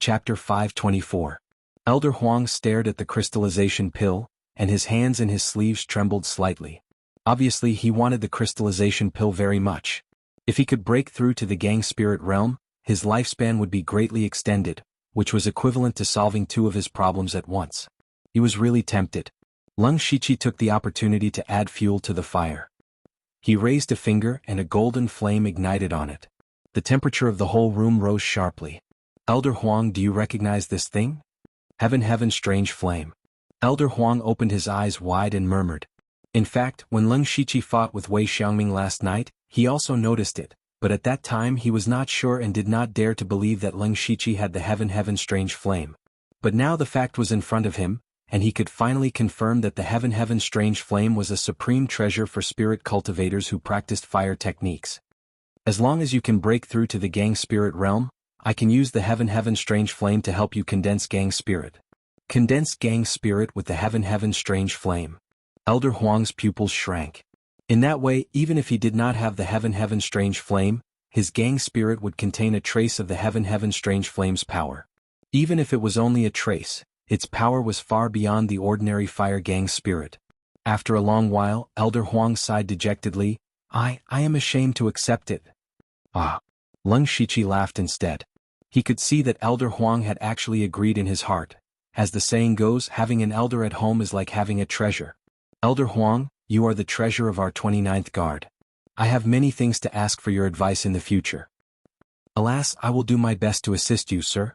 Chapter 524. Elder Huang stared at the crystallization pill, and his hands in his sleeves trembled slightly. Obviously he wanted the crystallization pill very much. If he could break through to the gang spirit realm, his lifespan would be greatly extended, which was equivalent to solving 2 of his problems at once. He was really tempted. Leng Shiqi took the opportunity to add fuel to the fire. He raised a finger and a golden flame ignited on it. The temperature of the whole room rose sharply. Elder Huang, do you recognize this thing? Heaven, strange flame. Elder Huang opened his eyes wide and murmured. In fact, when Leng Shiqi fought with Wei Xiangming last night, he also noticed it, but at that time he was not sure and did not dare to believe that Leng Shiqi had the heaven strange flame. But now the fact was in front of him, and he could finally confirm that the heaven strange flame was a supreme treasure for spirit cultivators who practiced fire techniques. As long as you can break through to the gang spirit realm, I can use the heaven strange flame to help you condense gang spirit. Condense gang spirit with the heaven strange flame. Elder Huang's pupils shrank. In that way, even if he did not have the heaven strange flame, his gang spirit would contain a trace of the heaven strange flame's power. Even if it was only a trace, its power was far beyond the ordinary fire gang spirit. After a long while, Elder Huang sighed dejectedly. I am ashamed to accept it. Ah. Leng Shiqi laughed instead. He could see that Elder Huang had actually agreed in his heart. As the saying goes, having an elder at home is like having a treasure. Elder Huang, you are the treasure of our 29th guard. I have many things to ask for your advice in the future. Alas, I will do my best to assist you, sir.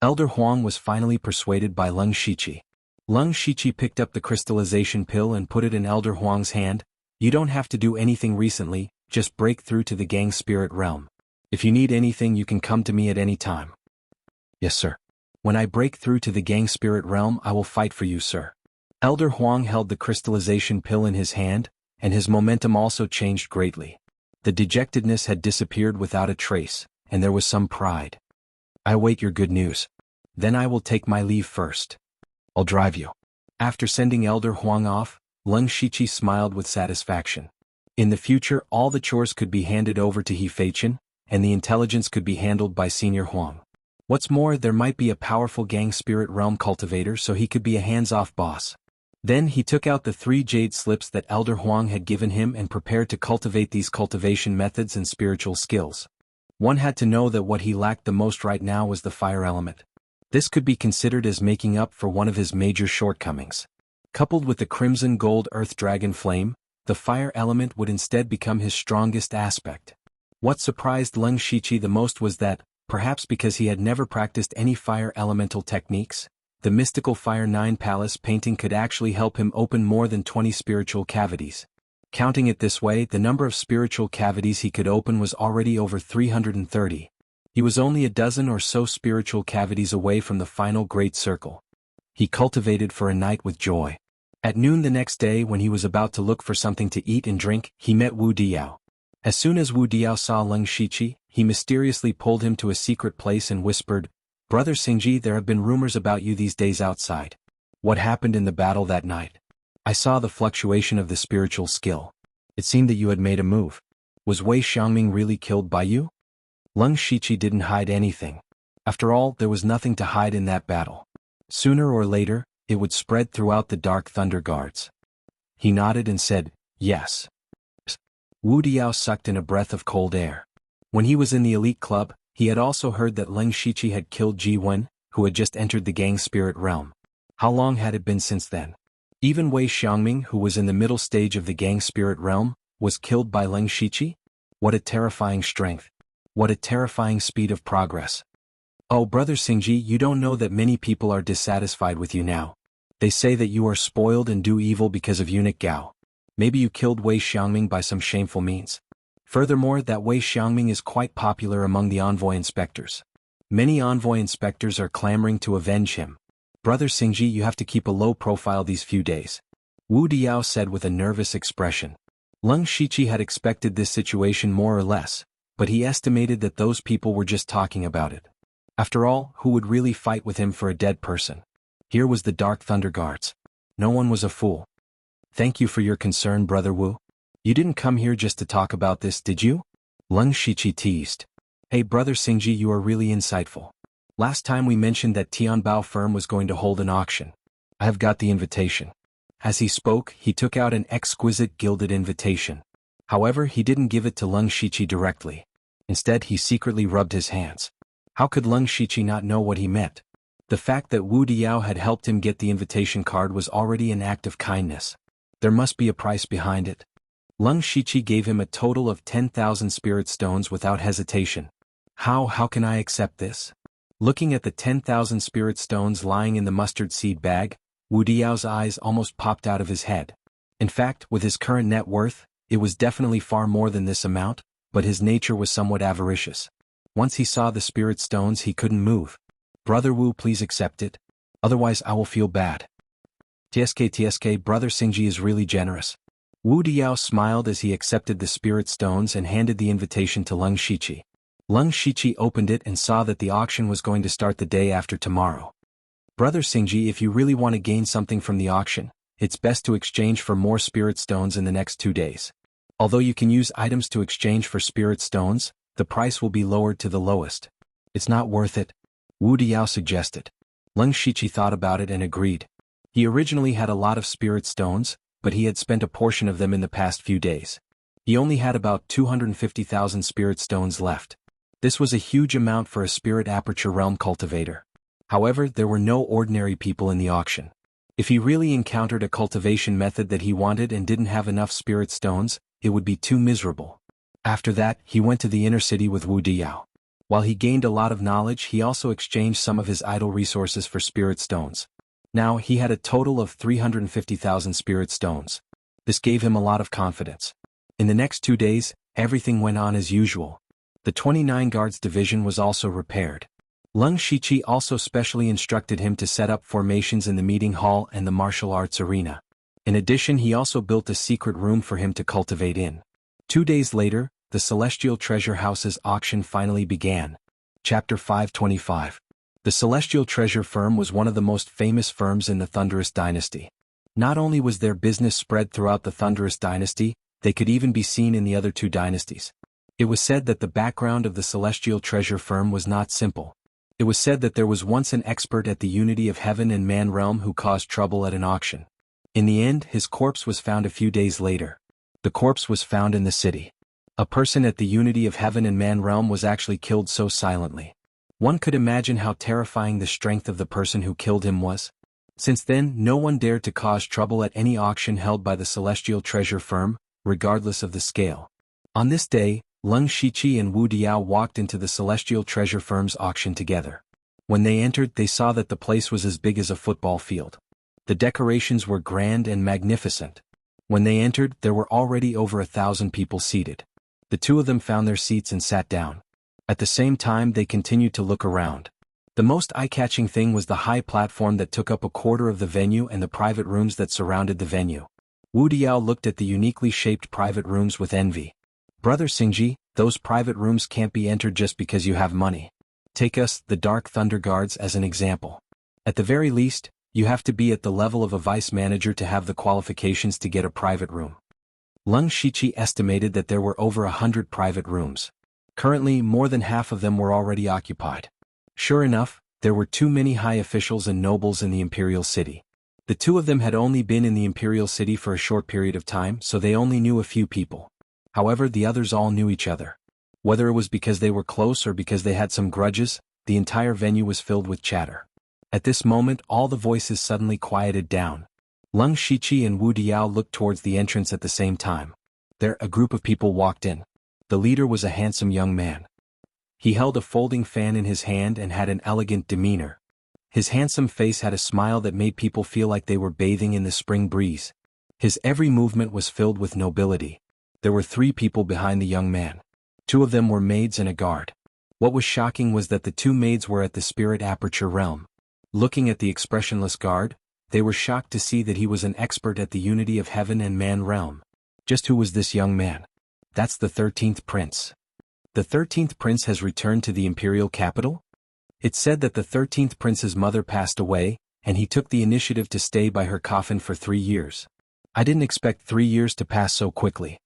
Elder Huang was finally persuaded by Leng Shiqi. Leng Shiqi picked up the crystallization pill and put it in Elder Huang's hand. You don't have to do anything recently, just break through to the gang spirit realm. If you need anything you can come to me at any time. Yes, sir. When I break through to the gang spirit realm I will fight for you, sir. Elder Huang held the crystallization pill in his hand, and his momentum also changed greatly. The dejectedness had disappeared without a trace, and there was some pride. I await your good news. Then I will take my leave first. I'll drive you. After sending Elder Huang off, Leng Shiqi smiled with satisfaction. In the future all the chores could be handed over to He Feichen, and the intelligence could be handled by Senior Huang. What's more, there might be a powerful gang spirit realm cultivator so he could be a hands-off boss. Then he took out the 3 jade slips that Elder Huang had given him and prepared to cultivate these cultivation methods and spiritual skills. One had to know that what he lacked the most right now was the fire element. This could be considered as making up for one of his major shortcomings. Coupled with the crimson gold earth dragon flame, the fire element would instead become his strongest aspect. What surprised Leng Shiqi the most was that, perhaps because he had never practiced any fire elemental techniques, the mystical Fire 9 Palace painting could actually help him open more than 20 spiritual cavities. Counting it this way, the number of spiritual cavities he could open was already over 330. He was only a dozen or so spiritual cavities away from the final great circle. He cultivated for a night with joy. At noon the next day, when he was about to look for something to eat and drink, he met Wu Diao. As soon as Wu Diao saw Leng Shiqi, he mysteriously pulled him to a secret place and whispered, Brother Xingji, there have been rumors about you these days outside. What happened in the battle that night? I saw the fluctuation of the spiritual skill. It seemed that you had made a move. Was Wei Xiangming really killed by you? Leng Shiqi didn't hide anything. After all, there was nothing to hide in that battle. Sooner or later, it would spread throughout the Dark Thunder Guards. He nodded and said, yes. Wu Diao sucked in a breath of cold air. When he was in the elite club, he had also heard that Leng Shiqi had killed Jiwen, who had just entered the gang spirit realm. How long had it been since then? Even Wei Xiangming, who was in the middle stage of the gang spirit realm, was killed by Leng Shiqi? What a terrifying strength. What a terrifying speed of progress. Oh, Brother Xingji, you don't know that many people are dissatisfied with you now. They say that you are spoiled and do evil because of eunuch Gao. Maybe you killed Wei Xiangming by some shameful means. Furthermore, that Wei Xiangming is quite popular among the envoy inspectors. Many envoy inspectors are clamoring to avenge him. Brother Xingji, you have to keep a low profile these few days. Wu Diao said with a nervous expression. Leng Shiqi had expected this situation more or less, but he estimated that those people were just talking about it. After all, who would really fight with him for a dead person? Here was the Dark Thunder Guards. No one was a fool. Thank you for your concern, Brother Wu. You didn't come here just to talk about this, did you? Leng Shiqi teased. Hey, Brother Xingji, you are really insightful. Last time we mentioned that Tianbao firm was going to hold an auction. I have got the invitation. As he spoke, he took out an exquisite gilded invitation. However, he didn't give it to Leng Shiqi directly. Instead, he secretly rubbed his hands. How could Leng Shiqi not know what he meant? The fact that Wu Diao had helped him get the invitation card was already an act of kindness. There must be a price behind it. Leng Shiqi gave him a total of 10,000 spirit stones without hesitation. How can I accept this? Looking at the 10,000 spirit stones lying in the mustard seed bag, Wu Diao's eyes almost popped out of his head. In fact, with his current net worth, it was definitely far more than this amount, but his nature was somewhat avaricious. Once he saw the spirit stones, he couldn't move. Brother Wu, please accept it. Otherwise I will feel bad. TSK, Brother Xingji is really generous. Wu Diao smiled as he accepted the spirit stones and handed the invitation to Leng Shiqi. Leng Shiqi opened it and saw that the auction was going to start the day after tomorrow. Brother Xingji, if you really want to gain something from the auction, it's best to exchange for more spirit stones in the next 2 days. Although you can use items to exchange for spirit stones, the price will be lowered to the lowest. It's not worth it, Wu Diao suggested. Leng Shiqi thought about it and agreed. He originally had a lot of spirit stones, but he had spent a portion of them in the past few days. He only had about 250,000 spirit stones left. This was a huge amount for a spirit aperture realm cultivator. However, there were no ordinary people in the auction. If he really encountered a cultivation method that he wanted and didn't have enough spirit stones, it would be too miserable. After that, he went to the inner city with Wu Diao. While he gained a lot of knowledge, he also exchanged some of his idle resources for spirit stones. Now, he had a total of 350,000 spirit stones. This gave him a lot of confidence. In the next 2 days, everything went on as usual. The 29 Guards Division was also repaired. Leng Shiqi also specially instructed him to set up formations in the meeting hall and the martial arts arena. In addition, he also built a secret room for him to cultivate in. 2 days later, the Celestial Treasure House's auction finally began. Chapter 525. The Celestial Treasure Firm was one of the most famous firms in the Thunderous Dynasty. Not only was their business spread throughout the Thunderous Dynasty, they could even be seen in the other 2 dynasties. It was said that the background of the Celestial Treasure Firm was not simple. It was said that there was once an expert at the unity of heaven and man realm who caused trouble at an auction. In the end, his corpse was found a few days later. The corpse was found in the city. A person at the unity of heaven and man realm was actually killed so silently. One could imagine how terrifying the strength of the person who killed him was. Since then, no one dared to cause trouble at any auction held by the Celestial Treasure Firm, regardless of the scale. On this day, Leng Shiqi and Wu Diao walked into the Celestial Treasure Firm's auction together. When they entered, they saw that the place was as big as a football field. The decorations were grand and magnificent. When they entered, there were already over 1,000 people seated. The 2 of them found their seats and sat down. At the same time, they continued to look around. The most eye-catching thing was the high platform that took up a quarter of the venue and the private rooms that surrounded the venue. Wu Diao looked at the uniquely shaped private rooms with envy. Brother Xingji, those private rooms can't be entered just because you have money. Take us, the Dark Thunder Guards, as an example. At the very least, you have to be at the level of a vice manager to have the qualifications to get a private room. Leng Shiqi estimated that there were over 100 private rooms. Currently, more than half of them were already occupied. Sure enough, there were too many high officials and nobles in the imperial city. The 2 of them had only been in the imperial city for a short period of time, so they only knew a few people. However, the others all knew each other. Whether it was because they were close or because they had some grudges, the entire venue was filled with chatter. At this moment, all the voices suddenly quieted down. Leng Shiqi and Wu Diao looked towards the entrance at the same time. There, a group of people walked in. The leader was a handsome young man. He held a folding fan in his hand and had an elegant demeanor. His handsome face had a smile that made people feel like they were bathing in the spring breeze. His every movement was filled with nobility. There were 3 people behind the young man. 2 of them were maids and a guard. What was shocking was that the 2 maids were at the spirit aperture realm. Looking at the expressionless guard, they were shocked to see that he was an expert at the unity of heaven and man realm. Just who was this young man? That's the 13th prince. The 13th prince has returned to the imperial capital? It's said that the 13th prince's mother passed away, and he took the initiative to stay by her coffin for 3 years. I didn't expect 3 years to pass so quickly.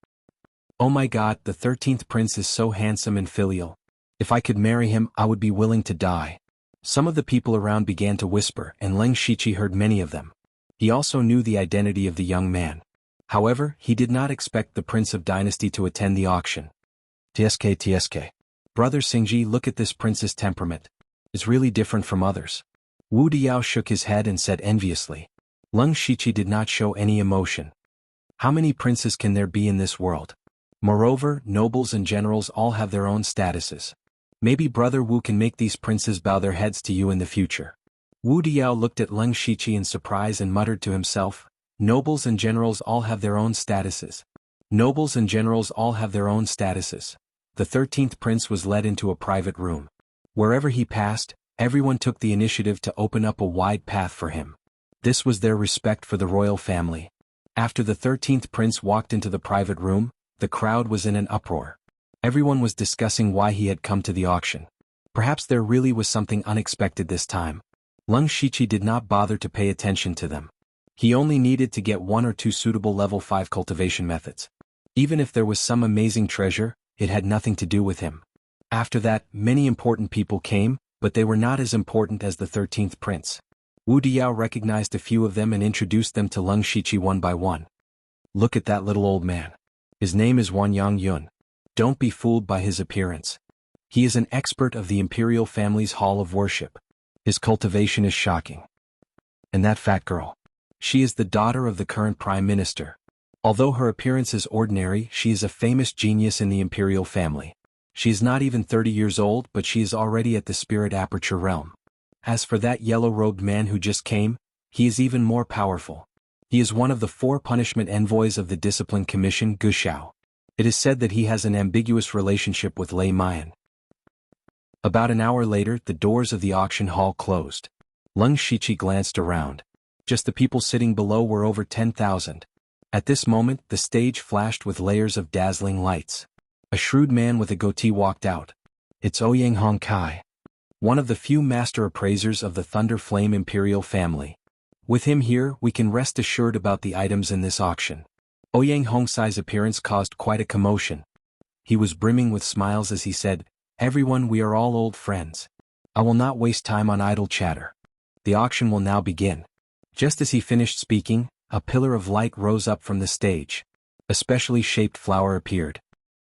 Oh my God, the 13th prince is so handsome and filial. If I could marry him, I would be willing to die. Some of the people around began to whisper, and Leng Shiqi heard many of them. He also knew the identity of the young man. However, he did not expect the Prince of Dynasty to attend the auction. TSK. Brother Xingji, look at this prince's temperament. It's really different from others. Wu Diao shook his head and said enviously. Leng Shiqi did not show any emotion. How many princes can there be in this world? Moreover, nobles and generals all have their own statuses. Maybe Brother Wu can make these princes bow their heads to you in the future. Wu Diao looked at Leng Shiqi in surprise and muttered to himself, nobles and generals all have their own statuses. Nobles and generals all have their own statuses. The 13th prince was led into a private room. Wherever he passed, everyone took the initiative to open up a wide path for him. This was their respect for the royal family. After the 13th prince walked into the private room, the crowd was in an uproar. Everyone was discussing why he had come to the auction. Perhaps there really was something unexpected this time. Leng Shiqi did not bother to pay attention to them. He only needed to get 1 or 2 suitable level 5 cultivation methods. Even if there was some amazing treasure, it had nothing to do with him. After that, many important people came, but they were not as important as the 13th prince. Wu Diao recognized a few of them and introduced them to Leng Shiqi one by one. Look at that little old man. His name is Xuanhuan. Don't be fooled by his appearance. He is an expert of the imperial family's hall of worship. His cultivation is shocking. And that fat girl. She is the daughter of the current prime minister. Although her appearance is ordinary, she is a famous genius in the imperial family. She is not even 30 years old, but she is already at the spirit aperture realm. As for that yellow-robed man who just came, he is even more powerful. He is one of the 4 punishment envoys of the Discipline Commission Guxiao. It is said that he has an ambiguous relationship with Lei Mayan. About an hour later, the doors of the auction hall closed. Leng Shiqi glanced around. Just the people sitting below were over 10,000. At this moment, the stage flashed with layers of dazzling lights. A shrewd man with a goatee walked out. It's Ouyang Hongkai, one of the few master appraisers of the Thunder Flame Imperial family. With him here, we can rest assured about the items in this auction. Ouyang Hongkai's appearance caused quite a commotion. He was brimming with smiles as he said, "Everyone, we are all old friends. I will not waste time on idle chatter. The auction will now begin." Just as he finished speaking, a pillar of light rose up from the stage. A specially shaped flower appeared.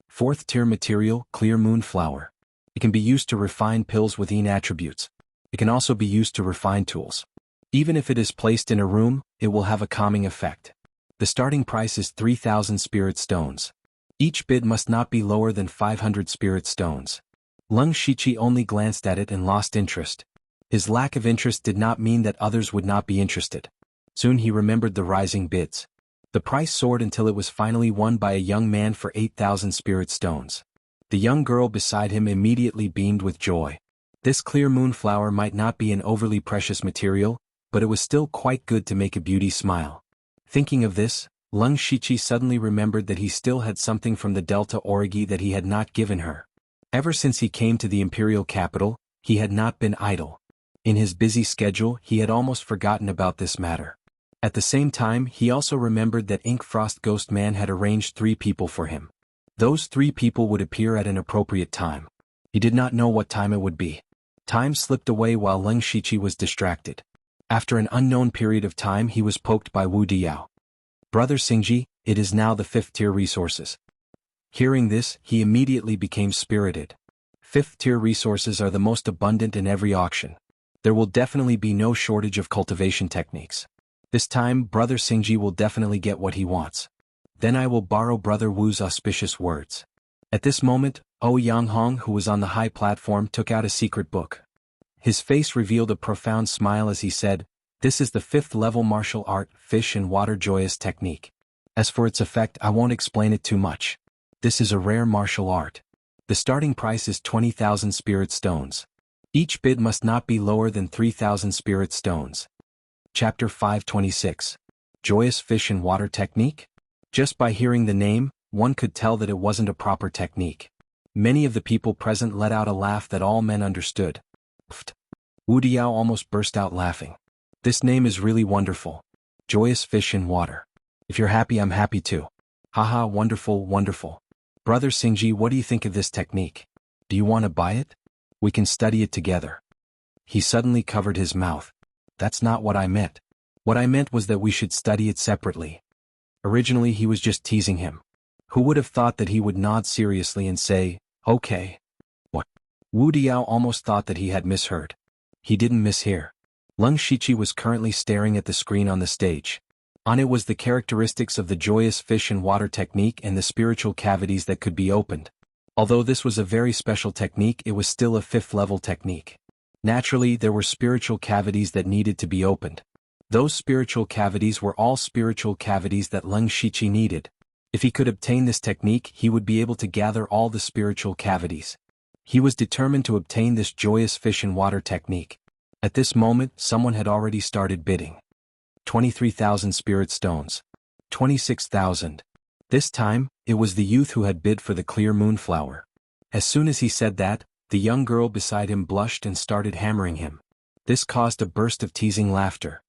4th tier material, clear moon flower. It can be used to refine pills with Yin attributes. It can also be used to refine tools. Even if it is placed in a room, it will have a calming effect. The starting price is 3,000 spirit stones. Each bid must not be lower than 500 spirit stones. Leng Shiqi only glanced at it and lost interest. His lack of interest did not mean that others would not be interested. Soon he remembered the rising bids. The price soared until it was finally won by a young man for 8,000 spirit stones. The young girl beside him immediately beamed with joy. This clear moon flower might not be an overly precious material, but it was still quite good to make a beauty smile. Thinking of this, Leng Shiqi suddenly remembered that he still had something from the Delta Origi that he had not given her. Ever since he came to the imperial capital, he had not been idle. In his busy schedule, he had almost forgotten about this matter. At the same time, he also remembered that Ink Frost Ghost Man had arranged 3 people for him. Those 3 people would appear at an appropriate time. He did not know what time it would be. Time slipped away while Leng Shiqi was distracted. After an unknown period of time, he was poked by Wu Diao. "Brother Xingji, it is now the 5th tier resources." Hearing this, he immediately became spirited. 5th tier resources are the most abundant in every auction. There will definitely be no shortage of cultivation techniques. This time, Brother Xingji will definitely get what he wants. Then I will borrow Brother Wu's auspicious words. At this moment, Yang, who was on the high platform, took out a secret book. His face revealed a profound smile as he said, "This is the 5th level martial art, fish and water joyous technique. As for its effect, I won't explain it too much. This is a rare martial art. The starting price is 20,000 spirit stones. Each bid must not be lower than 3,000 spirit stones." Chapter 526. Joyous Fish and Water Technique? Just by hearing the name, one could tell that it wasn't a proper technique. Many of the people present let out a laugh that all men understood. Pfft. Wu Diao almost burst out laughing. This name is really wonderful. Joyous Fish and Water. If you're happy, I'm happy too. Haha, wonderful, wonderful. Brother Xingji, what do you think of this technique? Do you want to buy it? We can study it together. He suddenly covered his mouth. That's not what I meant. What I meant was that we should study it separately. Originally he was just teasing him. Who would have thought that he would nod seriously and say, okay. What? Wu Diao almost thought that he had misheard. He didn't mishear. Leng Shiqi was currently staring at the screen on the stage. On it was the characteristics of the joyous fish and water technique and the spiritual cavities that could be opened. Although this was a very special technique, it was still a 5th level technique. Naturally, there were spiritual cavities that needed to be opened. Those spiritual cavities were all spiritual cavities that Leng Shiqi needed. If he could obtain this technique, he would be able to gather all the spiritual cavities. He was determined to obtain this joyous fish and water technique. At this moment, someone had already started bidding. 23,000 spirit stones. 26,000. This time, it was the youth who had bid for the clear moonflower. As soon as he said that, the young girl beside him blushed and started hammering him. This caused a burst of teasing laughter.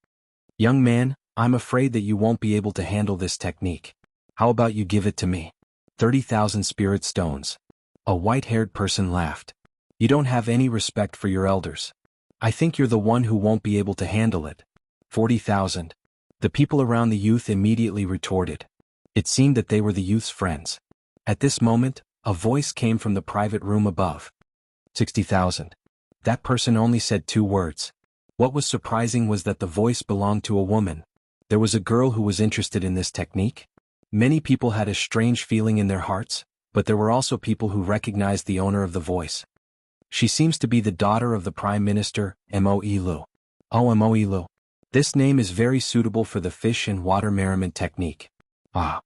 Young man, I'm afraid that you won't be able to handle this technique. How about you give it to me? 30,000 spirit stones. A white-haired person laughed. You don't have any respect for your elders. I think you're the one who won't be able to handle it. 40,000. The people around the youth immediately retorted. It seemed that they were the youth's friends. At this moment, a voice came from the private room above. 60,000. That person only said 2 words. What was surprising was that the voice belonged to a woman. There was a girl who was interested in this technique. Many people had a strange feeling in their hearts, but there were also people who recognized the owner of the voice. She seems to be the daughter of the Prime Minister, Mo Lu. Oh, Mo Lu. This name is very suitable for the fish and water merriment technique. Ah.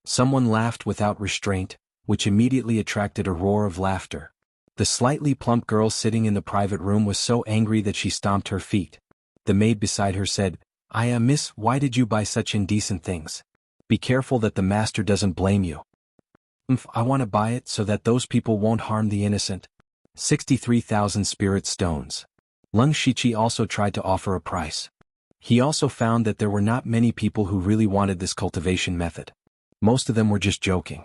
Someone laughed without restraint, which immediately attracted a roar of laughter. The slightly plump girl sitting in the private room was so angry that she stomped her feet. The maid beside her said, Miss, why did you buy such indecent things? Be careful that the master doesn't blame you. I want to buy it so that those people won't harm the innocent. 63,000 spirit stones. Leng Shiqi also tried to offer a price. He also found that there were not many people who really wanted this cultivation method. Most of them were just joking.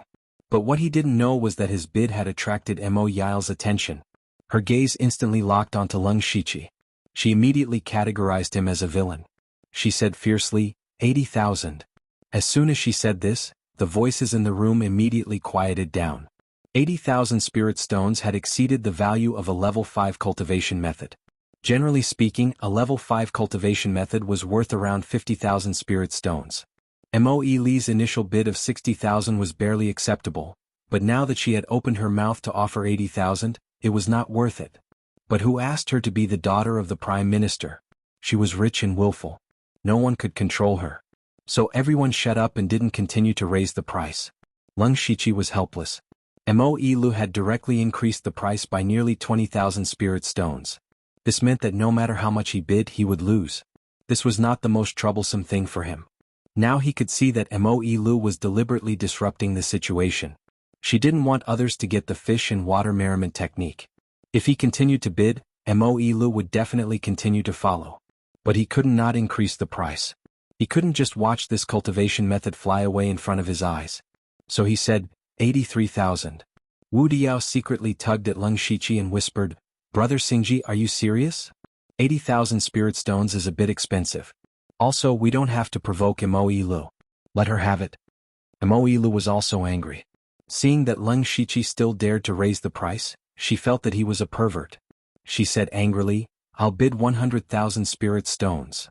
But what he didn't know was that his bid had attracted Mo Yile's attention. Her gaze instantly locked onto Leng Shiqi. She immediately categorized him as a villain. She said fiercely, 80,000. As soon as she said this, the voices in the room immediately quieted down. 80,000 spirit stones had exceeded the value of a level 5 cultivation method. Generally speaking, a level 5 cultivation method was worth around 50,000 spirit stones. Mo Li's initial bid of 60,000 was barely acceptable, but now that she had opened her mouth to offer 80,000, it was not worth it. But who asked her to be the daughter of the Prime Minister? She was rich and willful. No one could control her. So everyone shut up and didn't continue to raise the price. Leng Shiqi was helpless. Mo Lu had directly increased the price by nearly 20,000 spirit stones. This meant that no matter how much he bid, he would lose. This was not the most troublesome thing for him. Now he could see that Mo Lu was deliberately disrupting the situation. She didn't want others to get the fish and water merriment technique. If he continued to bid, Mo Lu would definitely continue to follow. But he could not increase the price. He couldn't just watch this cultivation method fly away in front of his eyes. So he said, 83,000. Wu Diao secretly tugged at Leng Shiqi and whispered, Brother Xingji, are you serious? 80,000 spirit stones is a bit expensive. Also, we don't have to provoke Mo Lu. Let her have it. Mo Lu was also angry. Seeing that Leng Shiqi still dared to raise the price, she felt that he was a pervert. She said angrily, I'll bid 100,000 spirit stones.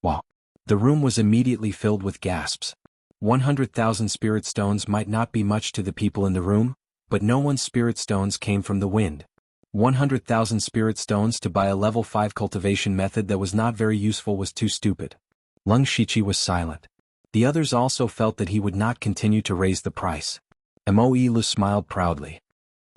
Wow. The room was immediately filled with gasps. 100,000 spirit stones might not be much to the people in the room, but no one's spirit stones came from the wind. 100,000 spirit stones to buy a level 5 cultivation method that was not very useful was too stupid. Leng Shiqi was silent. The others also felt that he would not continue to raise the price. Mo Lu smiled proudly.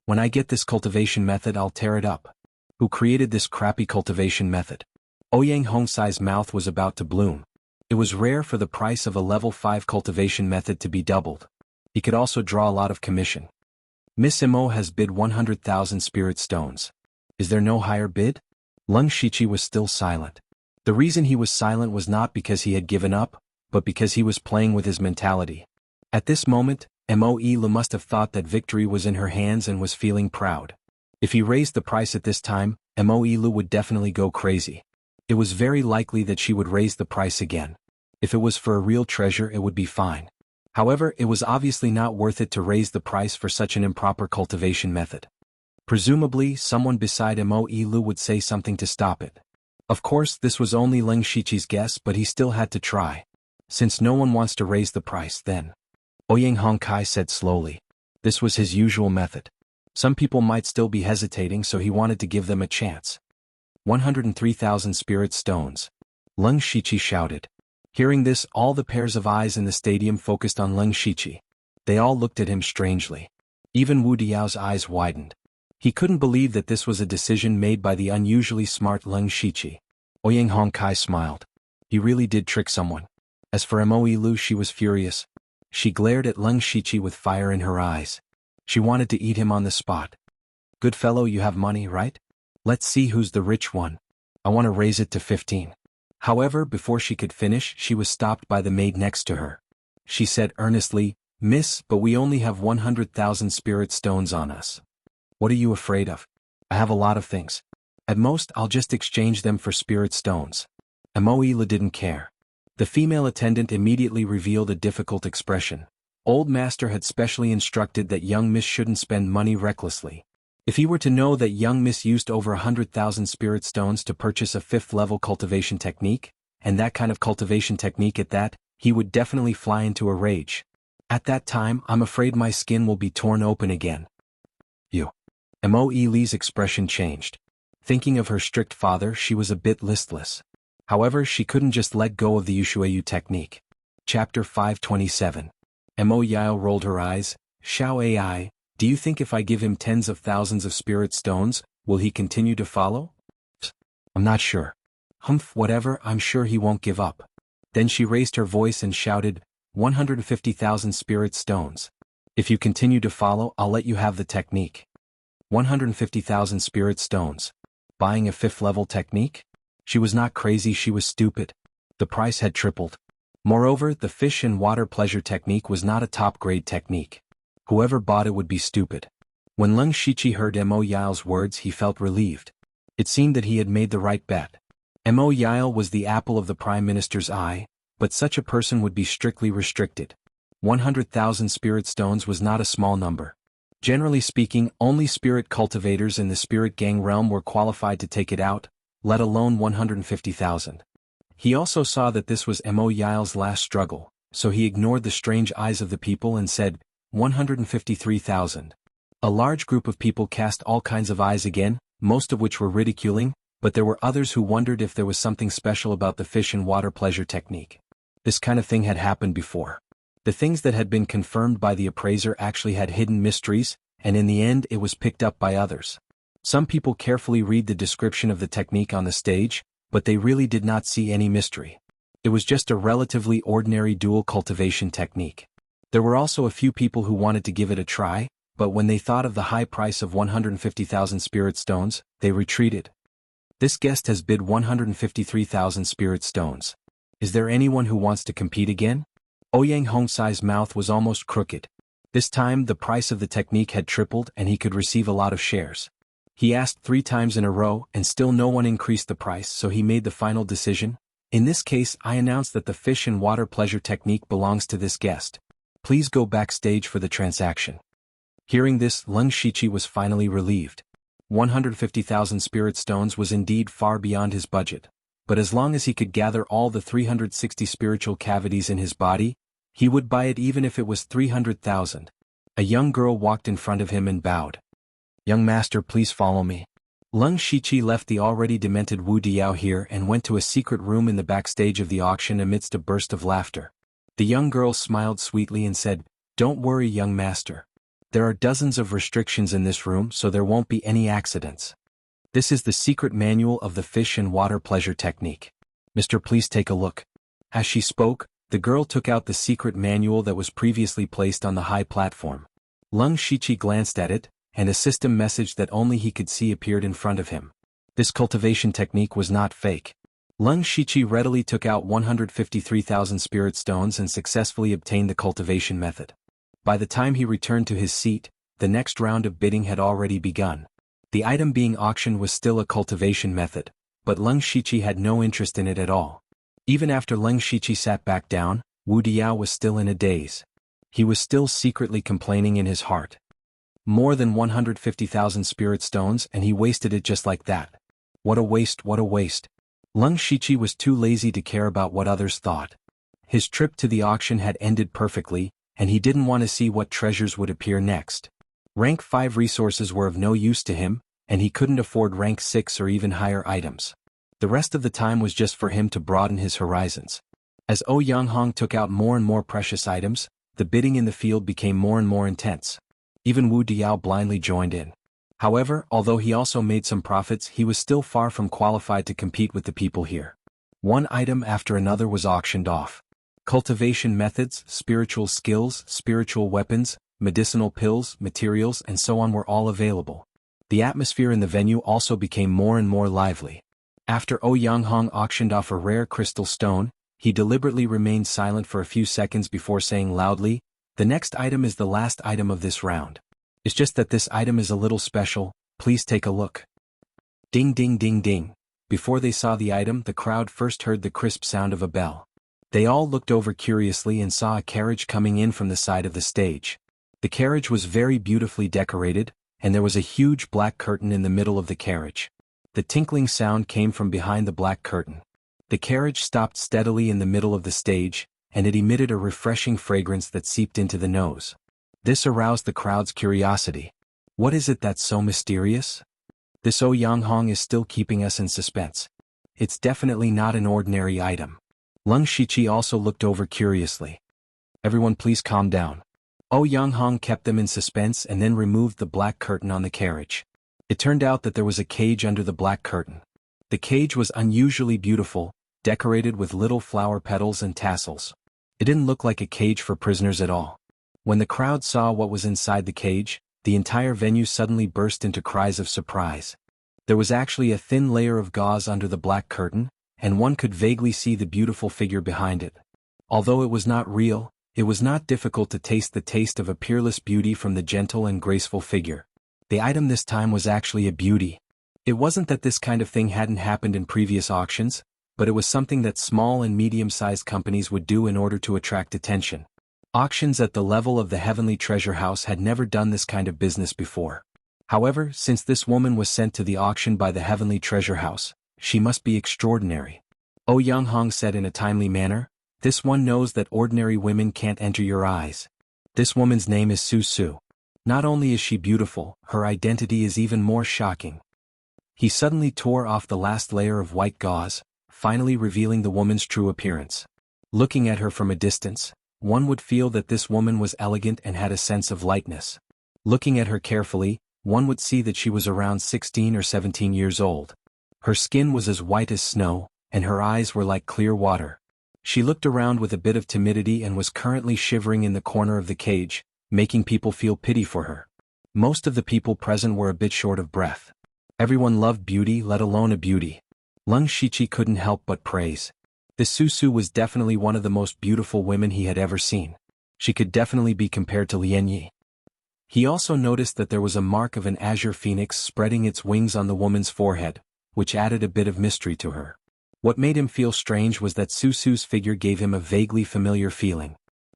When I get this cultivation method, I'll tear it up. Who created this crappy cultivation method? Ouyang Hongsai's mouth was about to bloom. It was rare for the price of a level 5 cultivation method to be doubled. He could also draw a lot of commission. Miss Mo has bid 100,000 spirit stones. Is there no higher bid? Leng Shiqi was still silent. The reason he was silent was not because he had given up, but because he was playing with his mentality. At this moment, Mo Lu must have thought that victory was in her hands and was feeling proud. If he raised the price at this time, Mo Lu would definitely go crazy. It was very likely that she would raise the price again. If it was for a real treasure, it would be fine. However, it was obviously not worth it to raise the price for such an improper cultivation method. Presumably, someone beside Mo Lu would say something to stop it. Of course, this was only Leng Shiqi's guess, but he still had to try. Since no one wants to raise the price, then. Ouyang Hongkai said slowly. This was his usual method. Some people might still be hesitating, so he wanted to give them a chance. 103,000 spirit stones. Leng Shiqi shouted. Hearing this, all the pairs of eyes in the stadium focused on Leng Shiqi. They all looked at him strangely. Even Wu Diao's eyes widened. He couldn't believe that this was a decision made by the unusually smart Leng Shiqi. Ouyang Hongkai smiled. He really did trick someone. As for Mo Lu, she was furious. She glared at Leng Shiqi with fire in her eyes. She wanted to eat him on the spot. Good fellow, you have money, right? Let's see who's the rich one. I want to raise it to 15. However, before she could finish, she was stopped by the maid next to her. She said earnestly, Miss, but we only have 100,000 spirit stones on us. What are you afraid of? I have a lot of things. At most, I'll just exchange them for spirit stones. Mo Lu didn't care. The female attendant immediately revealed a difficult expression. Old Master had specially instructed that young Miss shouldn't spend money recklessly. If he were to know that young Miss used over 100,000 spirit stones to purchase a 5th-level cultivation technique, and that kind of cultivation technique at that, he would definitely fly into a rage. At that time, I'm afraid my skin will be torn open again. You. Mo Lu's expression changed. Thinking of her strict father, she was a bit listless. However, she couldn't just let go of the wuxialover technique. Chapter 527. Mo Yao rolled her eyes. Xiao Ai, do you think if I give him tens of thousands of spirit stones, will he continue to follow? I'm not sure. Humph, whatever, I'm sure he won't give up. Then she raised her voice and shouted, 150,000 spirit stones. If you continue to follow, I'll let you have the technique. 150,000 spirit stones. Buying a 5th-level technique? She was not crazy, she was stupid. The price had tripled. Moreover, the fish and water pleasure technique was not a top-grade technique. Whoever bought it would be stupid. When Leng Shiqi heard Mo Yao's words, he felt relieved. It seemed that he had made the right bet. Mo Yao was the apple of the Prime Minister's eye, but such a person would be strictly restricted. 100,000 spirit stones was not a small number. Generally speaking, only spirit cultivators in the spirit gang realm were qualified to take it out, let alone 150,000. He also saw that this was Mo Yao's last struggle, so he ignored the strange eyes of the people and said, 153,000. A large group of people cast all kinds of eyes again, most of which were ridiculing, but there were others who wondered if there was something special about the fish and water pleasure technique. This kind of thing had happened before. The things that had been confirmed by the appraiser actually had hidden mysteries, and in the end it was picked up by others. Some people carefully read the description of the technique on the stage, but they really did not see any mystery. It was just a relatively ordinary dual cultivation technique. There were also a few people who wanted to give it a try, but when they thought of the high price of 150,000 spirit stones, they retreated. This guest has bid 153,000 spirit stones. Is there anyone who wants to compete again? Ouyang Hongkai's mouth was almost crooked. This time the price of the technique had tripled and he could receive a lot of shares. He asked 3 times in a row and still no one increased the price, so he made the final decision. In this case, I announce that the fish and water pleasure technique belongs to this guest. Please go backstage for the transaction. Hearing this, Leng Shiqi was finally relieved. 150,000 spirit stones was indeed far beyond his budget, but as long as he could gather all the 360 spiritual cavities in his body, he would buy it even if it was 300,000. A young girl walked in front of him and bowed. Young master, please follow me. Leng Shiqi left the already demented Wu Diao here and went to a secret room in the backstage of the auction amidst a burst of laughter. The young girl smiled sweetly and said, Don't worry, young master. There are dozens of restrictions in this room, so there won't be any accidents. This is the secret manual of the fish and water pleasure technique. Mister, please take a look. As she spoke, the girl took out the secret manual that was previously placed on the high platform. Leng Shiqi glanced at it, and a system message that only he could see appeared in front of him. This cultivation technique was not fake. Leng Shiqi readily took out 153,000 spirit stones and successfully obtained the cultivation method. By the time he returned to his seat, the next round of bidding had already begun. The item being auctioned was still a cultivation method, but Leng Shiqi had no interest in it at all. Even after Leng Shiqi sat back down, Wu Diao was still in a daze. He was still secretly complaining in his heart. More than 150,000 spirit stones and he wasted it just like that. What a waste, what a waste. Leng Shiqi was too lazy to care about what others thought. His trip to the auction had ended perfectly, and he didn't want to see what treasures would appear next. Rank 5 resources were of no use to him, and he couldn't afford rank 6 or even higher items. The rest of the time was just for him to broaden his horizons. As Xuanhuan took out more and more precious items, the bidding in the field became more and more intense. Even Wu Diao blindly joined in. However, although he also made some profits, he was still far from qualified to compete with the people here. One item after another was auctioned off. Cultivation methods, spiritual skills, spiritual weapons, medicinal pills, materials, and so on were all available. The atmosphere in the venue also became more and more lively. After Xuanhuan auctioned off a rare crystal stone, he deliberately remained silent for a few seconds before saying loudly, "The next item is the last item of this round. It's just that this item is a little special, please take a look." Ding ding ding ding. Before they saw the item, the crowd first heard the crisp sound of a bell. They all looked over curiously and saw a carriage coming in from the side of the stage. The carriage was very beautifully decorated, and there was a huge black curtain in the middle of the carriage. The tinkling sound came from behind the black curtain. The carriage stopped steadily in the middle of the stage, and it emitted a refreshing fragrance that seeped into the nose. This aroused the crowd's curiosity. What is it that's so mysterious? This Xuanhuan is still keeping us in suspense. It's definitely not an ordinary item. Leng Shiqi also looked over curiously. Everyone please calm down. Xuanhuan kept them in suspense and then removed the black curtain on the carriage. It turned out that there was a cage under the black curtain. The cage was unusually beautiful, decorated with little flower petals and tassels. It didn't look like a cage for prisoners at all. When the crowd saw what was inside the cage, the entire venue suddenly burst into cries of surprise. There was actually a thin layer of gauze under the black curtain, and one could vaguely see the beautiful figure behind it. Although it was not real, it was not difficult to taste the taste of a peerless beauty from the gentle and graceful figure. The item this time was actually a beauty. It wasn't that this kind of thing hadn't happened in previous auctions, but it was something that small and medium-sized companies would do in order to attract attention. Auctions at the level of the Heavenly Treasure House had never done this kind of business before. However, since this woman was sent to the auction by the Heavenly Treasure House, she must be extraordinary. Xuanhuan said in a timely manner, "This one knows that ordinary women can't enter your eyes. This woman's name is Su Su. Not only is she beautiful, her identity is even more shocking." He suddenly tore off the last layer of white gauze, finally revealing the woman's true appearance. Looking at her from a distance, one would feel that this woman was elegant and had a sense of lightness. Looking at her carefully, one would see that she was around 16 or 17 years old. Her skin was as white as snow, and her eyes were like clear water. She looked around with a bit of timidity and was currently shivering in the corner of the cage, making people feel pity for her. Most of the people present were a bit short of breath. Everyone loved beauty, let alone a beauty. Leng Shiqi couldn't help but praise. This Su Su was definitely one of the most beautiful women he had ever seen. She could definitely be compared to Lianyi. He also noticed that there was a mark of an azure phoenix spreading its wings on the woman's forehead, which added a bit of mystery to her. What made him feel strange was that Su Su's figure gave him a vaguely familiar feeling.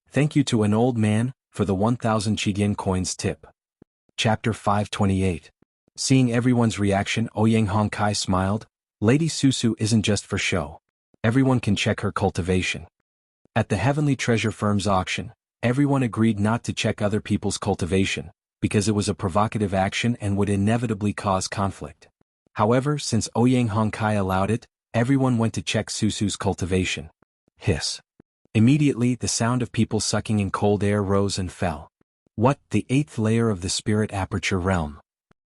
Thank you to an old man, for the 1,000 Qidian coins tip. Chapter 528. Seeing everyone's reaction, Xuanhuan Kai smiled. Lady Su Su isn't just for show. Everyone can check her cultivation. At the Heavenly Treasure Firm's auction, everyone agreed not to check other people's cultivation, because it was a provocative action and would inevitably cause conflict. However, since Xuanhuan Kai allowed it, everyone went to check Su Su's cultivation. Hiss. Immediately, the sound of people sucking in cold air rose and fell. What, the 8th layer of the spirit aperture realm?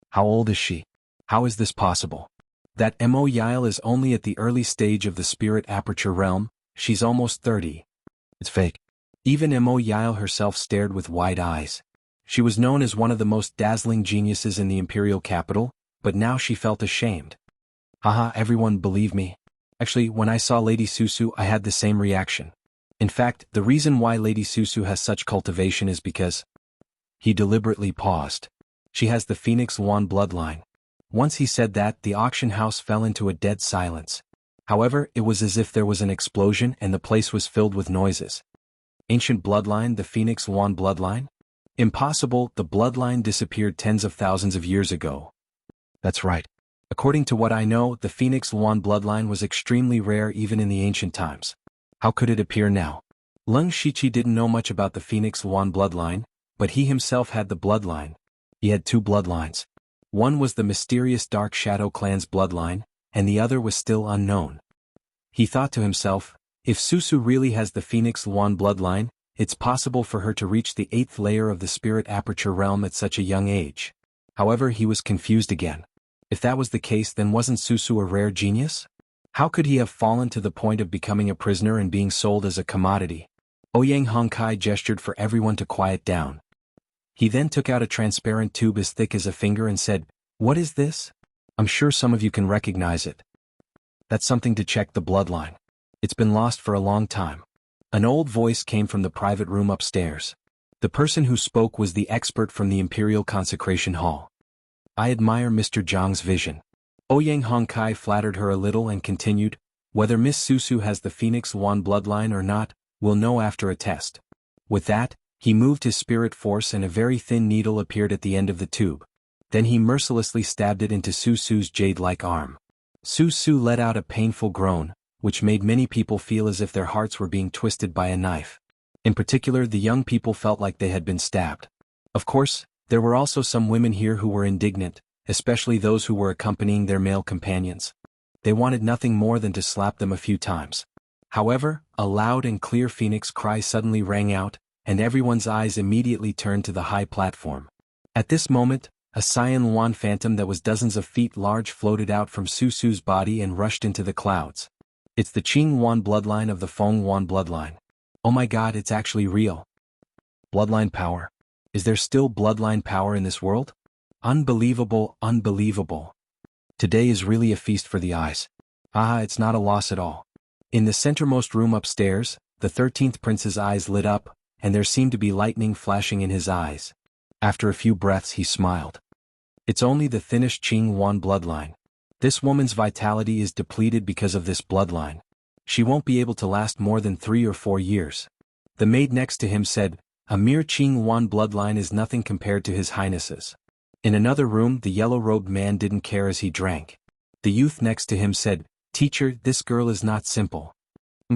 How old is she? How is this possible? That Mo Yile is only at the early stage of the spirit aperture realm, she's almost 30. It's fake. Even Mo Yile herself stared with wide eyes. She was known as one of the most dazzling geniuses in the imperial capital, but now she felt ashamed. Haha, everyone believe me. Actually, when I saw Lady Su Su I had the same reaction. In fact, the reason why Lady Su Su has such cultivation is because... He deliberately paused. She has the Phoenix Yuan bloodline. Once he said that, the auction house fell into a dead silence. However, it was as if there was an explosion and the place was filled with noises. Ancient bloodline, the xianxia bloodline? Impossible, the bloodline disappeared tens of thousands of years ago. That's right. According to what I know, the xianxia bloodline was extremely rare even in the ancient times. How could it appear now? Leng Shiqi didn't know much about the xianxia bloodline, but he himself had the bloodline. He had two bloodlines. One was the mysterious Dark Shadow clan's bloodline, and the other was still unknown. He thought to himself, if Susu really has the xianxia bloodline, it's possible for her to reach the 8th layer of the spirit aperture realm at such a young age. However, he was confused again. If that was the case, then wasn't Susu a rare genius? How could he have fallen to the point of becoming a prisoner and being sold as a commodity? Ouyang Hongkai gestured for everyone to quiet down. He then took out a transparent tube as thick as a finger and said, "What is this? I'm sure some of you can recognize it. That's something to check the bloodline. It's been lost for a long time." An old voice came from the private room upstairs. The person who spoke was the expert from the Imperial Consecration Hall. "I admire Mr. Zhang's vision." Ouyang Hongkai flattered her a little and continued, "Whether Miss Susu has the xianxia bloodline or not, we'll know after a test." With that, he moved his spirit force and a very thin needle appeared at the end of the tube. Then he mercilessly stabbed it into Susu's jade-like arm. Susu let out a painful groan, which made many people feel as if their hearts were being twisted by a knife. In particular, the young people felt like they had been stabbed. Of course, there were also some women here who were indignant, especially those who were accompanying their male companions. They wanted nothing more than to slap them a few times. However, a loud and clear phoenix cry suddenly rang out, and everyone's eyes immediately turned to the high platform. At this moment, a xuanhuan phantom that was dozens of feet large floated out from Susu's body and rushed into the clouds. It's the Qinghuan bloodline of the Fenghuan bloodline. Oh my god, it's actually real. Bloodline power. Is there still bloodline power in this world? Unbelievable, unbelievable. Today is really a feast for the eyes. It's not a loss at all. In the centermost room upstairs, the 13th prince's eyes lit up, and there seemed to be lightning flashing in his eyes. After a few breaths he smiled. It's only the thinnest Qinghuan bloodline. This woman's vitality is depleted because of this bloodline. She won't be able to last more than 3 or 4 years. The maid next to him said, "A mere Qinghuan bloodline is nothing compared to his highness's." In another room, the yellow-robed man didn't care as he drank. The youth next to him said, "Teacher, this girl is not simple.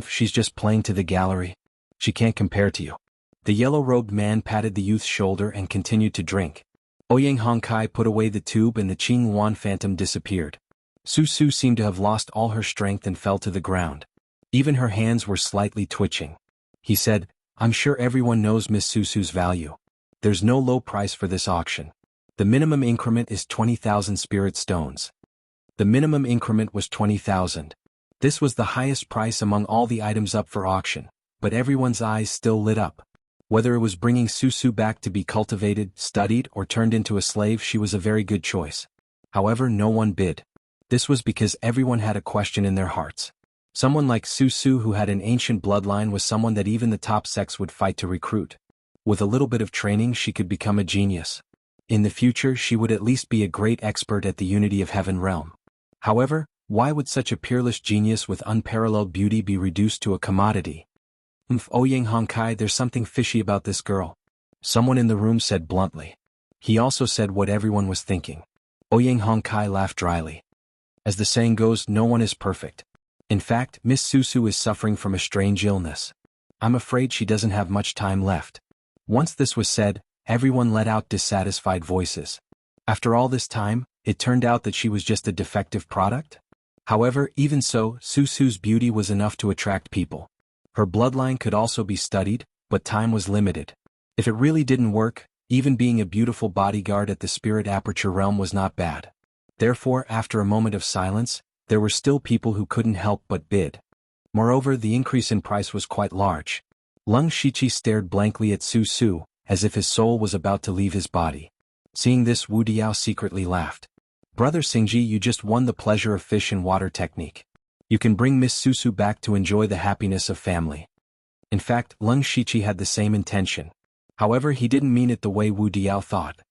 She's just playing to the gallery. She can't compare to you." The yellow-robed man patted the youth's shoulder and continued to drink. Ouyang Hongkai put away the tube and the Qinghuan phantom disappeared. Susu seemed to have lost all her strength and fell to the ground. Even her hands were slightly twitching. He said, "I'm sure everyone knows Miss Susu's value. There's no low price for this auction. The minimum increment is 20,000 spirit stones." The minimum increment was 20,000. This was the highest price among all the items up for auction, but everyone's eyes still lit up. Whether it was bringing Susu back to be cultivated, studied, or turned into a slave, she was a very good choice. However, no one bid. This was because everyone had a question in their hearts. Someone like Susu who had an ancient bloodline was someone that even the top sex would fight to recruit. With a little bit of training she could become a genius. In the future she would at least be a great expert at the Unity of Heaven realm. However, why would such a peerless genius with unparalleled beauty be reduced to a commodity? Ouyang Hongkai, there's something fishy about this girl. Someone in the room said bluntly. He also said what everyone was thinking. Ouyang Hongkai laughed dryly. As the saying goes, no one is perfect. In fact, Miss Susu is suffering from a strange illness. I'm afraid she doesn't have much time left. Once this was said, everyone let out dissatisfied voices. After all this time, it turned out that she was just a defective product? However, even so, Susu's beauty was enough to attract people. Her bloodline could also be studied, but time was limited. If it really didn't work, even being a beautiful bodyguard at the spirit aperture realm was not bad. Therefore, after a moment of silence, there were still people who couldn't help but bid. Moreover, the increase in price was quite large. Leng Shiqi stared blankly at Susu, as if his soul was about to leave his body. Seeing this, Wu Diao secretly laughed. "Brother Xingji, you just won the pleasure of fish and water technique. You can bring Miss Susu back to enjoy the happiness of family." In fact, Leng Shiqi had the same intention. However, he didn't mean it the way Wu Diao thought.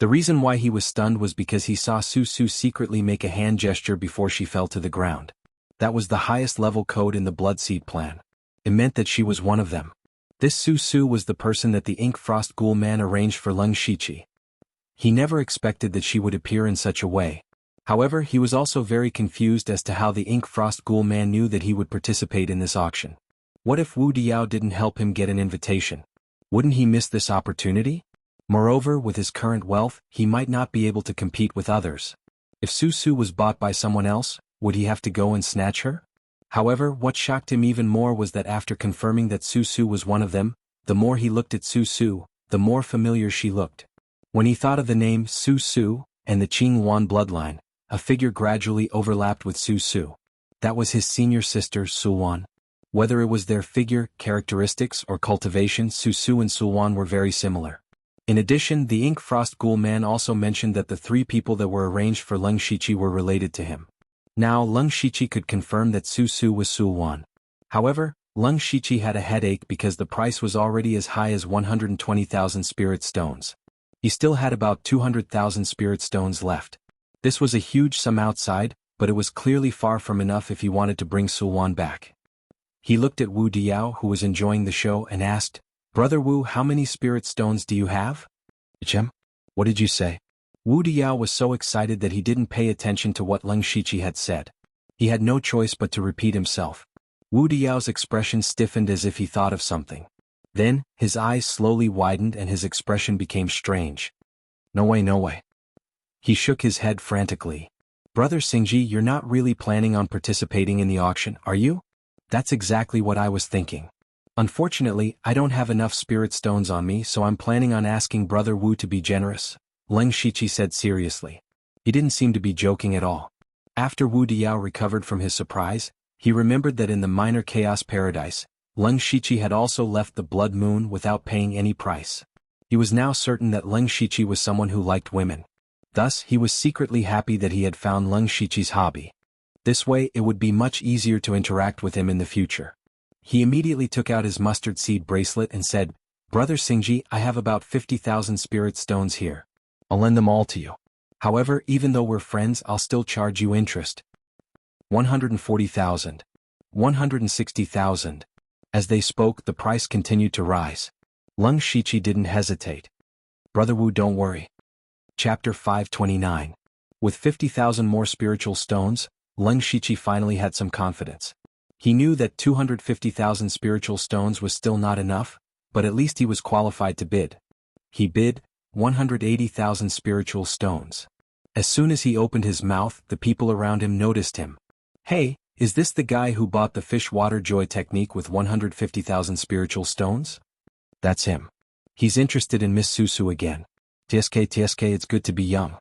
The reason why he was stunned was because he saw Su Su secretly make a hand gesture before she fell to the ground. That was the highest level code in the Bloodseed plan. It meant that she was one of them. This Su Su was the person that the Ink Frost Ghoul Man arranged for Leng Shichi. He never expected that she would appear in such a way. However, he was also very confused as to how the Ink Frost Ghoul Man knew that he would participate in this auction. What if Wu Diao didn't help him get an invitation? Wouldn't he miss this opportunity? Moreover, with his current wealth, he might not be able to compete with others. If Su Su was bought by someone else, would he have to go and snatch her? However, what shocked him even more was that after confirming that Su Su was one of them, the more he looked at Su Su, the more familiar she looked. When he thought of the name Su Su and the Xuanhuan bloodline, a figure gradually overlapped with Su Su. That was his senior sister, Xuanhuan. Whether it was their figure, characteristics, or cultivation, Su Su and Xuanhuan were very similar. In addition, the Ink Frost Ghoul Man also mentioned that the three people that were arranged for Leng Shichi were related to him. Now, Leng Shichi could confirm that Su Su was Xuanhuan. However, Leng Shichi had a headache because the price was already as high as 120,000 spirit stones. He still had about 200,000 spirit stones left. This was a huge sum outside, but it was clearly far from enough if he wanted to bring Xuanhuan back. He looked at Wu Diao, who was enjoying the show, and asked, "Brother Wu, how many spirit stones do you have?" "Chem? What did you say?" Wu Diao was so excited that he didn't pay attention to what Leng Shichi had said. He had no choice but to repeat himself. Wu Diao's expression stiffened as if he thought of something. Then, his eyes slowly widened and his expression became strange. "No way, no way." He shook his head frantically. "Brother Xingji, you're not really planning on participating in the auction, are you?" "That's exactly what I was thinking. Unfortunately, I don't have enough spirit stones on me, so I'm planning on asking Brother Wu to be generous," Leng Shichi said seriously. He didn't seem to be joking at all. After Wu Diao recovered from his surprise, he remembered that in the Minor Chaos Paradise, Leng Shichi had also left the Blood Moon without paying any price. He was now certain that Leng Shichi was someone who liked women. Thus, he was secretly happy that he had found Leng Shichi's hobby. This way, it would be much easier to interact with him in the future. He immediately took out his mustard seed bracelet and said, "Brother Xingji, I have about 50,000 spirit stones here. I'll lend them all to you. However, even though we're friends, I'll still charge you interest." 140,000. 160,000. As they spoke, the price continued to rise. Leng Shichi didn't hesitate. "Brother Wu, don't worry." Chapter 529. With 50,000 more spiritual stones, Leng Shichi finally had some confidence. He knew that 250,000 spiritual stones was still not enough, but at least he was qualified to bid. He bid 180,000 spiritual stones. As soon as he opened his mouth, the people around him noticed him. "Hey, is this the guy who bought the fish water joy technique with 150,000 spiritual stones?" "That's him. He's interested in Miss Susu again. TSK, it's good to be young."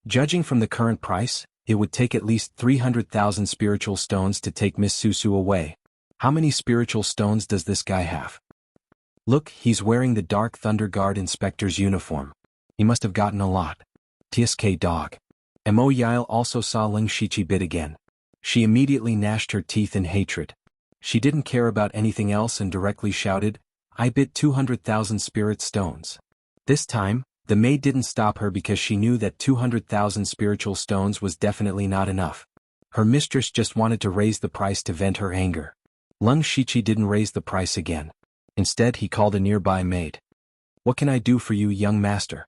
Judging from the current price, it would take at least 300,000 spiritual stones to take Miss Susu away. How many spiritual stones does this guy have? Look, he's wearing the Dark Thunder Guard Inspector's uniform. He must have gotten a lot. TSK dog. Mo Yile also saw Leng Shichi bid again. She immediately gnashed her teeth in hatred. She didn't care about anything else and directly shouted, "I bid 200,000 spirit stones." This time, the maid didn't stop her because she knew that 200,000 spiritual stones was definitely not enough. Her mistress just wanted to raise the price to vent her anger. Leng Shichi didn't raise the price again. Instead, he called a nearby maid. "What can I do for you, young master?"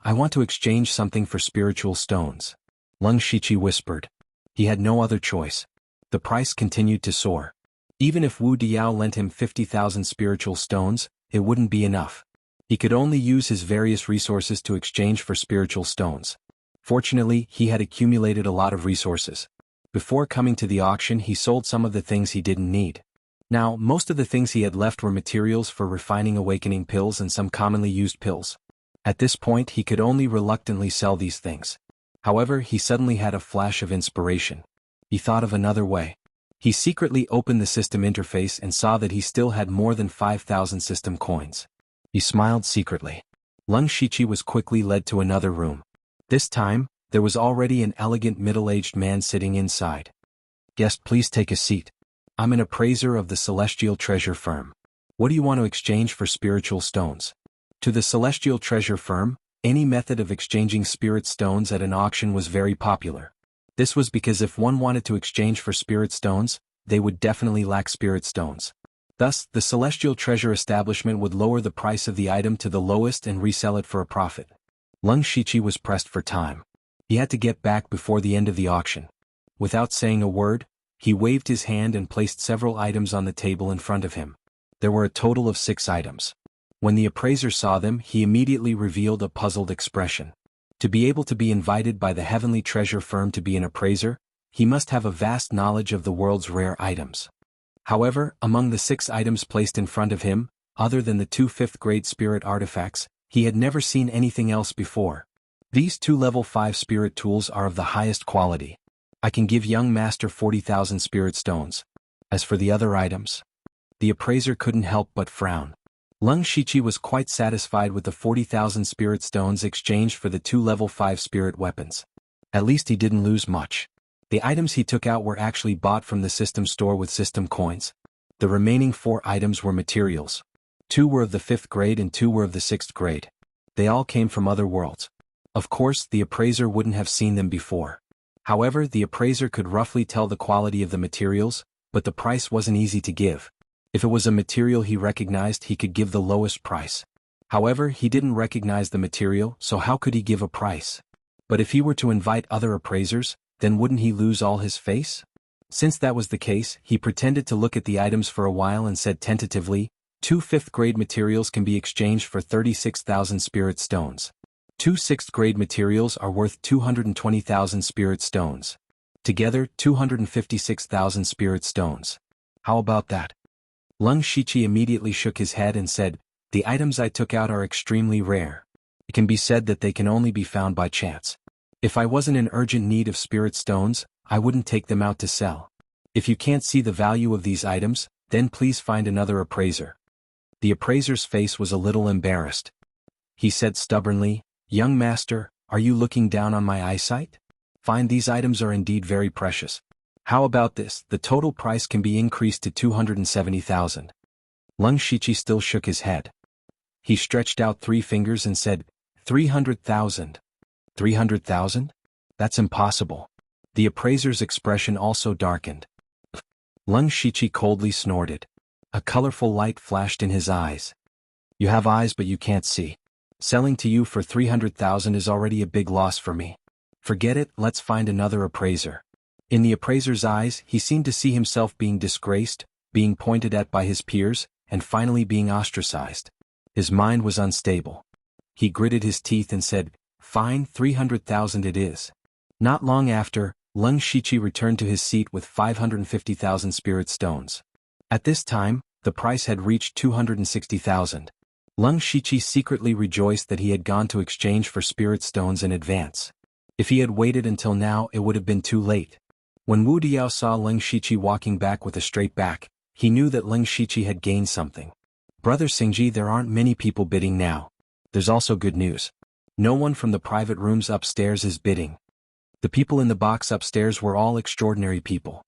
"I want to exchange something for spiritual stones," Leng Shichi whispered. He had no other choice. The price continued to soar. Even if Wu Diao lent him 50,000 spiritual stones, it wouldn't be enough. He could only use his various resources to exchange for spiritual stones. Fortunately, he had accumulated a lot of resources. Before coming to the auction, he sold some of the things he didn't need. Now, most of the things he had left were materials for refining awakening pills and some commonly used pills. At this point, he could only reluctantly sell these things. However, he suddenly had a flash of inspiration. He thought of another way. He secretly opened the system interface and saw that he still had more than 5,000 system coins. He smiled secretly. Leng Shichi was quickly led to another room. This time, there was already an elegant middle-aged man sitting inside. "Guest, please take a seat. I'm an appraiser of the Celestial Treasure Firm. What do you want to exchange for spiritual stones?" To the Celestial Treasure Firm, Any method of exchanging spirit stones at an auction was very popular. This was because if one wanted to exchange for spirit stones, they would definitely lack spirit stones. Thus, the celestial treasure establishment would lower the price of the item to the lowest and resell it for a profit. Leng Shiqi was pressed for time. He had to get back before the end of the auction. Without saying a word, he waved his hand and placed several items on the table in front of him. There were a total of 6 items. When the appraiser saw them, he immediately revealed a puzzled expression. To be able to be invited by the heavenly treasure firm to be an appraiser, he must have a vast knowledge of the world's rare items. However, among the 6 items placed in front of him, other than the 2 5th-grade spirit artifacts, he had never seen anything else before. These 2 level 5 spirit tools are of the highest quality. I can give young master 40,000 spirit stones. As for the other items, the appraiser couldn't help but frown. Leng Shiqi was quite satisfied with the 40,000 spirit stones exchanged for the 2 level 5 spirit weapons. At least he didn't lose much. The items he took out were actually bought from the system store with system coins. The remaining 4 items were materials. 2 were of the 5th grade and 2 were of the 6th grade. They all came from other worlds. Of course, the appraiser wouldn't have seen them before. However, the appraiser could roughly tell the quality of the materials, but the price wasn't easy to give. If it was a material he recognized, he could give the lowest price. However, he didn't recognize the material, so how could he give a price? But if he were to invite other appraisers, then wouldn't he lose all his face? Since that was the case, he pretended to look at the items for a while and said tentatively, 2 5th-grade materials can be exchanged for 36,000 spirit stones. 2 6th-grade materials are worth 220,000 spirit stones. Together, 256,000 spirit stones. How about that? Leng Shiqi immediately shook his head and said, the items I took out are extremely rare. It can be said that they can only be found by chance. If I wasn't in urgent need of spirit stones, I wouldn't take them out to sell. If you can't see the value of these items, then please find another appraiser. The appraiser's face was a little embarrassed. He said stubbornly, young master, are you looking down on my eyesight? Fine, these items are indeed very precious. How about this? The total price can be increased to 270,000. Leng Shiqi still shook his head. He stretched out 3 fingers and said, 300,000. 300,000? That's impossible. The appraiser's expression also darkened. Leng Shiqi coldly snorted. A colorful light flashed in his eyes. You have eyes but you can't see. Selling to you for 300,000 is already a big loss for me. Forget it, let's find another appraiser. In the appraiser's eyes, he seemed to see himself being disgraced, being pointed at by his peers, and finally being ostracized. His mind was unstable. He gritted his teeth and said, fine, 300,000 it is. Not long after, Leng Shiqi returned to his seat with 550,000 spirit stones. At this time, the price had reached 260,000. Leng Shiqi secretly rejoiced that he had gone to exchange for spirit stones in advance. If he had waited until now, it would have been too late. When Wu Diao saw Leng Shiqi walking back with a straight back, he knew that Leng Shiqi had gained something. Brother Xingji, there aren't many people bidding now. There's also good news. No one from the private rooms upstairs is bidding. The people in the box upstairs were all extraordinary people.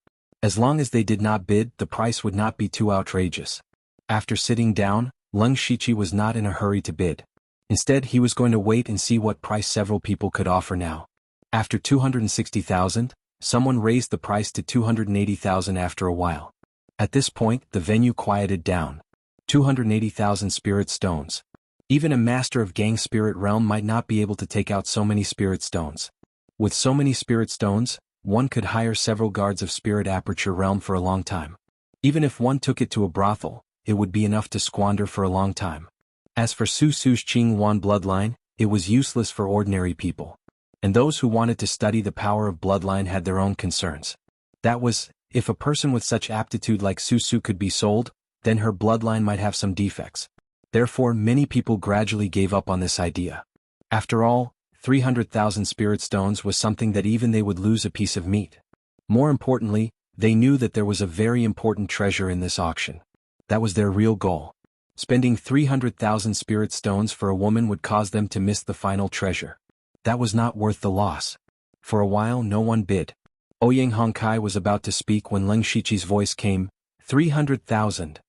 As long as they did not bid, the price would not be too outrageous. After sitting down, Leng Shiqi was not in a hurry to bid. Instead, he was going to wait and see what price several people could offer now. After 260,000, someone raised the price to 280,000 after a while. At this point, the venue quieted down. 280,000 spirit stones. Even a master of Gang Spirit Realm might not be able to take out so many spirit stones. With so many spirit stones, one could hire several guards of Spirit Aperture Realm for a long time. Even if one took it to a brothel, it would be enough to squander for a long time. As for Su Su's Xuanhuan bloodline, it was useless for ordinary people. And those who wanted to study the power of bloodline had their own concerns. That was, if a person with such aptitude like Su Su could be sold, then her bloodline might have some defects. Therefore, many people gradually gave up on this idea. After all, 300,000 spirit stones was something that even they would lose a piece of meat. More importantly, they knew that there was a very important treasure in this auction. That was their real goal. Spending 300,000 spirit stones for a woman would cause them to miss the final treasure. That was not worth the loss. For a while no one bid. Ouyang Hongkai was about to speak when Leng Shiqi's voice came, 300,000.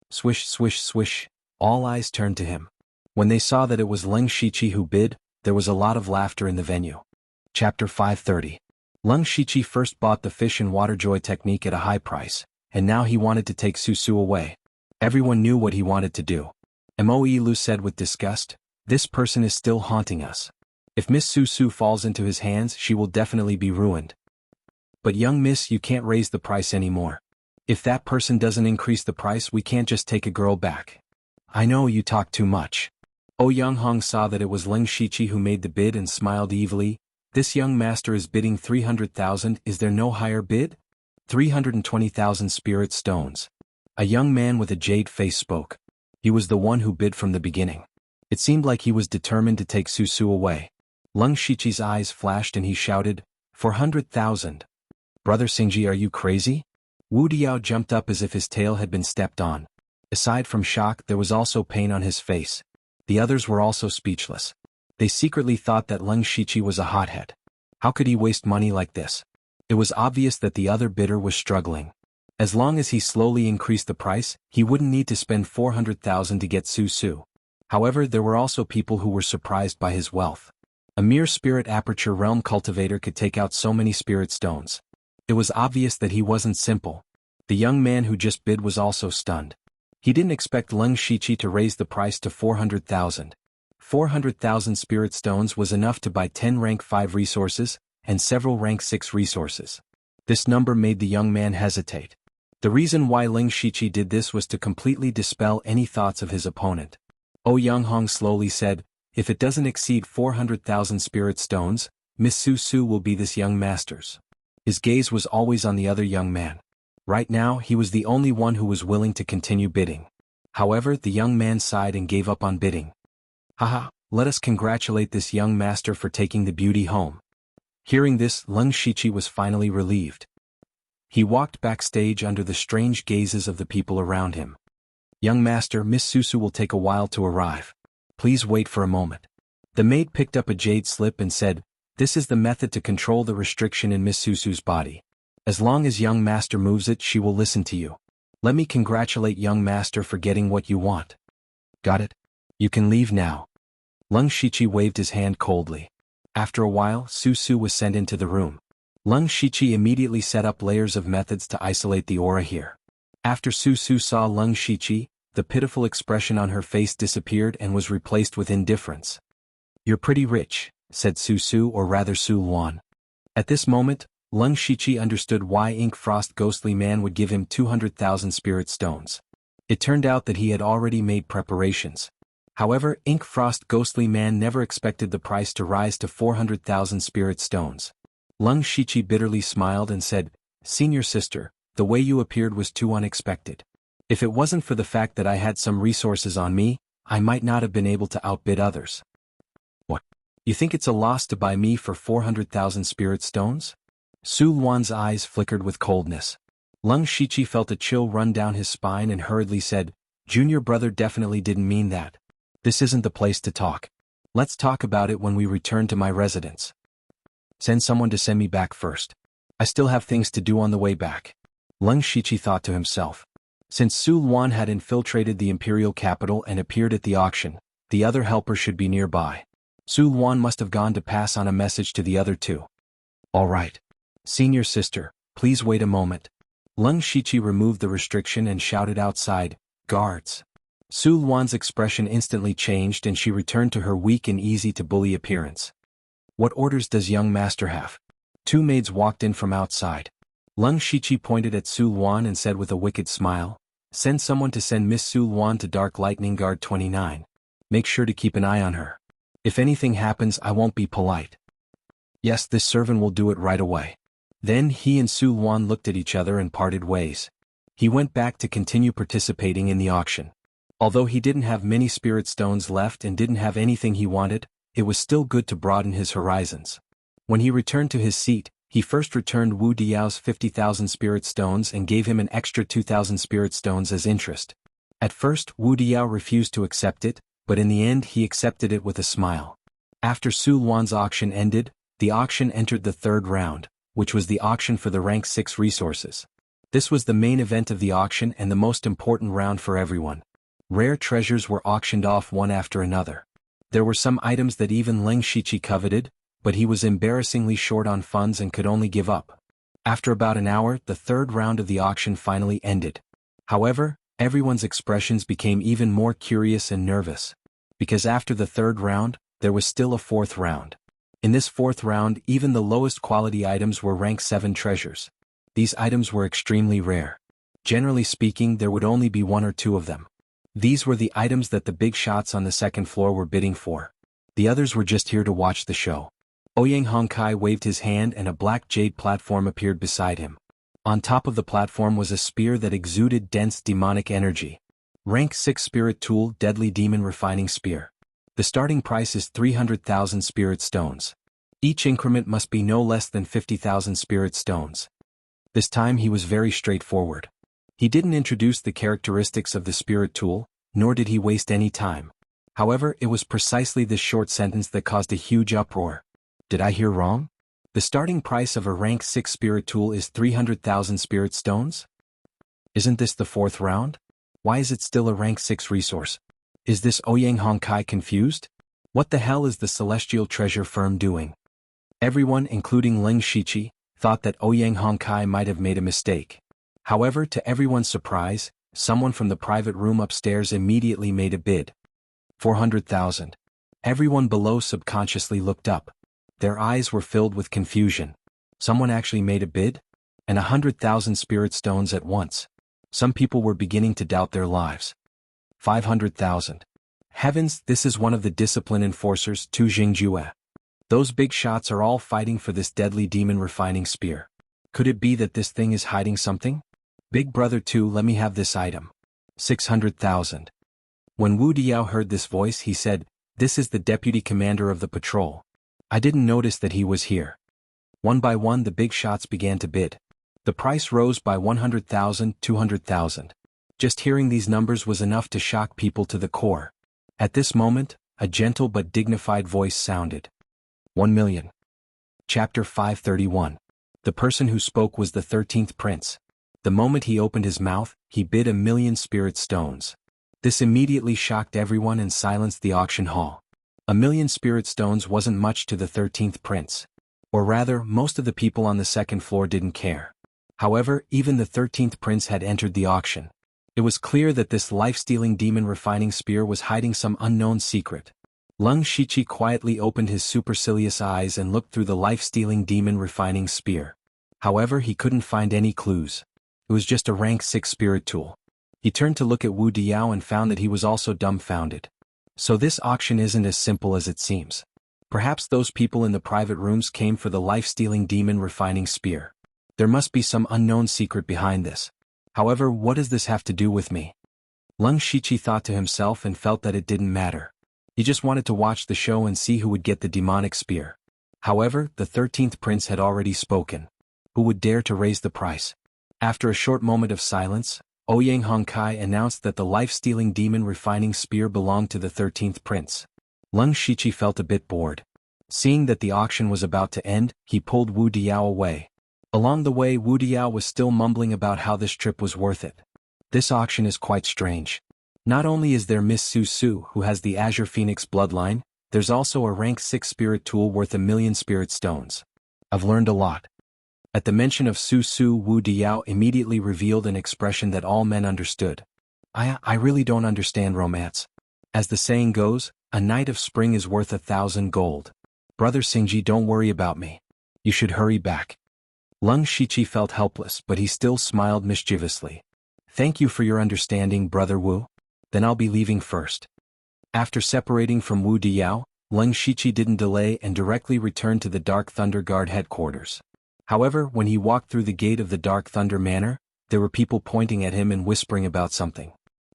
Swish, swish, swish, all eyes turned to him. When they saw that it was Leng Shiqi who bid, there was a lot of laughter in the venue. Chapter 530. Leng Shiqi first bought the fish and water joy technique at a high price, and now he wanted to take Su Su away. Everyone knew what he wanted to do. Mo Lu said with disgust, "This person is still haunting us. If Miss Su Su falls into his hands, she will definitely be ruined. But young miss, you can't raise the price anymore. If that person doesn't increase the price, we can't just take a girl back. I know you talk too much." Xuanhuan saw that it was Leng Shiqi who made the bid and smiled evilly. "This young master is bidding 300,000, is there no higher bid?" 320,000 spirit stones. A young man with a jade face spoke. He was the one who bid from the beginning. It seemed like he was determined to take Su Su away. Leng Shiqi's eyes flashed and he shouted, 400,000. "Brother Xingji, are you crazy?" Wu Diao jumped up as if his tail had been stepped on. Aside from shock, there was also pain on his face. The others were also speechless. They secretly thought that Leng Shiqi was a hothead. How could he waste money like this? It was obvious that the other bidder was struggling. As long as he slowly increased the price, he wouldn't need to spend 400,000 to get Su Su. However, there were also people who were surprised by his wealth. A mere spirit aperture realm cultivator could take out so many spirit stones. It was obvious that he wasn't simple. The young man who just bid was also stunned. He didn't expect Leng Shiqi to raise the price to 400,000. 400,000 spirit stones was enough to buy 10 rank 5 resources, and several rank 6 resources. This number made the young man hesitate. The reason why Leng Shiqi did this was to completely dispel any thoughts of his opponent. Xuanhuan slowly said, "If it doesn't exceed 400,000 spirit stones, Miss Su Su will be this young master's." His gaze was always on the other young man. Right now, he was the only one who was willing to continue bidding. However, the young man sighed and gave up on bidding. "Haha, let us congratulate this young master for taking the beauty home." Hearing this, Leng Shiqi was finally relieved. He walked backstage under the strange gazes of the people around him. "Young master, Miss Su Su will take a while to arrive. Please wait for a moment." The maid picked up a jade slip and said, "This is the method to control the restriction in Miss Su Su's body. As long as young master moves it, she will listen to you. Let me congratulate young master for getting what you want." "Got it? You can leave now." Leng Shiqi waved his hand coldly. After a while, Su Su was sent into the room. Leng Shiqi immediately set up layers of methods to isolate the aura here. After Su Su saw Leng Shiqi, the pitiful expression on her face disappeared and was replaced with indifference. "You're pretty rich," said Su Su, or rather Su Luan. At this moment, Leng Shiqi understood why Ink Frost Ghostly Man would give him 200,000 spirit stones. It turned out that he had already made preparations. However, Ink Frost Ghostly Man never expected the price to rise to 400,000 spirit stones. Leng Shiqi bitterly smiled and said, "Senior sister, the way you appeared was too unexpected. If it wasn't for the fact that I had some resources on me, I might not have been able to outbid others." "What? You think it's a loss to buy me for 400,000 spirit stones?" Su Luan's eyes flickered with coldness. Leng Shiqi felt a chill run down his spine and hurriedly said, "Junior brother definitely didn't mean that. This isn't the place to talk. Let's talk about it when we return to my residence. Send someone to send me back first. I still have things to do on the way back." Leng Shiqi thought to himself. Since Su Luan had infiltrated the imperial capital and appeared at the auction, the other helper should be nearby. Su Luan must have gone to pass on a message to the other two. "All right. Senior sister, please wait a moment." Leng Shiqi removed the restriction and shouted outside, "Guards." Su Luan's expression instantly changed and she returned to her weak and easy-to-bully appearance. "What orders does young master have?" Two maids walked in from outside. Leng Shiqi pointed at Su Luan and said with a wicked smile, "Send someone to send Miss Su Luan to Dark Lightning Guard 29. Make sure to keep an eye on her. If anything happens, I won't be polite." "Yes, this servant will do it right away." Then he and Su Luan looked at each other and parted ways. He went back to continue participating in the auction. Although he didn't have many spirit stones left and didn't have anything he wanted, it was still good to broaden his horizons. When he returned to his seat, he first returned Wu Diao's 50,000 spirit stones and gave him an extra 2,000 spirit stones as interest. At first, Wu Diao refused to accept it, but in the end he accepted it with a smile. After Su Luan's auction ended, the auction entered the third round, which was the auction for the rank 6 resources. This was the main event of the auction and the most important round for everyone. Rare treasures were auctioned off one after another. There were some items that even Leng Shichi coveted, but he was embarrassingly short on funds and could only give up. After about an hour, the third round of the auction finally ended. However, everyone's expressions became even more curious and nervous. Because after the third round, there was still a fourth round. In this fourth round, even the lowest quality items were rank 7 treasures. These items were extremely rare. Generally speaking, there would only be 1 or 2 of them. These were the items that the big shots on the second floor were bidding for. The others were just here to watch the show. Ouyang Hongkai waved his hand and a black jade platform appeared beside him. On top of the platform was a spear that exuded dense demonic energy. Rank 6 Spirit Tool Deadly Demon Refining Spear. The starting price is 300,000 spirit stones. Each increment must be no less than 50,000 spirit stones. This time he was very straightforward. He didn't introduce the characteristics of the spirit tool, nor did he waste any time. However, it was precisely this short sentence that caused a huge uproar. Did I hear wrong? The starting price of a rank 6 spirit tool is 300,000 spirit stones? Isn't this the fourth round? Why is it still a rank 6 resource? Is this Ouyang Hongkai confused? What the hell is the Celestial Treasure Firm doing? Everyone, including Leng Shichi, thought that Ouyang Hongkai might have made a mistake. However, to everyone's surprise, someone from the private room upstairs immediately made a bid. 400,000. Everyone below subconsciously looked up. Their eyes were filled with confusion. Someone actually made a bid? And 100,000 spirit stones at once. Some people were beginning to doubt their lives. 500,000. Heavens, this is one of the discipline enforcers, Tu Jingjue. Those big shots are all fighting for this deadly demon refining spear. Could it be that this thing is hiding something? Big brother 2, let me have this item. 600,000. When Wu Diao heard this voice, he said, "This is the deputy commander of the patrol. I didn't notice that he was here." One by one the big shots began to bid. The price rose by 100,000, 200,000. Just hearing these numbers was enough to shock people to the core. At this moment, a gentle but dignified voice sounded. 1 million. Chapter 531. The person who spoke was the 13th prince. The moment he opened his mouth, he bid 1,000,000 spirit stones. This immediately shocked everyone and silenced the auction hall. 1,000,000 spirit stones wasn't much to the 13th prince. Or rather, most of the people on the second floor didn't care. However, even the 13th prince had entered the auction. It was clear that this life-stealing demon refining spear was hiding some unknown secret. Leng Shichi quietly opened his supercilious eyes and looked through the life-stealing demon refining spear. However, he couldn't find any clues. It was just a rank 6 spirit tool. He turned to look at Wu Diao and found that he was also dumbfounded. So this auction isn't as simple as it seems. Perhaps those people in the private rooms came for the life-stealing demon refining spear. There must be some unknown secret behind this. However, what does this have to do with me? Leng Shichi thought to himself and felt that it didn't matter. He just wanted to watch the show and see who would get the demonic spear. However, the 13th prince had already spoken. Who would dare to raise the price? After a short moment of silence, Ouyang Hongkai announced that the life-stealing demon refining spear belonged to the 13th prince. Leng Shichi felt a bit bored. Seeing that the auction was about to end, he pulled Wu Diao away. Along the way, Wu Diao was still mumbling about how this trip was worth it. This auction is quite strange. Not only is there Miss Su Su, who has the Azure Phoenix bloodline, there's also a rank 6 spirit tool worth 1,000,000 spirit stones. I've learned a lot. At the mention of Su Su, Wu Diao immediately revealed an expression that all men understood. I really don't understand romance. As the saying goes, a night of spring is worth 1,000 gold. Brother Xingji, don't worry about me. You should hurry back. Leng Shichi felt helpless, but he still smiled mischievously. Thank you for your understanding, Brother Wu. Then I'll be leaving first. After separating from Wu Diao, Leng Shichi didn't delay and directly returned to the Dark Thunder Guard headquarters. However, when he walked through the gate of the Dark Thunder Manor, there were people pointing at him and whispering about something.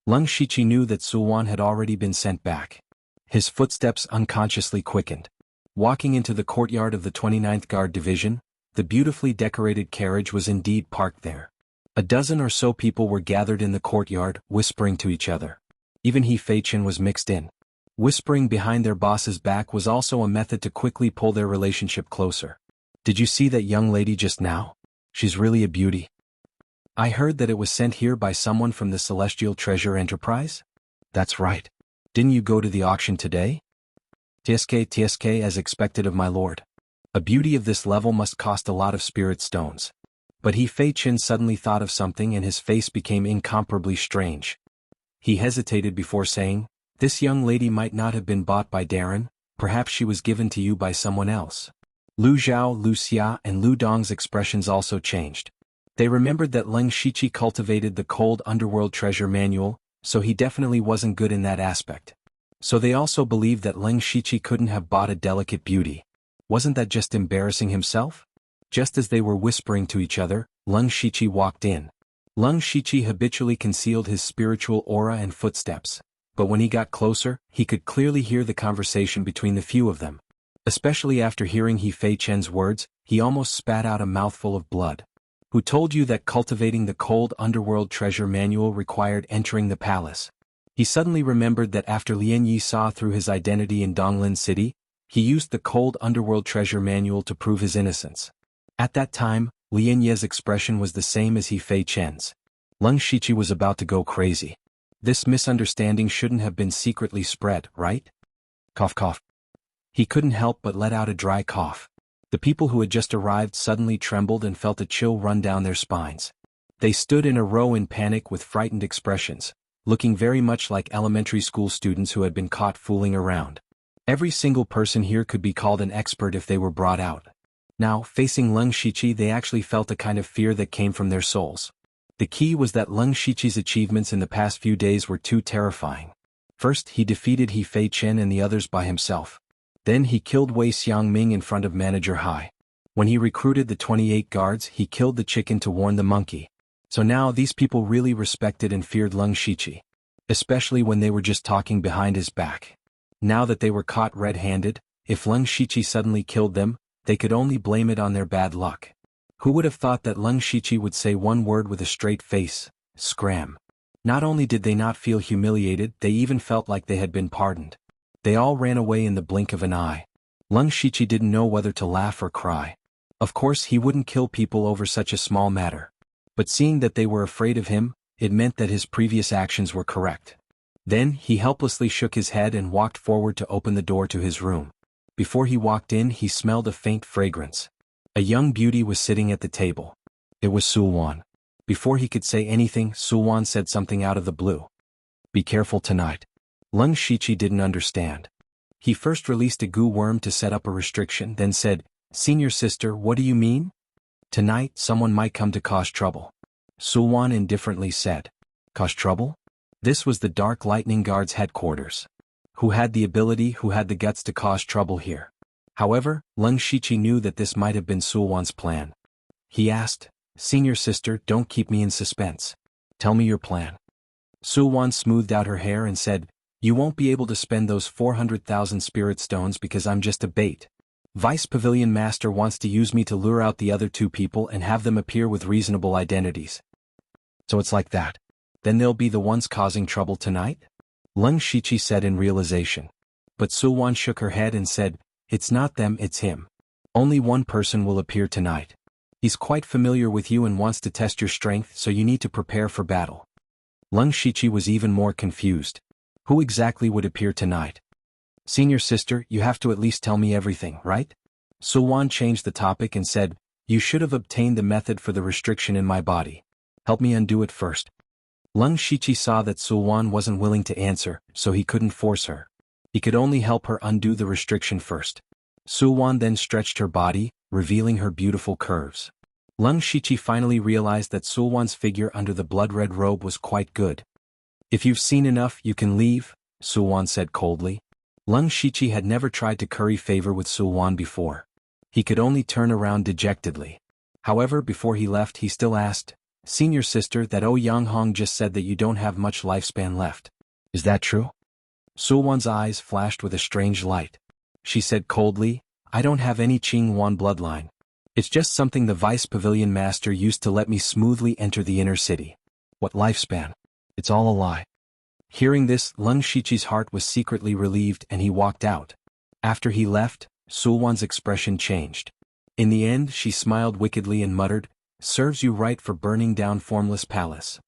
Leng Shichi knew that Xuanhuan had already been sent back. His footsteps unconsciously quickened. Walking into the courtyard of the 29th Guard Division, the beautifully decorated carriage was indeed parked there. A dozen or so people were gathered in the courtyard, whispering to each other. Even He Fei-Chen was mixed in. Whispering behind their boss's back was also a method to quickly pull their relationship closer. Did you see that young lady just now? She's really a beauty. I heard that it was sent here by someone from the Celestial Treasure Enterprise? That's right. Didn't you go to the auction today? Tsk as expected of my lord. A beauty of this level must cost a lot of spirit stones. But Fei Chen suddenly thought of something and his face became incomparably strange. He hesitated before saying, "This young lady might not have been bought by Darren, perhaps she was given to you by someone else." Lu Zhao, Lu Xia, and Lu Dong's expressions also changed. They remembered that Leng Shiqi cultivated the cold underworld treasure manual, so he definitely wasn't good in that aspect. So they also believed that Leng Shiqi couldn't have bought a delicate beauty. Wasn't that just embarrassing himself? Just as they were whispering to each other, Leng Shiqi walked in. Leng Shiqi habitually concealed his spiritual aura and footsteps, but when he got closer, he could clearly hear the conversation between the few of them. Especially after hearing Fei Chen's words, he almost spat out a mouthful of blood. Who told you that cultivating the cold underworld treasure manual required entering the palace? He suddenly remembered that after Lian Yi saw through his identity in Donglin City, he used the cold underworld treasure manual to prove his innocence. At that time, Lian Yi's expression was the same as Fei Chen's. Leng Shiqi was about to go crazy. This misunderstanding shouldn't have been secretly spread, right? Cough cough. He couldn't help but let out a dry cough. The people who had just arrived suddenly trembled and felt a chill run down their spines. They stood in a row in panic with frightened expressions, looking very much like elementary school students who had been caught fooling around. Every single person here could be called an expert if they were brought out. Now, facing Leng Shiqi, they actually felt a kind of fear that came from their souls. The key was that Leng Shiqi's achievements in the past few days were too terrifying. First, he defeated Fei Chen and the others by himself. Then he killed Wei Xiangming in front of Manager Hai. When he recruited the 28 guards, he killed the chicken to warn the monkey. So now these people really respected and feared Leng Shiqi. Especially when they were just talking behind his back. Now that they were caught red-handed, if Leng Shiqi suddenly killed them, they could only blame it on their bad luck. Who would have thought that Leng Shiqi would say one word with a straight face, scram. Not only did they not feel humiliated, they even felt like they had been pardoned. They all ran away in the blink of an eye. Leng Shiqi didn't know whether to laugh or cry. Of course he wouldn't kill people over such a small matter. But seeing that they were afraid of him, it meant that his previous actions were correct. Then he helplessly shook his head and walked forward to open the door to his room. Before he walked in, he smelled a faint fragrance. A young beauty was sitting at the table. It was Xuanhuan. Before he could say anything, Xuanhuan said something out of the blue. "Be careful tonight." Leng Shiqi didn't understand. He first released a goo worm to set up a restriction, then said, "Senior sister, what do you mean?" "Tonight, someone might come to cause trouble." Xuanhuan indifferently said. "Cause trouble?" This was the Dark Lightning Guard's headquarters. Who had the ability, who had the guts to cause trouble here? However, Leng Shiqi knew that this might have been Xuanhuan's plan. He asked, "Senior sister, don't keep me in suspense. Tell me your plan." Xuanhuan smoothed out her hair and said, "You won't be able to spend those 400,000 spirit stones because I'm just a bait. Vice Pavilion Master wants to use me to lure out the other two people and have them appear with reasonable identities." "So it's like that. Then they'll be the ones causing trouble tonight?" Leng Shiqi said in realization. But Xuanhuan shook her head and said, "It's not them, it's him. Only one person will appear tonight. He's quite familiar with you and wants to test your strength, so you need to prepare for battle." Leng Shiqi was even more confused. Who exactly would appear tonight? "Senior sister, you have to at least tell me everything, right?" Xuanhuan changed the topic and said, "You should have obtained the method for the restriction in my body. Help me undo it first." Leng Shiqi saw that Xuanhuan wasn't willing to answer, so he couldn't force her. He could only help her undo the restriction first. Xuanhuan then stretched her body, revealing her beautiful curves. Leng Shiqi finally realized that Xuanhuan's figure under the blood-red robe was quite good. "If you've seen enough, you can leave," Xuanhuan said coldly. Leng Shiqi had never tried to curry favor with Xuanhuan before. He could only turn around dejectedly. However, before he left, he still asked, "Senior sister, that Yang just said that you don't have much lifespan left. Is that true?" Xuanhuan's eyes flashed with a strange light. She said coldly, "I don't have any Xuanhuan bloodline. It's just something the Vice Pavilion Master used to let me smoothly enter the inner city. What lifespan? It's all a lie." Hearing this, Leng Shiqi's heart was secretly relieved and he walked out. After he left, Xuanhuan's expression changed. In the end, she smiled wickedly and muttered, "Serves you right for burning down Formless Palace."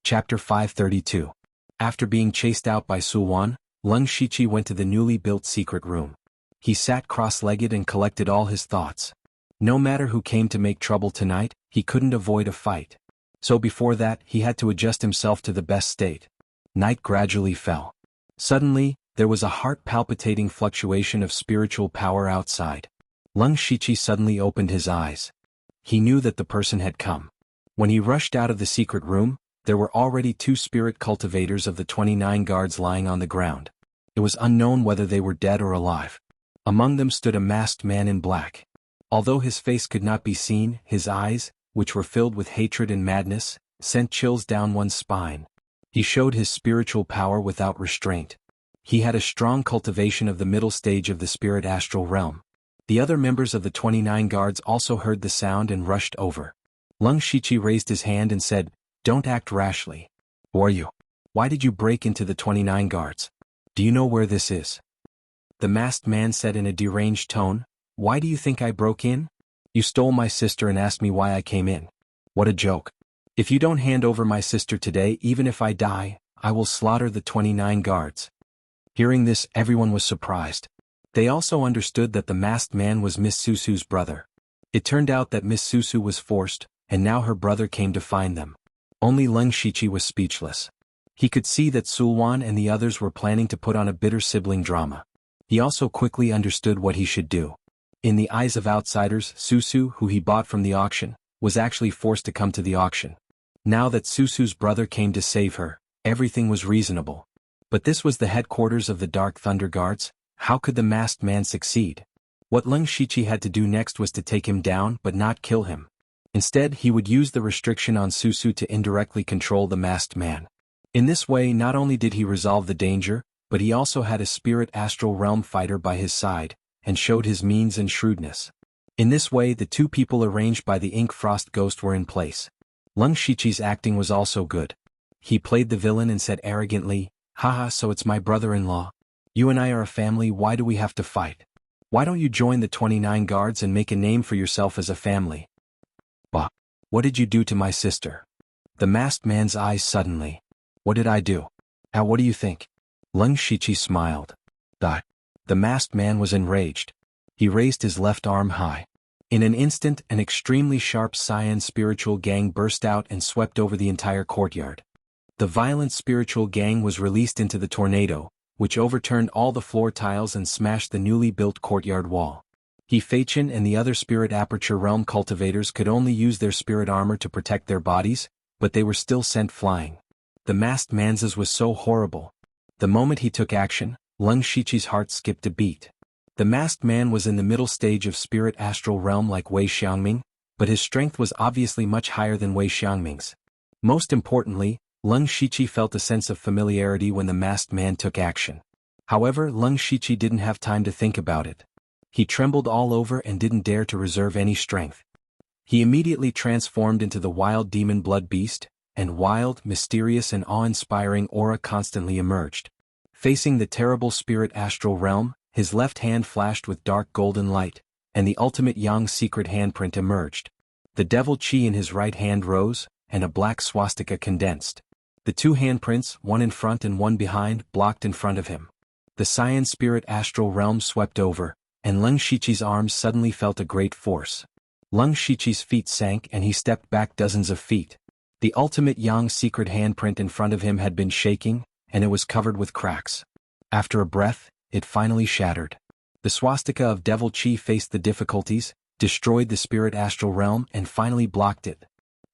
Chapter 532. After being chased out by Xuanhuan, Leng Shiqi went to the newly built secret room. He sat cross-legged and collected all his thoughts. No matter who came to make trouble tonight, he couldn't avoid a fight. So before that, he had to adjust himself to the best state. Night gradually fell. Suddenly, there was a heart-palpitating fluctuation of spiritual power outside. Leng Shiqi suddenly opened his eyes. He knew that the person had come. When he rushed out of the secret room, there were already 2 spirit cultivators of the 29 guards lying on the ground. It was unknown whether they were dead or alive. Among them stood a masked man in black. Although his face could not be seen, his eyes, which were filled with hatred and madness, sent chills down one's spine. He showed his spiritual power without restraint. He had a strong cultivation of the middle stage of the spirit astral realm. The other members of the 29 guards also heard the sound and rushed over. Leng Shiqi raised his hand and said, "Don't act rashly. Who are you? Why did you break into the 29 guards? Do you know where this is?" The masked man said in a deranged tone, "Why do you think I broke in? You stole my sister and asked me why I came in. What a joke. If you don't hand over my sister today, even if I die, I will slaughter the 29 guards." Hearing this, everyone was surprised. They also understood that the masked man was Miss Susu's brother. It turned out that Miss Susu was forced, and now her brother came to find them. Only Leng Shiqi was speechless. He could see that Xuanhuan and the others were planning to put on a bitter sibling drama. He also quickly understood what he should do. In the eyes of outsiders, Susu, who he bought from the auction, was actually forced to come to the auction. Now that Susu's brother came to save her, everything was reasonable. But this was the headquarters of the Dark Thunder Guards. How could the masked man succeed? What Leng Shiqi had to do next was to take him down but not kill him. Instead, he would use the restriction on Susu to indirectly control the masked man. In this way, not only did he resolve the danger, but he also had a spirit astral realm fighter by his side, and showed his means and shrewdness. In this way, the 2 people arranged by the Ink Frost Ghost were in place. Leng Shiqi's acting was also good. He played the villain and said arrogantly, "Haha, so it's my brother-in-law. You and I are a family, why do we have to fight? Why don't you join the 29 guards and make a name for yourself as a family?" "Bah, what did you do to my sister?" The masked man's eyes suddenly. "What did I do? How, what do you think?" Leng Shiqi smiled. The masked man was enraged. He raised his left arm high. In an instant, an extremely sharp cyan spiritual gang burst out and swept over the entire courtyard. The violent spiritual gang was released into the tornado, which overturned all the floor tiles and smashed the newly built courtyard wall. Feichin and the other spirit aperture realm cultivators could only use their spirit armor to protect their bodies, but they were still sent flying. The masked man's was so horrible. The moment he took action, Leng Shiqi's heart skipped a beat. The masked man was in the middle stage of spirit astral realm like Wei Xiangming, but his strength was obviously much higher than Wei Xiangming's. Most importantly, Leng Shiqi felt a sense of familiarity when the masked man took action. However, Leng Shiqi didn't have time to think about it. He trembled all over and didn't dare to reserve any strength. He immediately transformed into the wild demon blood beast, and wild, mysterious and awe-inspiring aura constantly emerged. Facing the terrible spirit astral realm, his left hand flashed with dark golden light, and the ultimate Yang secret handprint emerged. The devil chi in his right hand rose, and a black swastika condensed. The 2 handprints, one in front and one behind, blocked in front of him. The cyan spirit astral realm swept over, and Leng Shiqi's arms suddenly felt a great force. Leng Shiqi's feet sank and he stepped back dozens of feet. The ultimate Yang secret handprint in front of him had been shaking, and it was covered with cracks. After a breath, it finally shattered. The swastika of devil chi faced the difficulties, destroyed the spirit astral realm and finally blocked it.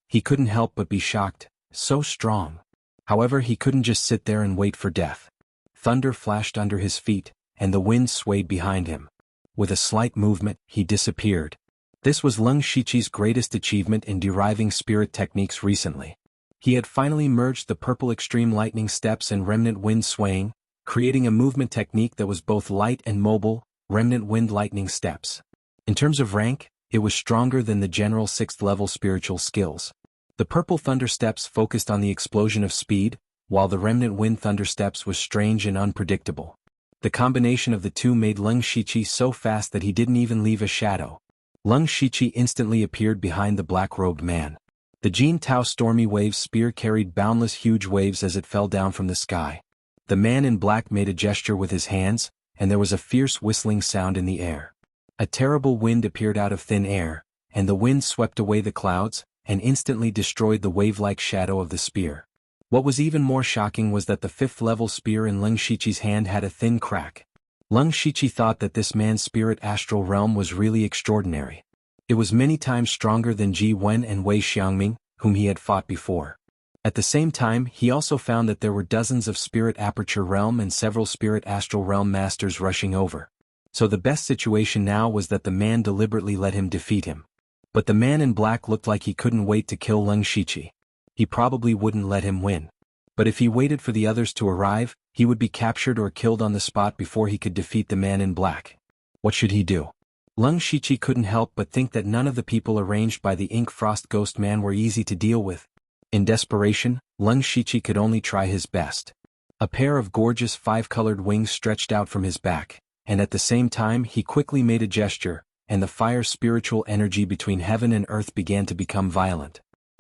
He couldn't help but be shocked, so strong. However, he couldn't just sit there and wait for death. Thunder flashed under his feet, and the wind swayed behind him. With a slight movement, he disappeared. This was Leng Shiqi's greatest achievement in deriving spirit techniques recently. He had finally merged the purple extreme lightning steps and remnant wind swaying, creating a movement technique that was both light and mobile, remnant wind lightning steps. In terms of rank, it was stronger than the general 6th level spiritual skills. The purple thunder steps focused on the explosion of speed, while the remnant wind thunder steps was strange and unpredictable. The combination of the 2 made Leng Shiqi so fast that he didn't even leave a shadow. Leng Shiqi instantly appeared behind the black-robed man. The Jin Tao Stormy Waves spear carried boundless huge waves as it fell down from the sky. The man in black made a gesture with his hands, and there was a fierce whistling sound in the air. A terrible wind appeared out of thin air, and the wind swept away the clouds, and instantly destroyed the wave-like shadow of the spear. What was even more shocking was that the 5th-level spear in Leng Shiqi's hand had a thin crack. Leng Shiqi thought that this man's spirit astral realm was really extraordinary. It was many times stronger than Ji Wen and Wei Xiangming, whom he had fought before. At the same time, he also found that there were dozens of spirit aperture realm and several spirit astral realm masters rushing over. So the best situation now was that the man deliberately let him defeat him. But the man in black looked like he couldn't wait to kill Leng Shiqi. He probably wouldn't let him win. But if he waited for the others to arrive, he would be captured or killed on the spot before he could defeat the man in black. What should he do? Leng Shiqi couldn't help but think that none of the people arranged by the Ink Frost Ghost Man were easy to deal with. In desperation, Leng Shiqi could only try his best. A pair of gorgeous 5-colored wings stretched out from his back, and at the same time he quickly made a gesture, and the fire spiritual energy between heaven and earth began to become violent.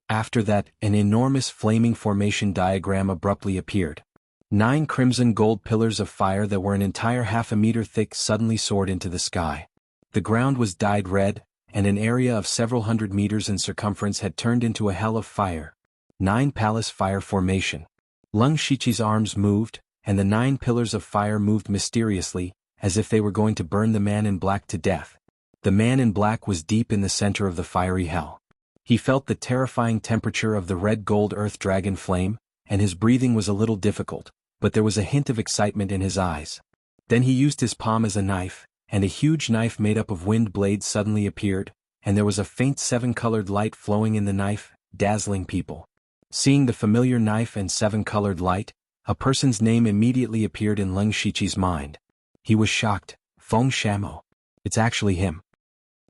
After that, an enormous flaming formation diagram abruptly appeared. 9 crimson gold pillars of fire that were an entire half a meter thick suddenly soared into the sky. The ground was dyed red, and an area of several hundred meters in circumference had turned into a hell of fire. 9 palace fire formation. Leng Shiqi's arms moved, and the 9 pillars of fire moved mysteriously, as if they were going to burn the man in black to death. The man in black was deep in the center of the fiery hell. He felt the terrifying temperature of the red gold earth dragon flame, and his breathing was a little difficult, but there was a hint of excitement in his eyes. Then he used his palm as a knife, and a huge knife made up of wind blades suddenly appeared, and there was a faint 7-colored light flowing in the knife, dazzling people. Seeing the familiar knife and 7-colored light, a person's name immediately appeared in Leng Shiqi's mind. He was shocked. Feng Shamo. It's actually him.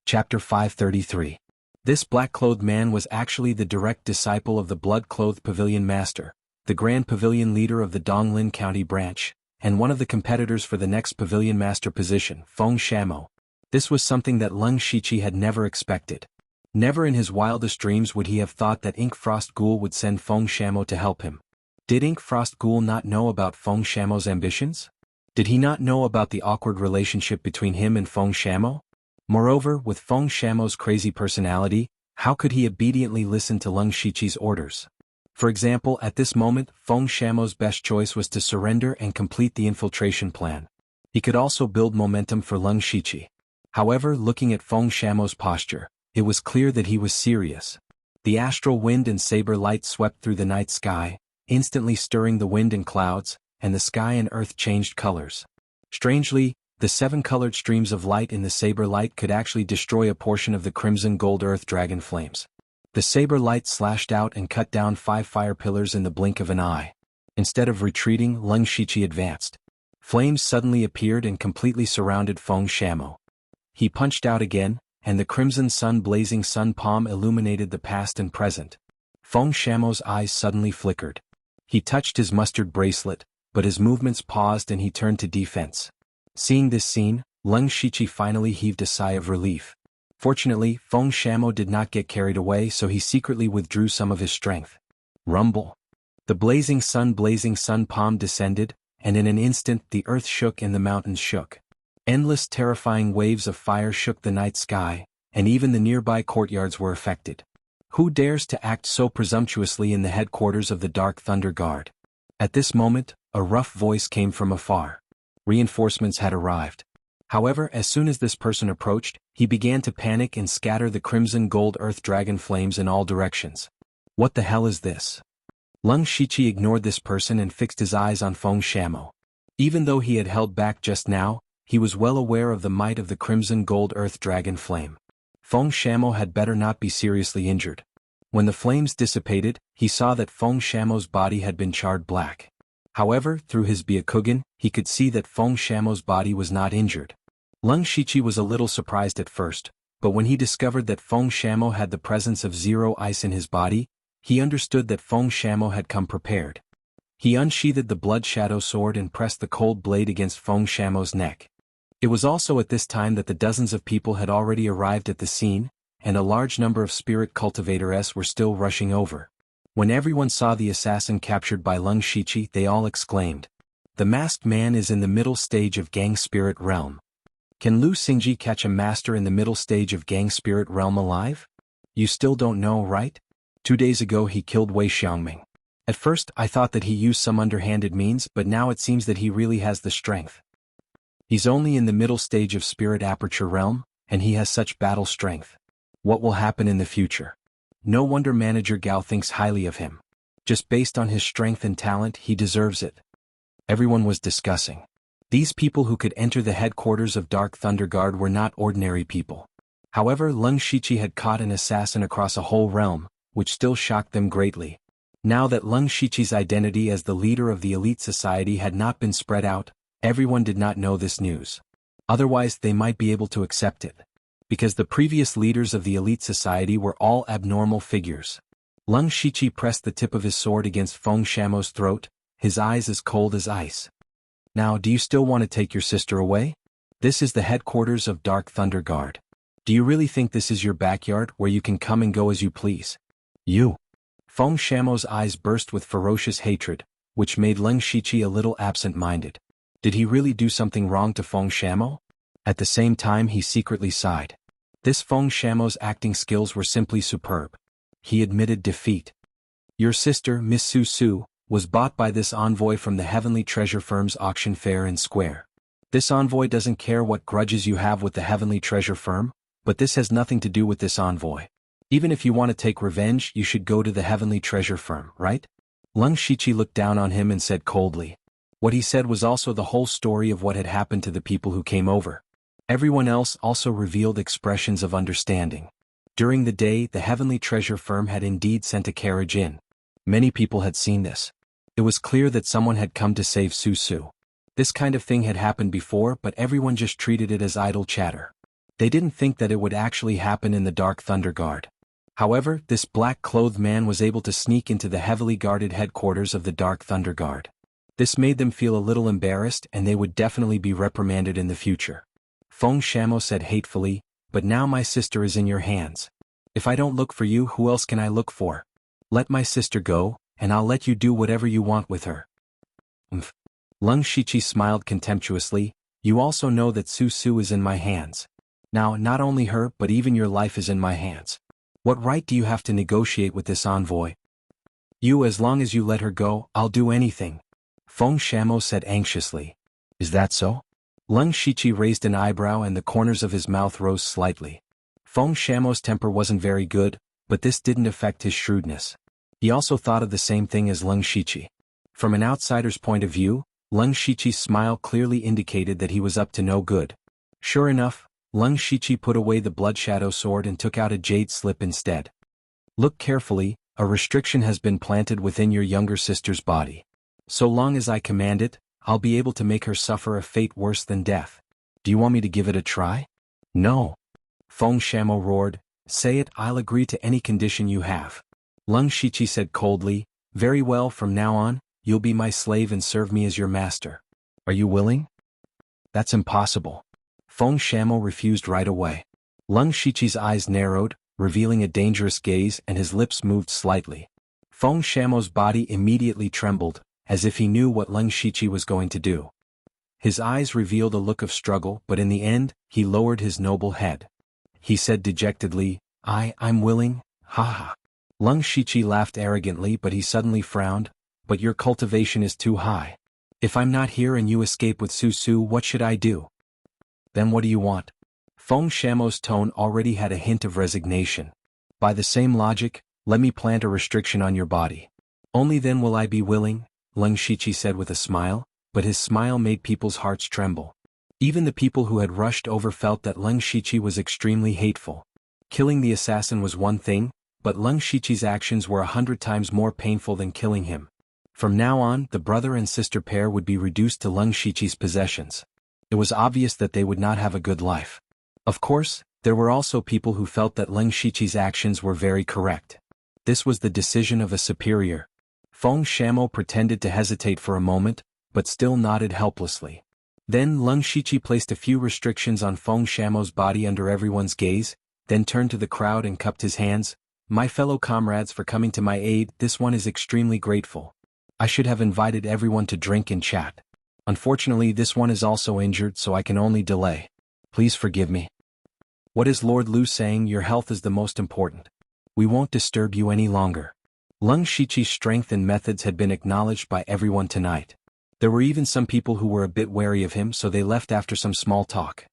Chapter 533. This black-clothed man was actually the direct disciple of the blood-clothed pavilion master, the Grand Pavilion leader of the Donglin County branch, and one of the competitors for the next pavilion master position, Feng Shamo. This was something that Leng Shiqi had never expected. Never in his wildest dreams would he have thought that Ink Frost Ghoul would send Feng Shamo to help him. Did Ink Frost Ghoul not know about Feng Shamo's ambitions? Did he not know about the awkward relationship between him and Feng Shamo? Moreover, with Feng Shamo's crazy personality, how could he obediently listen to Leng Shiqi's orders? For example, at this moment, Feng Shamo's best choice was to surrender and complete the infiltration plan. He could also build momentum for Leng Shiqi. However, looking at Feng Shamo's posture, it was clear that he was serious. The astral wind and saber light swept through the night sky, instantly stirring the wind and clouds, and the sky and earth changed colors. Strangely, the 7-colored streams of light in the saber light could actually destroy a portion of the crimson gold earth dragon flames. The saber light slashed out and cut down 5 fire pillars in the blink of an eye. Instead of retreating, Leng Shiqi advanced. Flames suddenly appeared and completely surrounded Feng Shamo. He punched out again, and the crimson sun blazing sun palm illuminated the past and present. Feng Shamo's eyes suddenly flickered. He touched his mustard bracelet, but his movements paused and he turned to defense. Seeing this scene, Leng Shiqi finally heaved a sigh of relief. Fortunately, Feng Shamo did not get carried away, so he secretly withdrew some of his strength. Rumble. The blazing sun palm descended, and in an instant the earth shook and the mountains shook. Endless terrifying waves of fire shook the night sky, and even the nearby courtyards were affected. Who dares to act so presumptuously in the headquarters of the Dark Thunder Guard? At this moment, a rough voice came from afar. Reinforcements had arrived. However, as soon as this person approached, he began to panic and scatter the crimson gold earth dragon flames in all directions. What the hell is this? Leng Shiqi ignored this person and fixed his eyes on Feng Shamo. Even though he had held back just now, he was well aware of the might of the crimson gold earth dragon flame. Feng Shamo had better not be seriously injured. When the flames dissipated, he saw that Feng Shamo's body had been charred black. However, through his Byakugan, he could see that Feng Shamo's body was not injured. Leng Shiqi was a little surprised at first, but when he discovered that Feng Shamo had the presence of 0 ice in his body, he understood that Feng Shamo had come prepared. He unsheathed the blood shadow sword and pressed the cold blade against Feng Shamo's neck. It was also at this time that the dozens of people had already arrived at the scene, and a large number of spirit cultivators were still rushing over. When everyone saw the assassin captured by Leng Shiqi, they all exclaimed, The masked man is in the middle stage of gang spirit realm. Can Lu Xingji catch a master in the middle stage of gang spirit realm alive? You still don't know, right? 2 days ago he killed Wei Xiangming. At first I thought that he used some underhanded means, but now it seems that he really has the strength. He's only in the middle stage of spirit aperture realm, and he has such battle strength. What will happen in the future? No wonder Manager Gao thinks highly of him. Just based on his strength and talent, he deserves it. Everyone was discussing. These people who could enter the headquarters of Dark Thunder Guard were not ordinary people. However, Leng Shiqi had caught an assassin across a whole realm, which still shocked them greatly. Now that Leng Shiqi's identity as the leader of the elite society had not been spread out, everyone did not know this news. Otherwise they might be able to accept it. Because the previous leaders of the elite society were all abnormal figures. Leng Shiqi pressed the tip of his sword against Feng Shamo's throat, his eyes as cold as ice. Now, do you still want to take your sister away? This is the headquarters of Dark Thunder Guard. Do you really think this is your backyard where you can come and go as you please? You. Feng Shamo's eyes burst with ferocious hatred, which made Leng Shiqi a little absent-minded. Did he really do something wrong to Feng Shamo? At the same time he secretly sighed. This Feng Shamo's acting skills were simply superb. He admitted defeat. Your sister, Miss Su Su, was bought by this envoy from the Heavenly Treasure Firm's auction fair in Square. This envoy doesn't care what grudges you have with the Heavenly Treasure Firm, but this has nothing to do with this envoy. Even if you want to take revenge, you should go to the Heavenly Treasure Firm, right? Leng Shiqi looked down on him and said coldly. What he said was also the whole story of what had happened to the people who came over. Everyone else also revealed expressions of understanding. During the day, the Heavenly Treasure Firm had indeed sent a carriage in. Many people had seen this. It was clear that someone had come to save Su Su. This kind of thing had happened before, but everyone just treated it as idle chatter. They didn't think that it would actually happen in the Dark Thunder Guard. However, this black-clothed man was able to sneak into the heavily guarded headquarters of the Dark Thunder Guard. This made them feel a little embarrassed, and they would definitely be reprimanded in the future. Feng Shamo said hatefully, but now my sister is in your hands. If I don't look for you, who else can I look for? Let my sister go, and I'll let you do whatever you want with her. Leng Shiqi smiled contemptuously. You also know that Su Su is in my hands. Now, not only her, but even your life is in my hands. What right do you have to negotiate with this envoy? You, as long as you let her go, I'll do anything. Feng Shamo said anxiously. Is that so? Leng Shiqi raised an eyebrow and the corners of his mouth rose slightly. Feng Shamo's temper wasn't very good, but this didn't affect his shrewdness. He also thought of the same thing as Leng Shiqi. From an outsider's point of view, Leng Shiqi's smile clearly indicated that he was up to no good. Sure enough, Leng Shiqi put away the blood shadow sword and took out a jade slip instead. Look carefully, a restriction has been planted within your younger sister's body. So long as I command it, I'll be able to make her suffer a fate worse than death. Do you want me to give it a try? No. Feng Shamo roared, say it, I'll agree to any condition you have. Leng Shiqi said coldly, very well, from now on, you'll be my slave and serve me as your master. Are you willing? That's impossible. Feng Shamo refused right away. Leng Shiqi's eyes narrowed, revealing a dangerous gaze, and his lips moved slightly. Feng Shamo's body immediately trembled, as if he knew what Leng Shiqi was going to do. His eyes revealed a look of struggle, but in the end, he lowered his noble head. He said dejectedly, I'm willing, ha. Leng Shiqi laughed arrogantly, but he suddenly frowned, but your cultivation is too high. If I'm not here and you escape with Su Su, what should I do? Then what do you want? Feng Shamo's tone already had a hint of resignation. By the same logic, let me plant a restriction on your body. Only then will I be willing, Leng Shiqi said with a smile, but his smile made people's hearts tremble. Even the people who had rushed over felt that Leng Shiqi was extremely hateful. Killing the assassin was one thing, but Leng Shiqi's actions were 100 times more painful than killing him. From now on, the brother and sister pair would be reduced to Leng Shiqi's possessions. It was obvious that they would not have a good life. Of course, there were also people who felt that Leng Shiqi's actions were very correct. This was the decision of a superior. Feng Shamo pretended to hesitate for a moment, but still nodded helplessly. Then Leng Shiqi placed a few restrictions on Feng Shamo's body under everyone's gaze, then turned to the crowd and cupped his hands. My fellow comrades, for coming to my aid, this one is extremely grateful. I should have invited everyone to drink and chat. Unfortunately, this one is also injured, so I can only delay. Please forgive me. What is Lord Lu saying? Your health is the most important. We won't disturb you any longer. Leng Shiqi's strength and methods had been acknowledged by everyone tonight. There were even some people who were a bit wary of him, so they left after some small talk.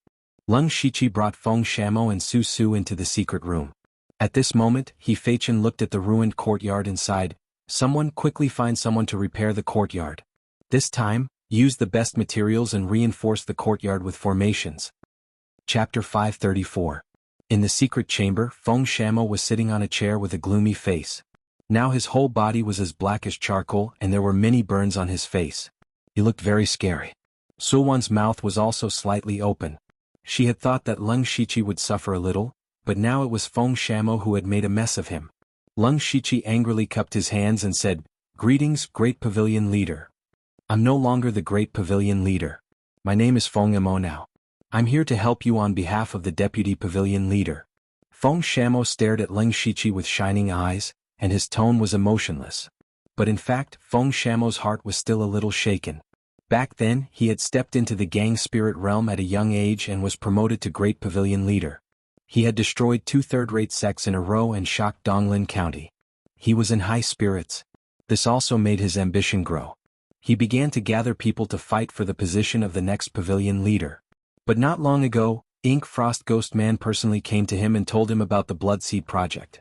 Leng Shiqi brought Feng Shamo and Su Su into the secret room. At this moment, He Feichen looked at the ruined courtyard and sighed. Someone quickly find someone to repair the courtyard. This time, use the best materials and reinforce the courtyard with formations. Chapter 534. In the secret chamber, Feng Shamo was sitting on a chair with a gloomy face. Now his whole body was as black as charcoal and there were many burns on his face. He looked very scary. Sulwan's mouth was also slightly open. She had thought that Leng Shiqi would suffer a little, but now it was Feng Shamo who had made a mess of him. Leng Shiqi angrily cupped his hands and said, "Greetings, Great Pavilion Leader. I'm no longer the Great Pavilion Leader. My name is Feng Emo now. I'm here to help you on behalf of the Deputy Pavilion Leader." Feng Shamo stared at Leng Shiqi with shining eyes, and his tone was emotionless. But in fact, Feng Shamo's heart was still a little shaken. Back then, he had stepped into the gang spirit realm at a young age and was promoted to Great Pavilion Leader. He had destroyed 2 third-rate sects in a row and shocked Donglin County. He was in high spirits. This also made his ambition grow. He began to gather people to fight for the position of the next Pavilion Leader. But not long ago, Ink Frost Ghost Man personally came to him and told him about the Bloodseed project.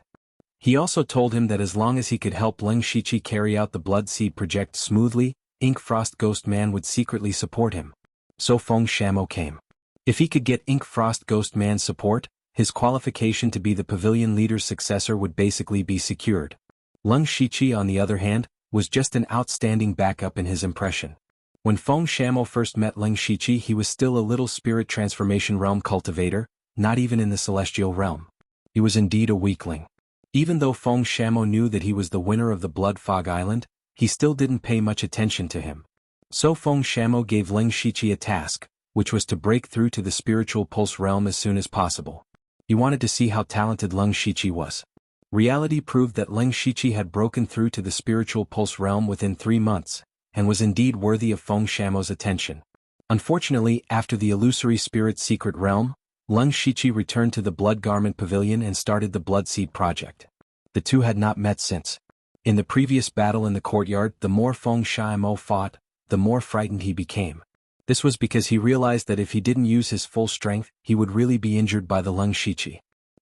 He also told him that as long as he could help Leng Shiqi carry out the Bloodseed project smoothly, Ink Frost Ghost Man would secretly support him. So Feng Shamo came. If he could get Ink Frost Ghost Man's support, his qualification to be the Pavilion Leader's successor would basically be secured. Leng Shiqi, on the other hand, was just an outstanding backup in his impression. When Feng Shamo first met Leng Shiqi, he was still a little spirit transformation realm cultivator, not even in the celestial realm. He was indeed a weakling. Even though Feng Shamo knew that he was the winner of the Blood Fog Island, he still didn't pay much attention to him. So Feng Shamo gave Leng Shiqi a task, which was to break through to the spiritual pulse realm as soon as possible. He wanted to see how talented Leng Shiqi was. Reality proved that Leng Shiqi had broken through to the spiritual pulse realm within 3 months, and was indeed worthy of Feng Shamo's attention. Unfortunately, after the illusory spirit secret realm, Leng Shiqi returned to the Blood Garment Pavilion and started the Bloodseed project. The two had not met since. In the previous battle in the courtyard, the more Feng Shamo fought, the more frightened he became. This was because he realized that if he didn't use his full strength, he would really be injured by the Leng Shiqi.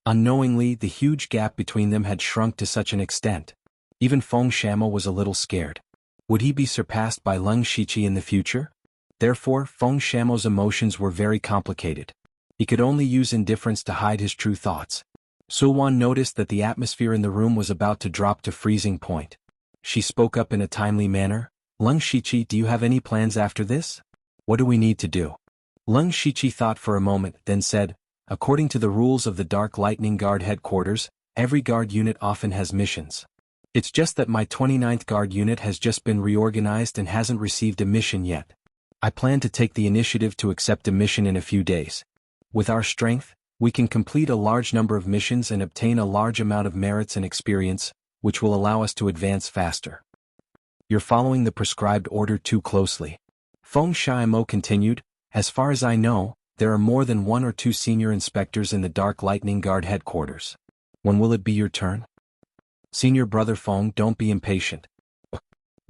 Unknowingly, the huge gap between them had shrunk to such an extent. Even Feng Shamo was a little scared. Would he be surpassed by Leng Shiqi in the future? Therefore, Feng Shamo's emotions were very complicated. He could only use indifference to hide his true thoughts. Xuanhuan noticed that the atmosphere in the room was about to drop to freezing point. She spoke up in a timely manner. "Leng Shiqi, do you have any plans after this? What do we need to do?" Leng Shiqi thought for a moment, then said, "According to the rules of the Dark Lightning Guard headquarters, every guard unit often has missions. It's just that my 29th Guard unit has just been reorganized and hasn't received a mission yet. I plan to take the initiative to accept a mission in a few days. With our strength, we can complete a large number of missions and obtain a large amount of merits and experience, which will allow us to advance faster. You're following the prescribed order too closely." Feng Shamo continued, "As far as I know, there are more than 1 or 2 senior inspectors in the Dark Lightning Guard headquarters. When will it be your turn? Senior Brother Feng, don't be impatient."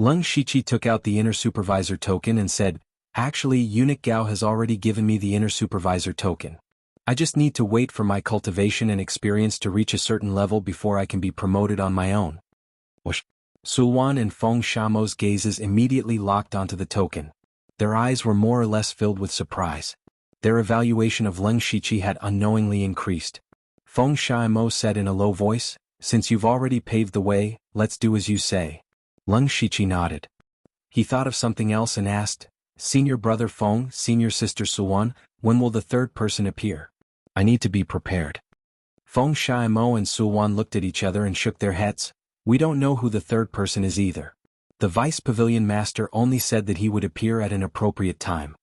Leng Shiqi took out the inner supervisor token and said, "Actually, Eunuch Gao has already given me the inner supervisor token. I just need to wait for my cultivation and experience to reach a certain level before I can be promoted on my own." Sulwan and Feng Shamo's gazes immediately locked onto the token. Their eyes were more or less filled with surprise. Their evaluation of Leng Shiqi had unknowingly increased. Feng Shamo said in a low voice, "Since you've already paved the way, let's do as you say." Leng Shiqi nodded. He thought of something else and asked, "Senior Brother Feng, Senior Sister Sulwan, when will the third person appear? I need to be prepared." Feng Shamo and Sulwan looked at each other and shook their heads. "We don't know who the third person is either. The Vice Pavilion Master only said that he would appear at an appropriate time."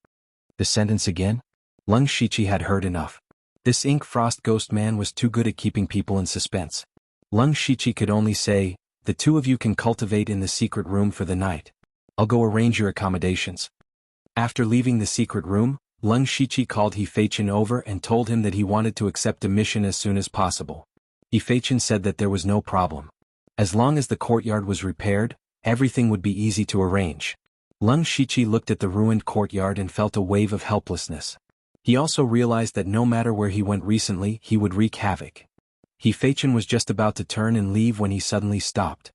The sentence again? Leng Shiqi had heard enough. This Ink Frost Ghost Man was too good at keeping people in suspense. Leng Shiqi could only say, "The two of you can cultivate in the secret room for the night. I'll go arrange your accommodations." After leaving the secret room, Leng Shiqi called Heifeichen over and told him that he wanted to accept a mission as soon as possible. Heifeichen said that there was no problem. As long as the courtyard was repaired, everything would be easy to arrange. Leng Shiqi looked at the ruined courtyard and felt a wave of helplessness. He also realized that no matter where he went recently, he would wreak havoc. Heifeichen was just about to turn and leave when he suddenly stopped.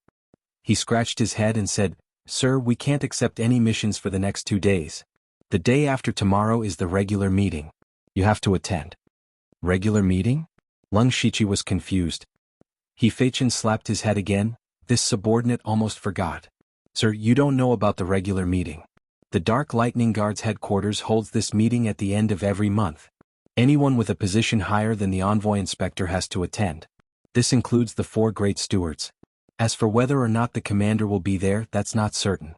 He scratched his head and said, "Sir, we can't accept any missions for the next 2 days. The day after tomorrow is the regular meeting. You have to attend." Regular meeting? Leng Shiqi was confused. Heifeichen slapped his head again. This subordinate almost forgot. "Sir, you don't know about the regular meeting. The Dark Lightning Guard's headquarters holds this meeting at the end of every month. Anyone with a position higher than the envoy inspector has to attend. This includes the 4 great stewards. As for whether or not the commander will be there, that's not certain."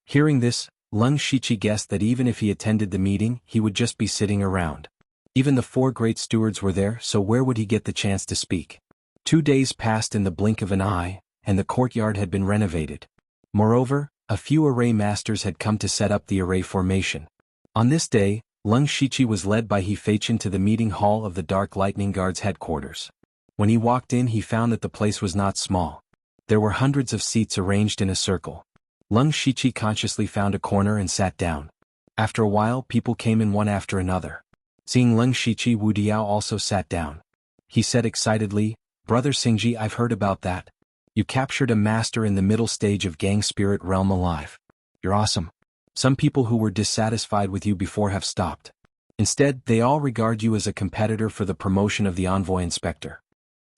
Hearing this, Leng Shiqi guessed that even if he attended the meeting, he would just be sitting around. Even the 4 great stewards were there, so where would he get the chance to speak? 2 days passed in the blink of an eye, and the courtyard had been renovated. Moreover, a few array masters had come to set up the array formation. On this day, Leng Shiqi was led by Heifeichen to the meeting hall of the Dark Lightning Guard's headquarters. When he walked in, he found that the place was not small. There were hundreds of seats arranged in a circle. Leng Shiqi consciously found a corner and sat down. After a while, people came in one after another. Seeing Leng Shiqi, Wu Diao also sat down. He said excitedly, "Brother Xingji, I've heard about that. You captured a master in the middle stage of Gang Spirit Realm alive. You're awesome. Some people who were dissatisfied with you before have stopped. Instead, they all regard you as a competitor for the promotion of the envoy inspector."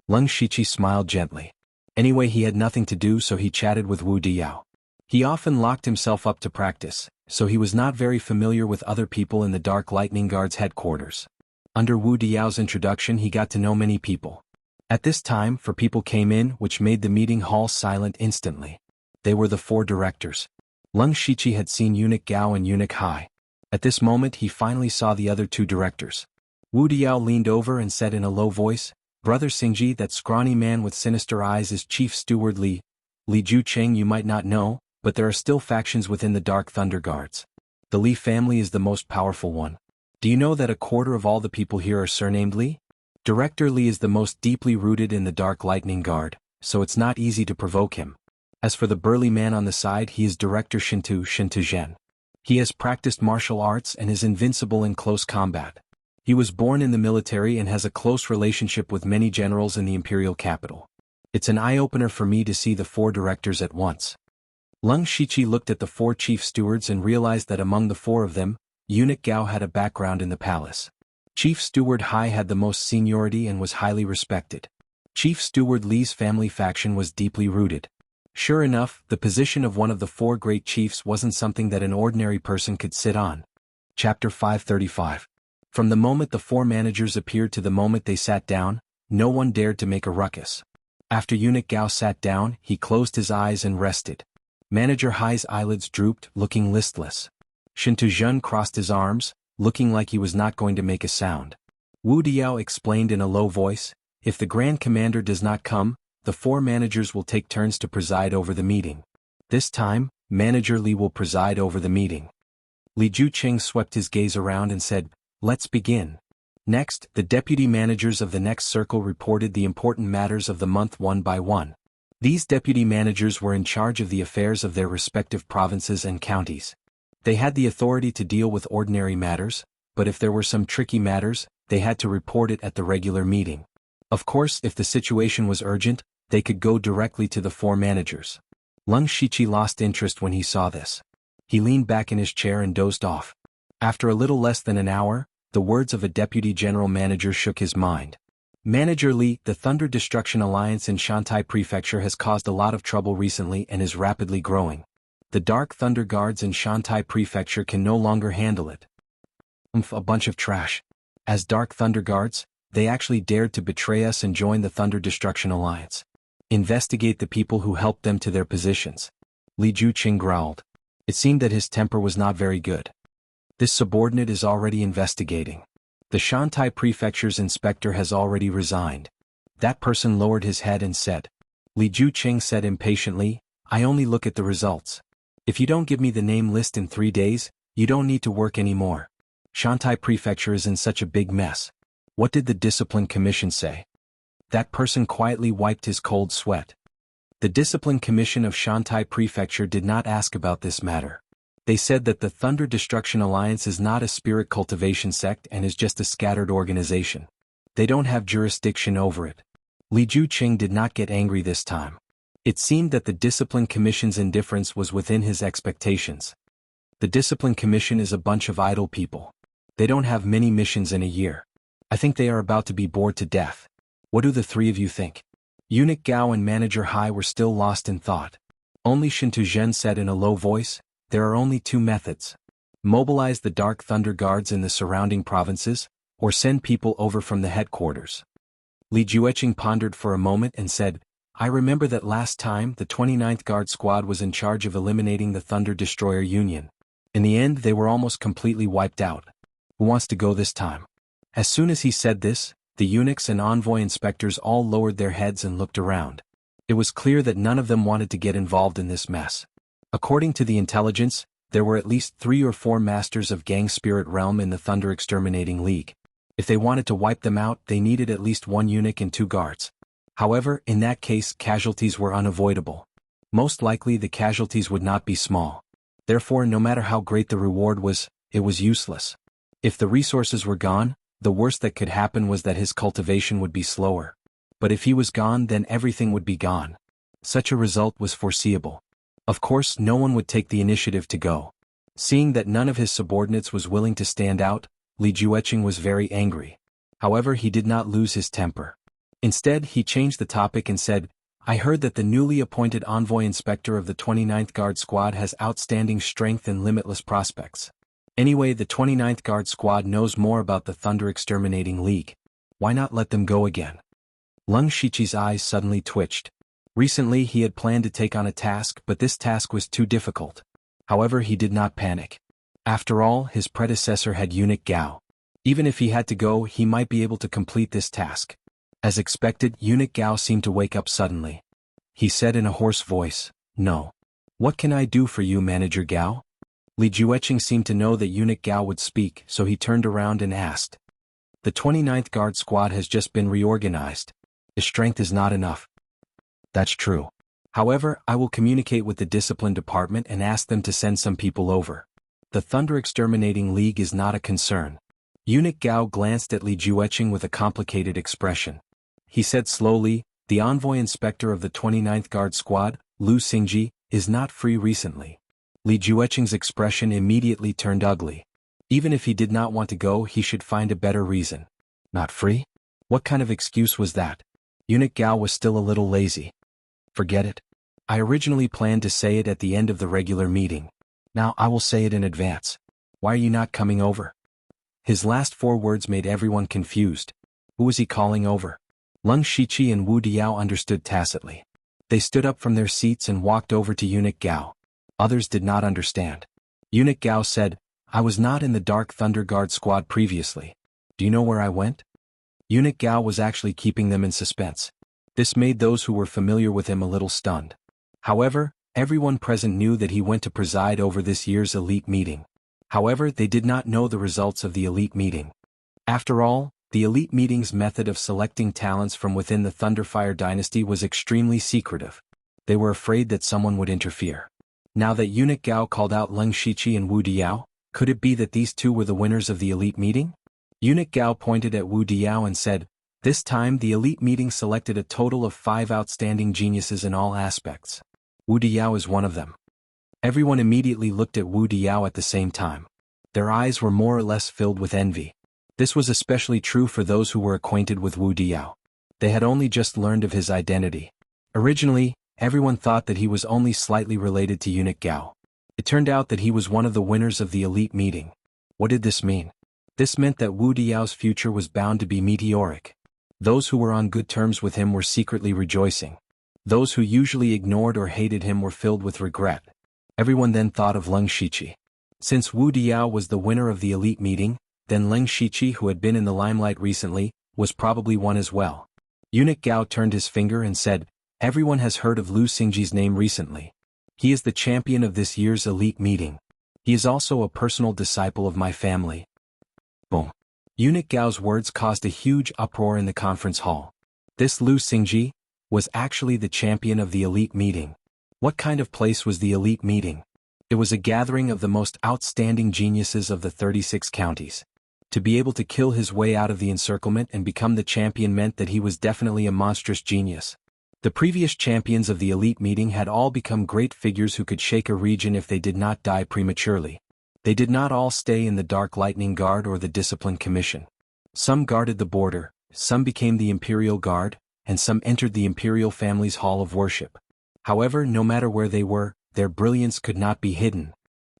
Leng Shiqi smiled gently. Anyway, he had nothing to do, so he chatted with Wu Diao. He often locked himself up to practice, so he was not very familiar with other people in the Dark Lightning Guard's headquarters. Under Wu Diao's introduction, he got to know many people. At this time, 4 people came in, which made the meeting hall silent instantly. They were the 4 directors. Leng Shiqi had seen Eunuch Gao and Eunuch Hai. At this moment, he finally saw the other 2 directors. Wu Diao leaned over and said in a low voice, "Brother Xingji, that scrawny man with sinister eyes is Chief Steward Li Jucheng. You might not know, but there are still factions within the Dark Thunder Guards. The Li family is the most powerful one. Do you know that 1/4 of all the people here are surnamed Li? Director Li is the most deeply rooted in the Dark Lightning Guard, so it's not easy to provoke him. As for the burly man on the side, he is Director Shintu Zhen. He has practiced martial arts and is invincible in close combat. He was born in the military and has a close relationship with many generals in the imperial capital. It's an eye-opener for me to see the 4 directors at once." Leng Shiqi looked at the 4 chief stewards and realized that among the 4 of them, Eunuch Gao had a background in the palace. Chief Steward Hai had the most seniority and was highly respected. Chief Steward Li's family faction was deeply rooted. Sure enough, the position of one of the 4 great chiefs wasn't something that an ordinary person could sit on. Chapter 535. From the moment the 4 managers appeared to the moment they sat down, no one dared to make a ruckus. After Eunuch Gao sat down, he closed his eyes and rested. Manager Hai's eyelids drooped, looking listless. Shintu Zhen crossed his arms, looking like he was not going to make a sound. Wu Diao explained in a low voice, "If the Grand Commander does not come, the 4 managers will take turns to preside over the meeting. This time, Manager Li will preside over the meeting." Li Jucheng swept his gaze around and said, "Let's begin." Next, the deputy managers of the next circle reported the important matters of the month one by one. These deputy managers were in charge of the affairs of their respective provinces and counties. They had the authority to deal with ordinary matters, but if there were some tricky matters, they had to report it at the regular meeting. Of course, if the situation was urgent, they could go directly to the 4 managers. Leng Shiqi lost interest when he saw this. He leaned back in his chair and dozed off. After a little less than an hour, the words of a deputy general manager shook his mind. "Manager Li, the Thunder Destruction Alliance in Shantai Prefecture has caused a lot of trouble recently and is rapidly growing. The Dark Thunder Guards in Shantai Prefecture can no longer handle it. A bunch of trash. As Dark Thunder Guards, they actually dared to betray us and join the Thunder Destruction Alliance. Investigate the people who helped them to their positions." Li Juqing growled. It seemed that his temper was not very good. This subordinate is already investigating. The Shantai Prefecture's inspector has already resigned. That person lowered his head and said. Li Juqing said impatiently, "I only look at the results. If you don't give me the name list in 3 days, You don't need to work anymore. Shanghai Prefecture is in such a big mess. What did the Discipline Commission say? That person quietly wiped his cold sweat. The Discipline Commission of Shanghai Prefecture did not ask about this matter. They said that the Thunder Destruction Alliance is not a spirit cultivation sect and is just a scattered organization. They don't have jurisdiction over it. Li Juqing did not get angry this time. It seemed that the Discipline Commission's indifference was within his expectations. The Discipline Commission is a bunch of idle people. They don't have many missions in a year. I think they are about to be bored to death. What do the three of you think? Eunuch Gao and Manager Hai were still lost in thought. Only Shintu Zhen said in a low voice, there are only two methods. Mobilize the Dark Thunder Guards in the surrounding provinces, or send people over from the headquarters. Li Jueqing pondered for a moment and said, I remember that last time the 29th Guard Squad was in charge of eliminating the Thunder Destroyer Union. In the end they were almost completely wiped out. Who wants to go this time? As soon as he said this, the eunuchs and envoy inspectors all lowered their heads and looked around. It was clear that none of them wanted to get involved in this mess. According to the intelligence, there were at least 3 or 4 masters of Gang Spirit Realm in the Thunder Exterminating League. If they wanted to wipe them out, they needed at least 1 eunuch and 2 guards. However, in that case, casualties were unavoidable. Most likely the casualties would not be small. Therefore, no matter how great the reward was, it was useless. If the resources were gone, the worst that could happen was that his cultivation would be slower. But if he was gone, then everything would be gone. Such a result was foreseeable. Of course, no one would take the initiative to go. Seeing that none of his subordinates was willing to stand out, Li Jueqing was very angry. However, he did not lose his temper. Instead, he changed the topic and said, I heard that the newly appointed envoy inspector of the 29th Guard Squad has outstanding strength and limitless prospects. Anyway, the 29th Guard Squad knows more about the Thunder Exterminating League. Why not let them go again? Lung Shiqi's eyes suddenly twitched. Recently he had planned to take on a task, but this task was too difficult. However, he did not panic. After all, his predecessor had Eunuch Gao. Even if he had to go, he might be able to complete this task. As expected, Eunuch Gao seemed to wake up suddenly. He said in a hoarse voice, No. What can I do for you, Manager Gao? Li Jueqing seemed to know that Eunuch Gao would speak, so he turned around and asked. The 29th Guard Squad has just been reorganized. The strength is not enough. That's true. However, I will communicate with the Discipline Department and ask them to send some people over. The Thunder Exterminating League is not a concern. Eunuch Gao glanced at Li Jueqing with a complicated expression. He said slowly, the envoy inspector of the 29th Guard Squad, Lu Xingji, is not free recently. Li Jueqing's expression immediately turned ugly. Even if he did not want to go, he should find a better reason. Not free? What kind of excuse was that? Eunuch Gao was still a little lazy. Forget it. I originally planned to say it at the end of the regular meeting. Now I will say it in advance. Why are you not coming over? His last 4 words made everyone confused. Who was he calling over? Lung Shiqi and Wu Diao understood tacitly. They stood up from their seats and walked over to Eunuch Gao. Others did not understand. Eunuch Gao said, I was not in the Dark Thunder Guard Squad previously. Do you know where I went? Eunuch Gao was actually keeping them in suspense. This made those who were familiar with him a little stunned. However, everyone present knew that he went to preside over this year's elite meeting. However, they did not know the results of the elite meeting. After all, the elite meeting's method of selecting talents from within the Thunderfire dynasty was extremely secretive. They were afraid that someone would interfere. Now that Eunuch Gao called out Lung Shiqi and Wu Diao, could it be that these two were the winners of the elite meeting? Eunuch Gao pointed at Wu Diao and said, This time the elite meeting selected a total of 5 outstanding geniuses in all aspects. Wu Diao is one of them. Everyone immediately looked at Wu Diao at the same time. Their eyes were more or less filled with envy. This was especially true for those who were acquainted with Wu Diao. They had only just learned of his identity. Originally, everyone thought that he was only slightly related to Eunuch Gao. It turned out that he was one of the winners of the elite meeting. What did this mean? This meant that Wu Diao's future was bound to be meteoric. Those who were on good terms with him were secretly rejoicing. Those who usually ignored or hated him were filled with regret. Everyone then thought of Lung Shiqi. Since Wu Diao was the winner of the elite meeting, then Lung Shiqi, who had been in the limelight recently, was probably one as well. Eunuch Gao turned his finger and said, Everyone has heard of Lu Xingji's name recently. He is the champion of this year's elite meeting. He is also a personal disciple of my family. Boom. Eunuch Gao's words caused a huge uproar in the conference hall. This Lu Xingji was actually the champion of the elite meeting. What kind of place was the elite meeting? It was a gathering of the most outstanding geniuses of the 36 counties. To be able to kill his way out of the encirclement and become the champion meant that he was definitely a monstrous genius. The previous champions of the elite meeting had all become great figures who could shake a region if they did not die prematurely. They did not all stay in the Dark Lightning Guard or the Discipline Commission. Some guarded the border, some became the Imperial Guard, and some entered the Imperial family's Hall of Worship. However, no matter where they were, their brilliance could not be hidden.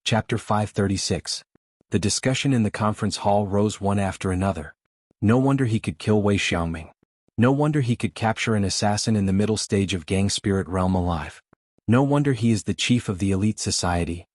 Chapter 536. The discussion in the conference hall rose one after another. No wonder he could kill Wei Xiaoming. No wonder he could capture an assassin in the middle stage of Gang Spirit Realm alive. No wonder he is the chief of the elite society.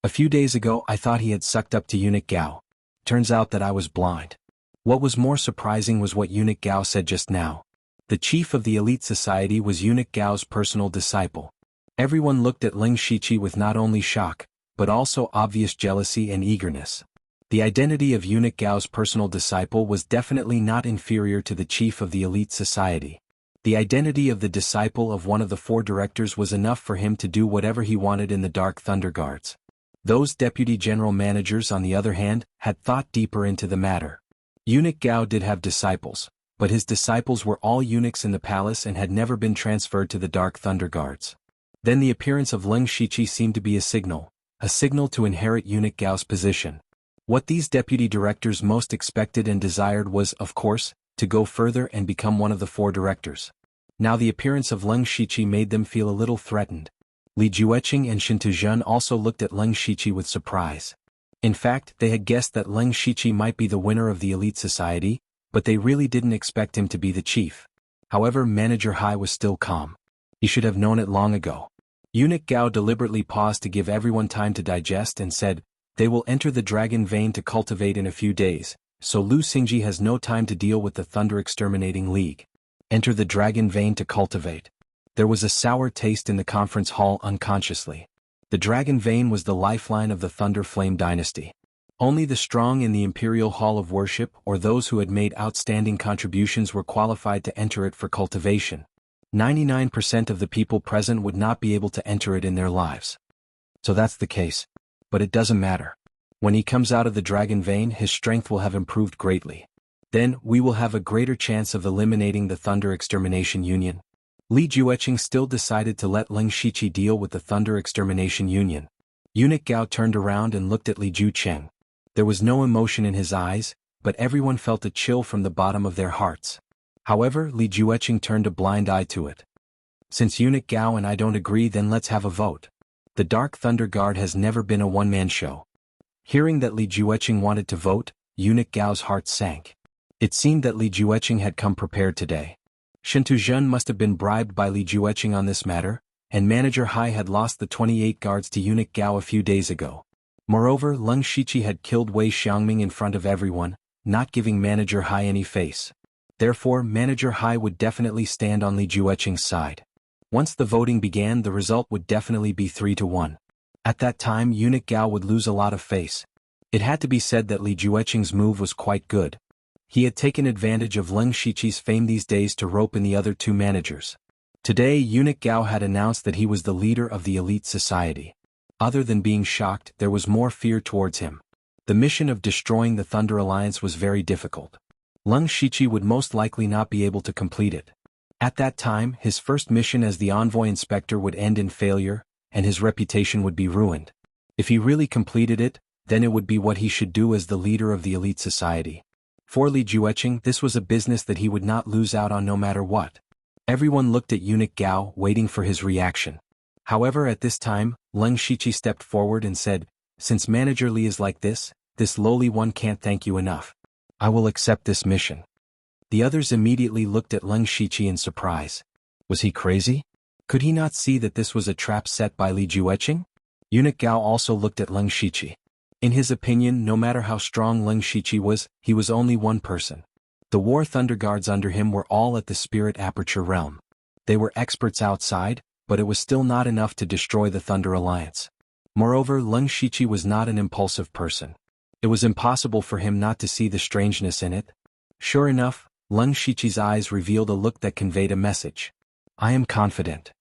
A few days ago I thought he had sucked up to Eunuch Gao. Turns out that I was blind. What was more surprising was what Eunuch Gao said just now. The chief of the elite society was Eunuch Gao's personal disciple. Everyone looked at Ling Shiqi with not only shock, but also obvious jealousy and eagerness. The identity of Eunuch Gao's personal disciple was definitely not inferior to the chief of the elite society. The identity of the disciple of one of the 4 directors was enough for him to do whatever he wanted in the Dark Thunder Guards. Those deputy general managers, on the other hand, had thought deeper into the matter. Eunuch Gao did have disciples, but his disciples were all eunuchs in the palace and had never been transferred to the Dark Thunder Guards. Then the appearance of Ling Shiqi seemed to be a signal to inherit Eunuch Gao's position. What these deputy directors most expected and desired was, of course, to go further and become one of the 4 directors. Now the appearance of Ling Shiqi made them feel a little threatened. Li Jueqing and Shin Tuzhen also looked at Ling Shiqi with surprise. In fact, they had guessed that Ling Shiqi might be the winner of the elite society, but they really didn't expect him to be the chief. However, Manager Hai was still calm. He should have known it long ago. Eunuch Gao deliberately paused to give everyone time to digest and said, "They will enter the Dragon Vein to cultivate in a few days, so Lu Xingji has no time to deal with the Thunder Exterminating League." Enter the Dragon Vein to cultivate. There was a sour taste in the conference hall unconsciously. The Dragon Vein was the lifeline of the Thunder Flame dynasty. Only the strong in the Imperial Hall of Worship or those who had made outstanding contributions were qualified to enter it for cultivation. 99% of the people present would not be able to enter it in their lives. So that's the case. But it doesn't matter. When he comes out of the Dragon Vein, his strength will have improved greatly. Then, we will have a greater chance of eliminating the Thunder Extermination Union. Li Jueqing still decided to let Ling Shiqi deal with the Thunder Extermination Union. Eunuch Gao turned around and looked at Li Jueqing. There was no emotion in his eyes, but everyone felt a chill from the bottom of their hearts. However, Li Jueqing turned a blind eye to it. Since Eunuch Gao and I don't agree, then let's have a vote. The Dark Thunder Guard has never been a one-man show. Hearing that Li Jueqing wanted to vote, Eunuch Gao's heart sank. It seemed that Li Jueqing had come prepared today. Shin Tuzhen must have been bribed by Li Jueqing on this matter, and Manager Hai had lost the 28 guards to Eunuch Gao a few days ago. Moreover, Ling Shiqi had killed Wei Xiaoming in front of everyone, not giving Manager Hai any face. Therefore, Manager Hai would definitely stand on Li Jueqing's side. Once the voting began, the result would definitely be 3-1. At that time, Eunuch Gao would lose a lot of face. It had to be said that Li Jueqing's move was quite good. He had taken advantage of Ling Shiqi's fame these days to rope in the other 2 managers. Today, Eunuch Gao had announced that he was the leader of the elite society. Other than being shocked, there was more fear towards him. The mission of destroying the Thunder Alliance was very difficult. Ling Shiqi would most likely not be able to complete it. At that time, his first mission as the envoy inspector would end in failure, and his reputation would be ruined. If he really completed it, then it would be what he should do as the leader of the elite society. For Li Jueqing, this was a business that he would not lose out on no matter what. Everyone looked at Eunuch Gao, waiting for his reaction. However, at this time, Ling Shiqi stepped forward and said, "Since Manager Li is like this lowly one can't thank you enough. I will accept this mission." The others immediately looked at Ling Shiqi in surprise. Was he crazy? Could he not see that this was a trap set by Li Jueqing? Eunuch Gao also looked at Ling Shiqi. In his opinion, no matter how strong Ling Shiqi was, he was only one person. The War Thunder Guards under him were all at the Spirit Aperture realm. They were experts outside, but it was still not enough to destroy the Thunder Alliance. Moreover, Leng Shiqi was not an impulsive person. It was impossible for him not to see the strangeness in it. Sure enough, Leng Shiqi's eyes revealed a look that conveyed a message. I am confident.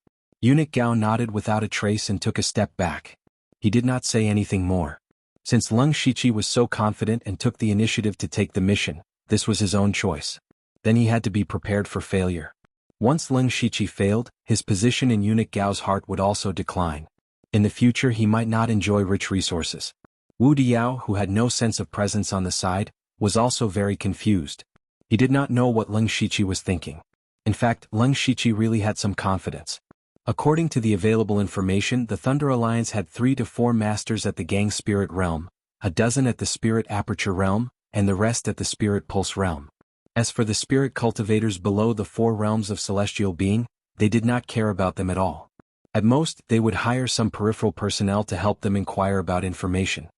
Eunuch Gao nodded without a trace and took a step back. He did not say anything more. Since Leng Shiqi was so confident and took the initiative to take the mission, this was his own choice. Then he had to be prepared for failure. Once Leng Shiqi failed, his position in Eunuch Gao's heart would also decline. In the future he might not enjoy rich resources. Wu Diao, who had no sense of presence on the side, was also very confused. He did not know what Leng Shiqi was thinking. In fact, Leng Shiqi really had some confidence. According to the available information, the Thunder Alliance had 3 to 4 masters at the Gang Spirit Realm, a dozen at the Spirit Aperture Realm, and the rest at the Spirit Pulse Realm. As for the spirit cultivators below the 4 realms of celestial being, they did not care about them at all. At most, they would hire some peripheral personnel to help them inquire about information.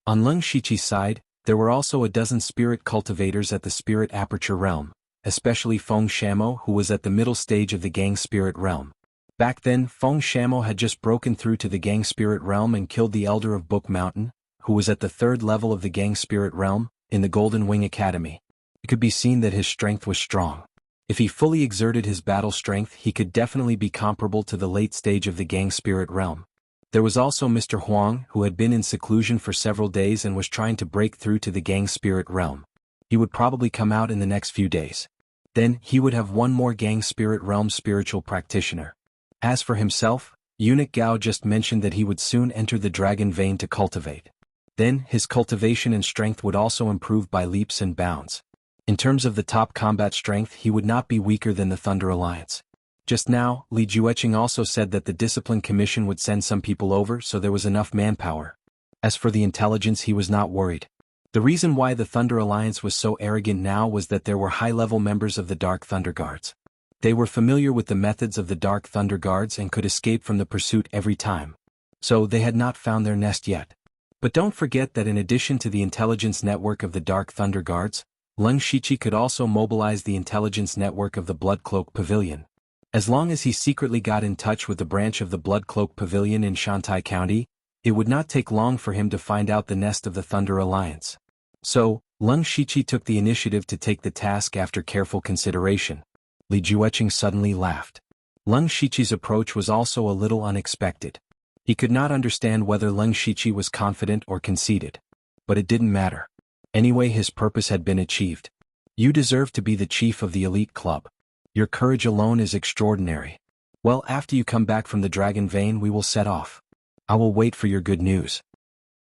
On Leng Shiqi's side, there were also a dozen spirit cultivators at the Spirit Aperture Realm, especially Feng Shamo, who was at the middle stage of the Gang Spirit Realm. Back then, Feng Shamo had just broken through to the Gang Spirit Realm and killed the Elder of Book Mountain, who was at the 3rd level of the Gang Spirit Realm, in the Golden Wing Academy. It could be seen that his strength was strong. If he fully exerted his battle strength, he could definitely be comparable to the late stage of the Gang Spirit Realm. There was also Mr. Huang, who had been in seclusion for several days and was trying to break through to the Gang Spirit Realm. He would probably come out in the next few days. Then, he would have one more Gang Spirit Realm spiritual practitioner. As for himself, Eunuch Gao just mentioned that he would soon enter the dragon vein to cultivate. Then, his cultivation and strength would also improve by leaps and bounds. In terms of the top combat strength, he would not be weaker than the Thunder Alliance. Just now, Li Jueqing also said that the Discipline Commission would send some people over, so there was enough manpower. As for the intelligence, he was not worried. The reason why the Thunder Alliance was so arrogant now was that there were high-level members of the Dark Thunder Guards. They were familiar with the methods of the Dark Thunder Guards and could escape from the pursuit every time. So they had not found their nest yet. But don't forget that in addition to the intelligence network of the Dark Thunder Guards, Leng Shiqi could also mobilize the intelligence network of the Bloodcloak Pavilion. As long as he secretly got in touch with the branch of the Bloodcloak Pavilion in Shantai County, it would not take long for him to find out the nest of the Thunder Alliance. So, Leng Shiqi took the initiative to take the task after careful consideration. Li Jueqing suddenly laughed. Leng Shiqi's approach was also a little unexpected. He could not understand whether Leng Shiqi was confident or conceited. But it didn't matter. Anyway, his purpose had been achieved. You deserve to be the chief of the elite club. Your courage alone is extraordinary. Well, after you come back from the Dragon Vein, we will set off. I will wait for your good news.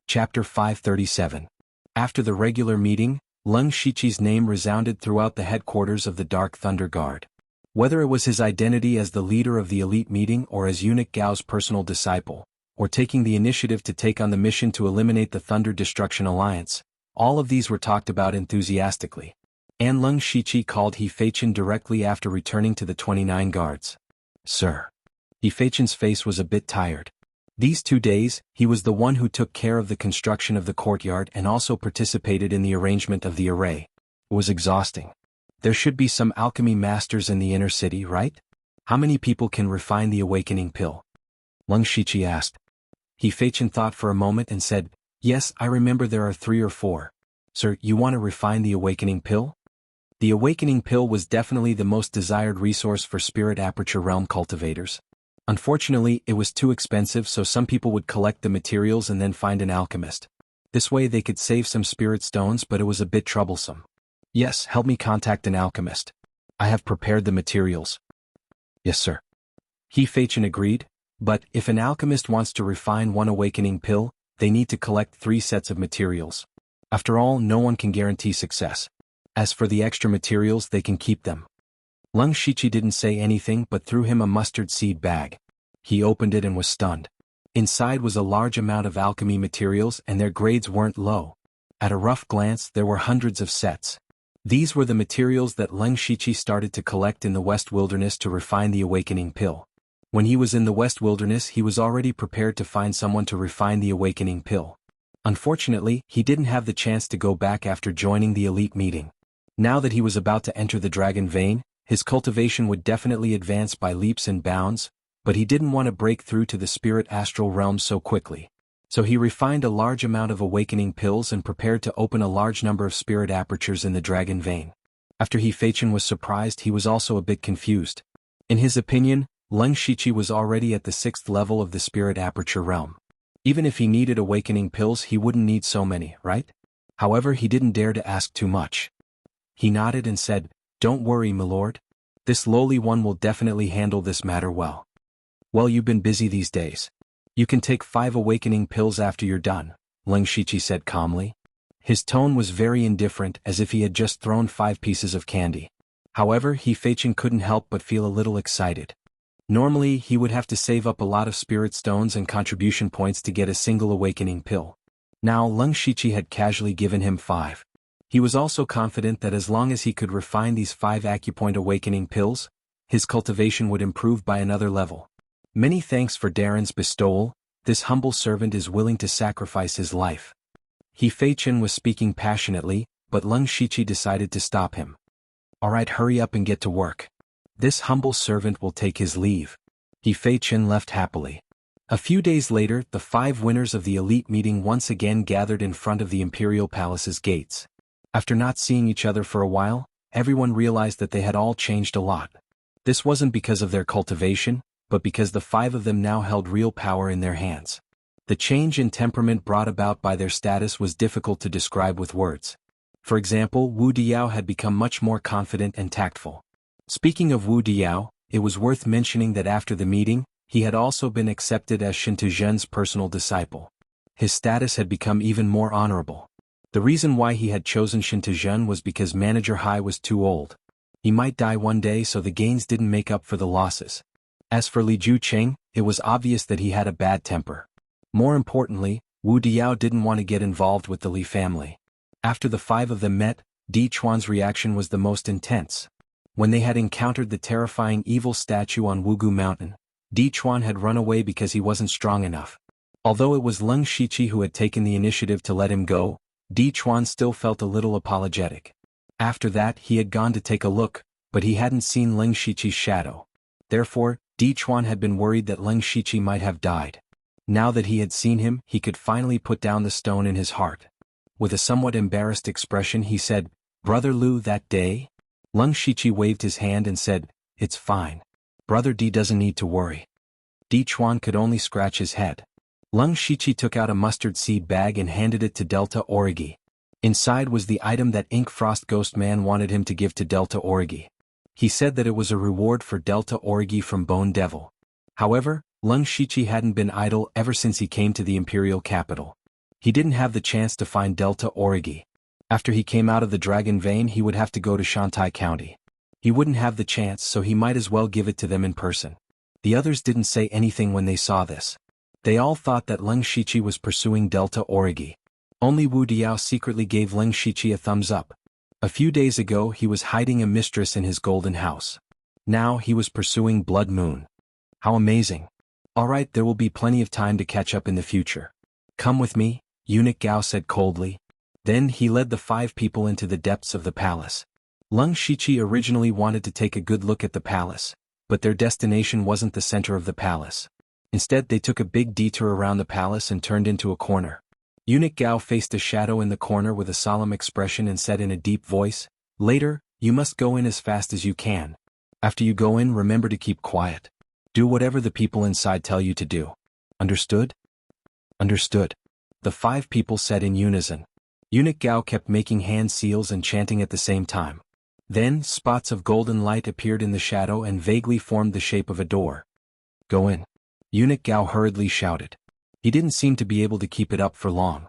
Chapter 537. After the regular meeting, Leng Shiqi's name resounded throughout the headquarters of the Dark Thunder Guard. Whether it was his identity as the leader of the elite meeting or as Eunuch Gao's personal disciple, or taking the initiative to take on the mission to eliminate the Thunder Destruction Alliance, all of these were talked about enthusiastically. And Leng Shiqi called He Feichen directly after returning to the 29 guards. Sir. He Feichen's face was a bit tired. These 2 days, he was the one who took care of the construction of the courtyard and also participated in the arrangement of the array. It was exhausting. There should be some alchemy masters in the inner city, right? How many people can refine the awakening pill? Leng Shiqi asked. He Feichen thought for a moment and said, Yes, I remember there are 3 or 4. Sir, you want to refine the awakening pill? The awakening pill was definitely the most desired resource for Spirit Aperture Realm cultivators. Unfortunately, it was too expensive, so some people would collect the materials and then find an alchemist. This way they could save some spirit stones, but it was a bit troublesome. Yes, help me contact an alchemist. I have prepared the materials. Yes, sir. He Feichen agreed, but if an alchemist wants to refine one awakening pill, they need to collect 3 sets of materials. After all, no one can guarantee success. As for the extra materials, they can keep them. Leng Shiqi didn't say anything but threw him a mustard seed bag. He opened it and was stunned. Inside was a large amount of alchemy materials and their grades weren't low. At a rough glance, there were hundreds of sets. These were the materials that Leng Shiqi started to collect in the West Wilderness to refine the awakening pill. When he was in the West Wilderness, he was already prepared to find someone to refine the awakening pill. Unfortunately, he didn't have the chance to go back after joining the elite meeting. Now that he was about to enter the Dragon Vein, his cultivation would definitely advance by leaps and bounds, but he didn't want to break through to the spirit astral realm so quickly. So he refined a large amount of awakening pills and prepared to open a large number of spirit apertures in the dragon vein. After Heifeichen was surprised, he was also a bit confused. In his opinion, Leng Shiqi was already at the 6th level of the spirit aperture realm. Even if he needed awakening pills, he wouldn't need so many, right? However, he didn't dare to ask too much. He nodded and said, "Don't worry, milord. This lowly one will definitely handle this matter well." "Well, you've been busy these days. You can take 5 awakening pills after you're done," Leng Shiqi said calmly. His tone was very indifferent, as if he had just thrown 5 pieces of candy. However, Heifeichen couldn't help but feel a little excited. Normally, he would have to save up a lot of spirit stones and contribution points to get a single awakening pill. Now Leng Shiqi had casually given him 5. He was also confident that as long as he could refine these 5 acupoint awakening pills, his cultivation would improve by another level. "Many thanks for Darren's bestowal. This humble servant is willing to sacrifice his life." Heifeichen was speaking passionately, but Leng Shiqi decided to stop him. "Alright, hurry up and get to work. This humble servant will take his leave." Heifeichen left happily. A few days later, the 5 winners of the elite meeting once again gathered in front of the Imperial Palace's gates. After not seeing each other for a while, everyone realized that they had all changed a lot. This wasn't because of their cultivation, but because the 5 of them now held real power in their hands. The change in temperament brought about by their status was difficult to describe with words. For example, Wu Diao had become much more confident and tactful. Speaking of Wu Diao, it was worth mentioning that after the meeting, he had also been accepted as Shin Tuzhen's personal disciple. His status had become even more honorable. The reason why he had chosen Shin Tuzhen was because Manager Hai was too old. He might die one day, so the gains didn't make up for the losses. As for Li Jucheng, it was obvious that he had a bad temper. More importantly, Wu Diao didn't want to get involved with the Li family. After the 5 of them met, Di Chuan's reaction was the most intense. When they had encountered the terrifying evil statue on Wugu Mountain, Di Chuan had run away because he wasn't strong enough. Although it was Leng Shiqi who had taken the initiative to let him go, Di Chuan still felt a little apologetic. After that, he had gone to take a look, but he hadn't seen Leng Shiqi's shadow. Therefore, Di Chuan had been worried that Leng Shiqi might have died. Now that he had seen him, he could finally put down the stone in his heart. With a somewhat embarrassed expression, he said, "Brother Lu, that day?" Leng Shiqi waved his hand and said, "It's fine. Brother Di doesn't need to worry." Di Chuan could only scratch his head. Leng Shiqi took out a mustard seed bag and handed it to Delta Origi. Inside was the item that Ink Frost Ghost Man wanted him to give to Delta Origi. He said that it was a reward for Delta Origi from Bone Devil. However, Leng Shiqi hadn't been idle ever since he came to the Imperial capital. He didn't have the chance to find Delta Origi. After he came out of the Dragon Vein, he would have to go to Shantai County. He wouldn't have the chance, so he might as well give it to them in person. The others didn't say anything when they saw this. They all thought that Leng Shiqi was pursuing Delta Origi. Only Wu Diao secretly gave Leng Shiqi a thumbs up. A few days ago he was hiding a mistress in his golden house. Now he was pursuing Blood Moon. How amazing. Alright, there will be plenty of time to catch up in the future. "Come with me," Eunuch Gao said coldly. Then he led the 5 people into the depths of the palace. Leng Shiqi originally wanted to take a good look at the palace, but their destination wasn't the center of the palace. Instead, they took a big detour around the palace and turned into a corner. Eunuch Gao faced a shadow in the corner with a solemn expression and said in a deep voice, "Later, you must go in as fast as you can. After you go in, remember to keep quiet. Do whatever the people inside tell you to do. Understood?" "Understood," the 5 people said in unison. Eunuch Gao kept making hand seals and chanting at the same time. Then, spots of golden light appeared in the shadow and vaguely formed the shape of a door. "Go in," Eunuch Gao hurriedly shouted. He didn't seem to be able to keep it up for long.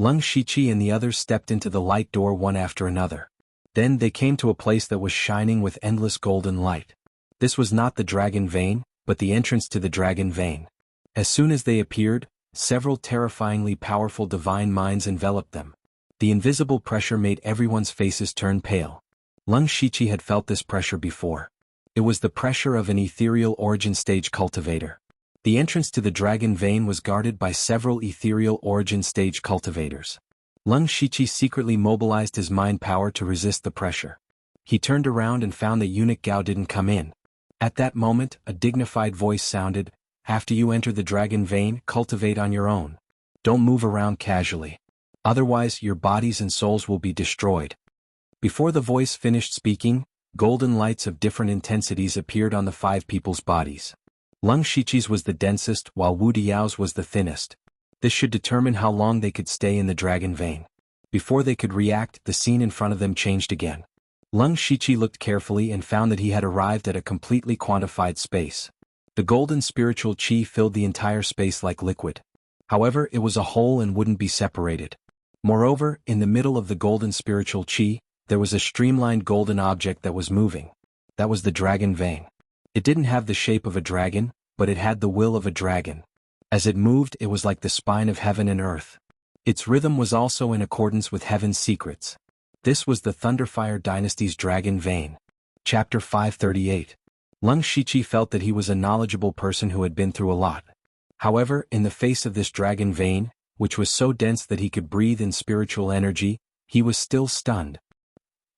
Leng Shiqi and the others stepped into the light door one after another. Then they came to a place that was shining with endless golden light. This was not the Dragon Vein, but the entrance to the Dragon Vein. As soon as they appeared, several terrifyingly powerful divine minds enveloped them. The invisible pressure made everyone's faces turn pale. Leng Shiqi had felt this pressure before. It was the pressure of an ethereal origin stage cultivator. The entrance to the Dragon Vein was guarded by several ethereal origin stage cultivators. Leng Shiqi secretly mobilized his mind power to resist the pressure. He turned around and found that Eunuch Gao didn't come in. At that moment, a dignified voice sounded, "After you enter the Dragon Vein, cultivate on your own." Don't move around casually. Otherwise, your bodies and souls will be destroyed. Before the voice finished speaking, golden lights of different intensities appeared on the 5 people's bodies. Lung Shichi's was the densest, while Wu Diao's was the thinnest. This should determine how long they could stay in the dragon vein. Before they could react, the scene in front of them changed again. Lung Shichi looked carefully and found that he had arrived at a completely quantified space. The golden spiritual qi filled the entire space like liquid. However, it was a whole and wouldn't be separated. Moreover, in the middle of the golden spiritual qi, there was a streamlined golden object that was moving. That was the dragon vein. It didn't have the shape of a dragon, but it had the will of a dragon. As it moved, it was like the spine of heaven and earth. Its rhythm was also in accordance with heaven's secrets. This was the Thunderfire Dynasty's dragon vein. Chapter 538. Lung Shichi felt that he was a knowledgeable person who had been through a lot. However, in the face of this dragon vein, which was so dense that he could breathe in spiritual energy, he was still stunned.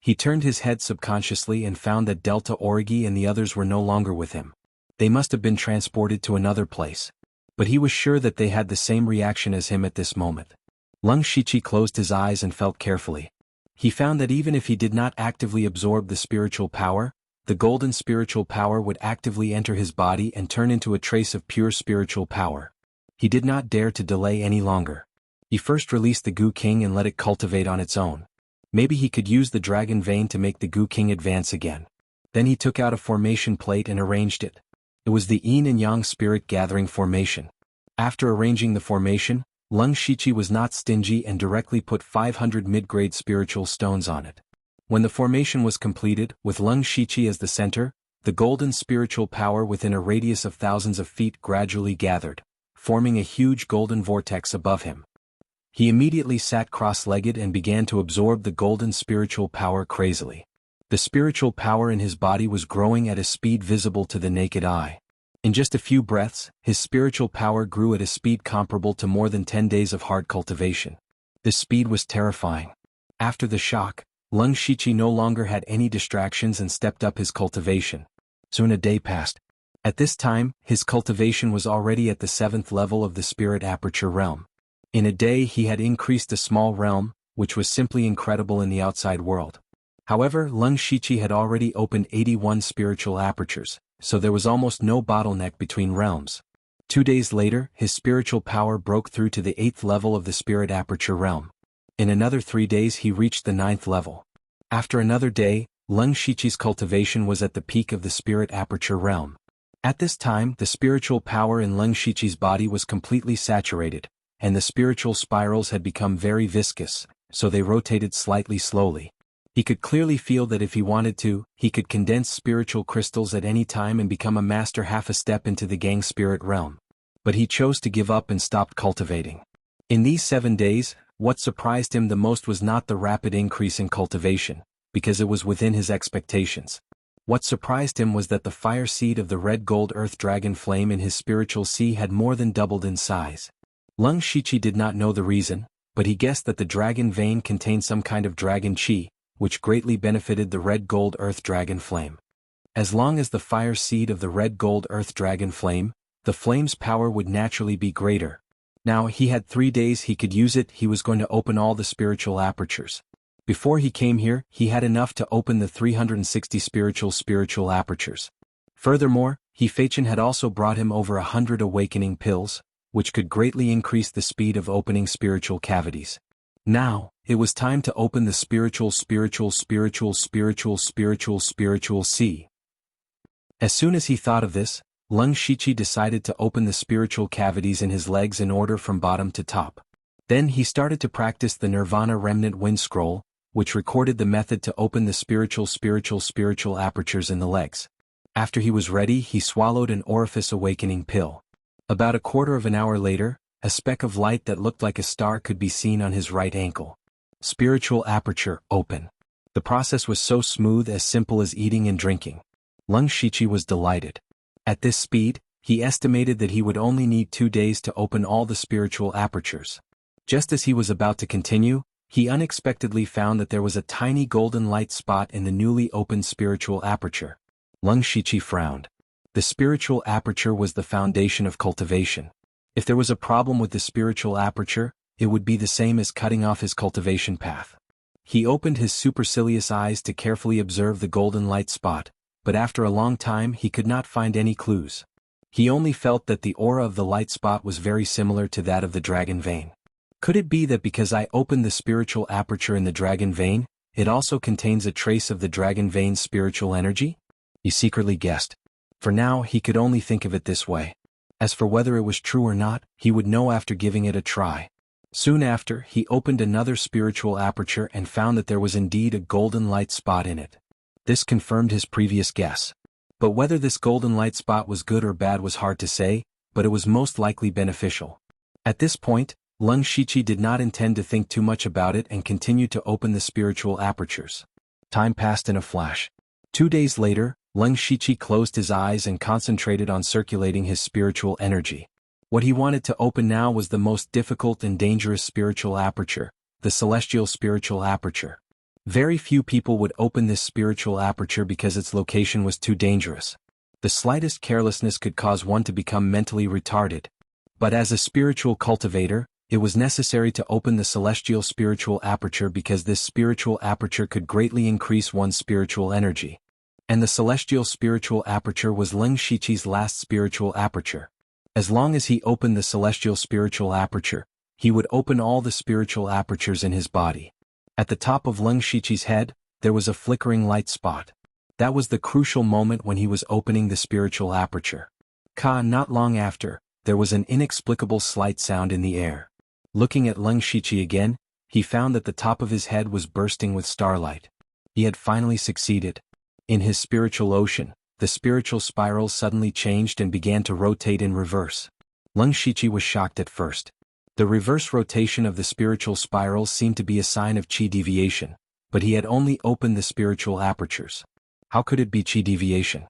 He turned his head subconsciously and found that Delta Origi and the others were no longer with him. They must have been transported to another place. But he was sure that they had the same reaction as him at this moment. Lung Shichi closed his eyes and felt carefully. He found that even if he did not actively absorb the spiritual power, the golden spiritual power would actively enter his body and turn into a trace of pure spiritual power. He did not dare to delay any longer. He first released the Gu King and let it cultivate on its own. Maybe he could use the dragon vein to make the Gu King advance again. Then he took out a formation plate and arranged it. It was the Yin and Yang spirit gathering formation. After arranging the formation, Lung Shichi was not stingy and directly put 500 mid-grade spiritual stones on it. When the formation was completed, with Lung Shichi as the center, the golden spiritual power within a radius of thousands of feet gradually gathered, forming a huge golden vortex above him. He immediately sat cross-legged and began to absorb the golden spiritual power crazily. The spiritual power in his body was growing at a speed visible to the naked eye. In just a few breaths, his spiritual power grew at a speed comparable to more than 10 days of hard cultivation. This speed was terrifying. After the shock, Lung Shichi no longer had any distractions and stepped up his cultivation. Soon a day passed. At this time, his cultivation was already at the 7th level of the spirit aperture realm. In a day he had increased a small realm, which was simply incredible in the outside world. However, Lung Shichi had already opened 81 spiritual apertures, so there was almost no bottleneck between realms. 2 days later, his spiritual power broke through to the 8th level of the spirit aperture realm. In another 3 days he reached the 9th level. After another day, Lung Shichi's cultivation was at the peak of the spirit aperture realm. At this time, the spiritual power in Lung Shichi's body was completely saturated, and the spiritual spirals had become very viscous, so they rotated slightly slowly. He could clearly feel that if he wanted to, he could condense spiritual crystals at any time and become a master half a step into the gang spirit realm. But he chose to give up and stopped cultivating. In these 7 days, what surprised him the most was not the rapid increase in cultivation, because it was within his expectations. What surprised him was that the fire seed of the red gold earth dragon flame in his spiritual sea had more than doubled in size. Lung Shichi did not know the reason, but he guessed that the dragon vein contained some kind of dragon qi, which greatly benefited the red gold earth dragon flame. As long as the fire seed of the red gold earth dragon flame, the flame's power would naturally be greater. Now he had 3 days he could use it. He was going to open all the spiritual apertures. Before he came here, he had enough to open the 360 spiritual apertures. Furthermore, Heifeichen had also brought him over 100 awakening pills, which could greatly increase the speed of opening spiritual cavities. Now, it was time to open the spiritual sea. As soon as he thought of this, Lung Shichi decided to open the spiritual cavities in his legs in order from bottom to top. Then he started to practice the Nirvana Remnant Wind Scroll, which recorded the method to open the spiritual apertures in the legs. After he was ready, he swallowed an orifice awakening pill. About a quarter of an hour later, a speck of light that looked like a star could be seen on his right ankle. Spiritual aperture, open. The process was so smooth, as simple as eating and drinking. Lung Shichi was delighted. At this speed, he estimated that he would only need 2 days to open all the spiritual apertures. Just as he was about to continue, he unexpectedly found that there was a tiny golden light spot in the newly opened spiritual aperture. Lung Shichi frowned. The spiritual aperture was the foundation of cultivation. If there was a problem with the spiritual aperture, it would be the same as cutting off his cultivation path. He opened his supercilious eyes to carefully observe the golden light spot, but after a long time he could not find any clues. He only felt that the aura of the light spot was very similar to that of the dragon vein. Could it be that because I opened the spiritual aperture in the dragon vein, it also contains a trace of the dragon vein's spiritual energy? He secretly guessed. For now, he could only think of it this way. As for whether it was true or not, he would know after giving it a try. Soon after, he opened another spiritual aperture and found that there was indeed a golden light spot in it. This confirmed his previous guess. But whether this golden light spot was good or bad was hard to say, but it was most likely beneficial. At this point, Leng Shiqi did not intend to think too much about it and continued to open the spiritual apertures. Time passed in a flash. 2 days later, Leng Shiqi closed his eyes and concentrated on circulating his spiritual energy. What he wanted to open now was the most difficult and dangerous spiritual aperture, the celestial spiritual aperture. Very few people would open this spiritual aperture because its location was too dangerous. The slightest carelessness could cause one to become mentally retarded. But as a spiritual cultivator, it was necessary to open the celestial spiritual aperture because this spiritual aperture could greatly increase one's spiritual energy. And the celestial spiritual aperture was Leng Shiqi's last spiritual aperture. As long as he opened the celestial spiritual aperture, he would open all the spiritual apertures in his body. At the top of Leng Shiqi's head, there was a flickering light spot. That was the crucial moment when he was opening the spiritual aperture. Not long after, there was an inexplicable slight sound in the air. Looking at Leng Shiqi again, he found that the top of his head was bursting with starlight. He had finally succeeded. In his spiritual ocean, the spiritual spirals suddenly changed and began to rotate in reverse. Leng Shiqi was shocked at first. The reverse rotation of the spiritual spirals seemed to be a sign of chi deviation, but he had only opened the spiritual apertures. How could it be chi deviation?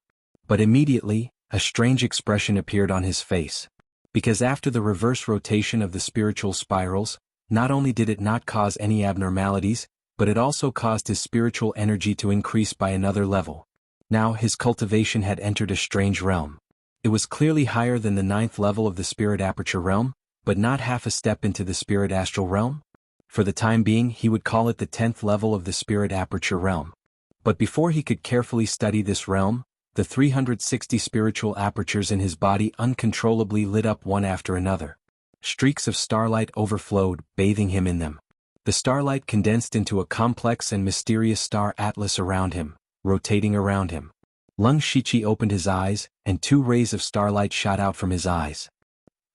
But immediately, a strange expression appeared on his face. Because after the reverse rotation of the spiritual spirals, not only did it not cause any abnormalities, but it also caused his spiritual energy to increase by another level. Now his cultivation had entered a strange realm. It was clearly higher than the 9th level of the spirit aperture realm, but not half a step into the spirit astral realm. For the time being, he would call it the 10th level of the spirit aperture realm. But before he could carefully study this realm, the 360 spiritual apertures in his body uncontrollably lit up one after another. Streaks of starlight overflowed, bathing him in them. The starlight condensed into a complex and mysterious star atlas around him, rotating around him. Leng Shiqi opened his eyes, and 2 rays of starlight shot out from his eyes.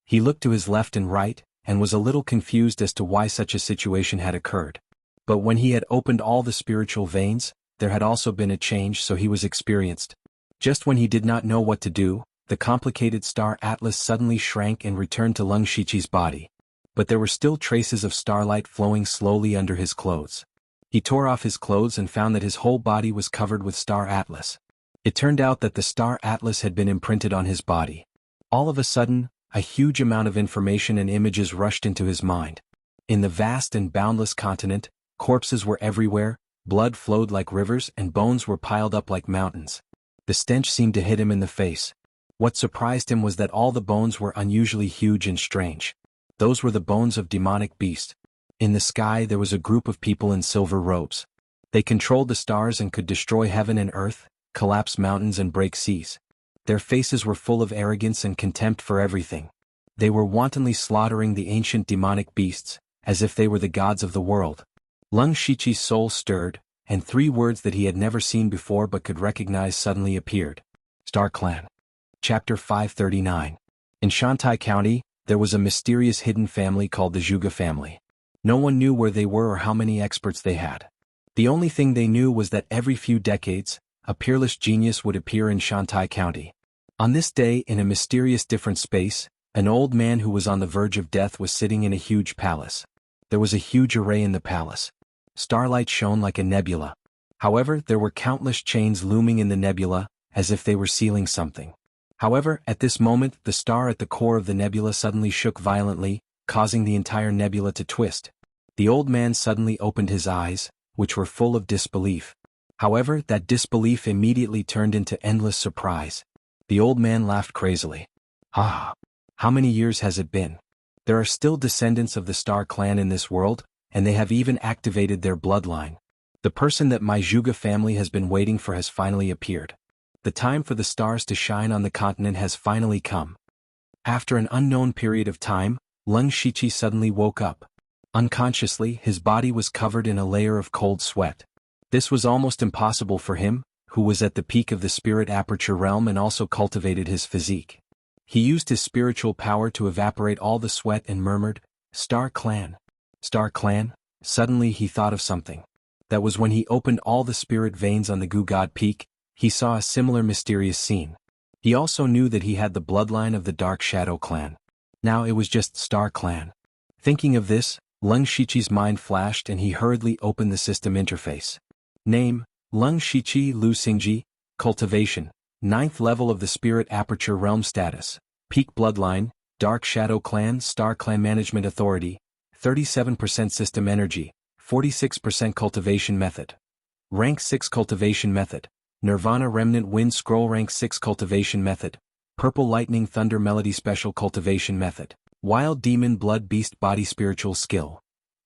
He looked to his left and right, and was a little confused as to why such a situation had occurred. But when he had opened all the spiritual veins, there had also been a change, so he was experienced. Just when he did not know what to do, the complicated star atlas suddenly shrank and returned to Leng Shiqi's body. But there were still traces of starlight flowing slowly under his clothes. He tore off his clothes and found that his whole body was covered with star atlas. It turned out that the star atlas had been imprinted on his body. All of a sudden, a huge amount of information and images rushed into his mind. In the vast and boundless continent, corpses were everywhere, blood flowed like rivers and bones were piled up like mountains. The stench seemed to hit him in the face. What surprised him was that all the bones were unusually huge and strange. Those were the bones of demonic beasts. In the sky there was a group of people in silver robes. They controlled the stars and could destroy heaven and earth, collapse mountains and break seas. Their faces were full of arrogance and contempt for everything. They were wantonly slaughtering the ancient demonic beasts, as if they were the gods of the world. Leng Shiqi's soul stirred, and 3 words that he had never seen before but could recognize suddenly appeared. Star Clan. Chapter 539. In Shantai County, there was a mysterious hidden family called the Zhuge family. No one knew where they were or how many experts they had. The only thing they knew was that every few decades, a peerless genius would appear in Shantai County. On this day, in a mysterious different space, an old man who was on the verge of death was sitting in a huge palace. There was a huge array in the palace. Starlight shone like a nebula. However, there were countless chains looming in the nebula, as if they were sealing something. However, at this moment, the star at the core of the nebula suddenly shook violently, causing the entire nebula to twist. The old man suddenly opened his eyes, which were full of disbelief. However, that disbelief immediately turned into endless surprise. The old man laughed crazily. Ha! How many years has it been? There are still descendants of the Star Clan in this world, and they have even activated their bloodline. The person that my Zhuge family has been waiting for has finally appeared. The time for the stars to shine on the continent has finally come. After an unknown period of time, Leng Shiqi suddenly woke up. Unconsciously, his body was covered in a layer of cold sweat. This was almost impossible for him, who was at the peak of the spirit aperture realm and also cultivated his physique. He used his spiritual power to evaporate all the sweat and murmured, "Star Clan. Star Clan." Suddenly he thought of something. That was when he opened all the spirit veins on the Gu God Peak. He saw a similar mysterious scene. He also knew that he had the bloodline of the Dark Shadow Clan. Now it was just Star Clan. Thinking of this, Leng Shiqi's mind flashed and he hurriedly opened the system interface. Name, Leng Shiqi Lu Xingji, Cultivation, 9th level of the Spirit Aperture Realm status, Peak Bloodline, Dark Shadow Clan Star Clan Management Authority, 37% System Energy, 46% Cultivation Method. Rank 6 Cultivation Method, Nirvana Remnant Wind Scroll Rank 6 Cultivation Method, Purple Lightning Thunder Melody Special Cultivation Method, Wild Demon Blood Beast Body Spiritual Skill.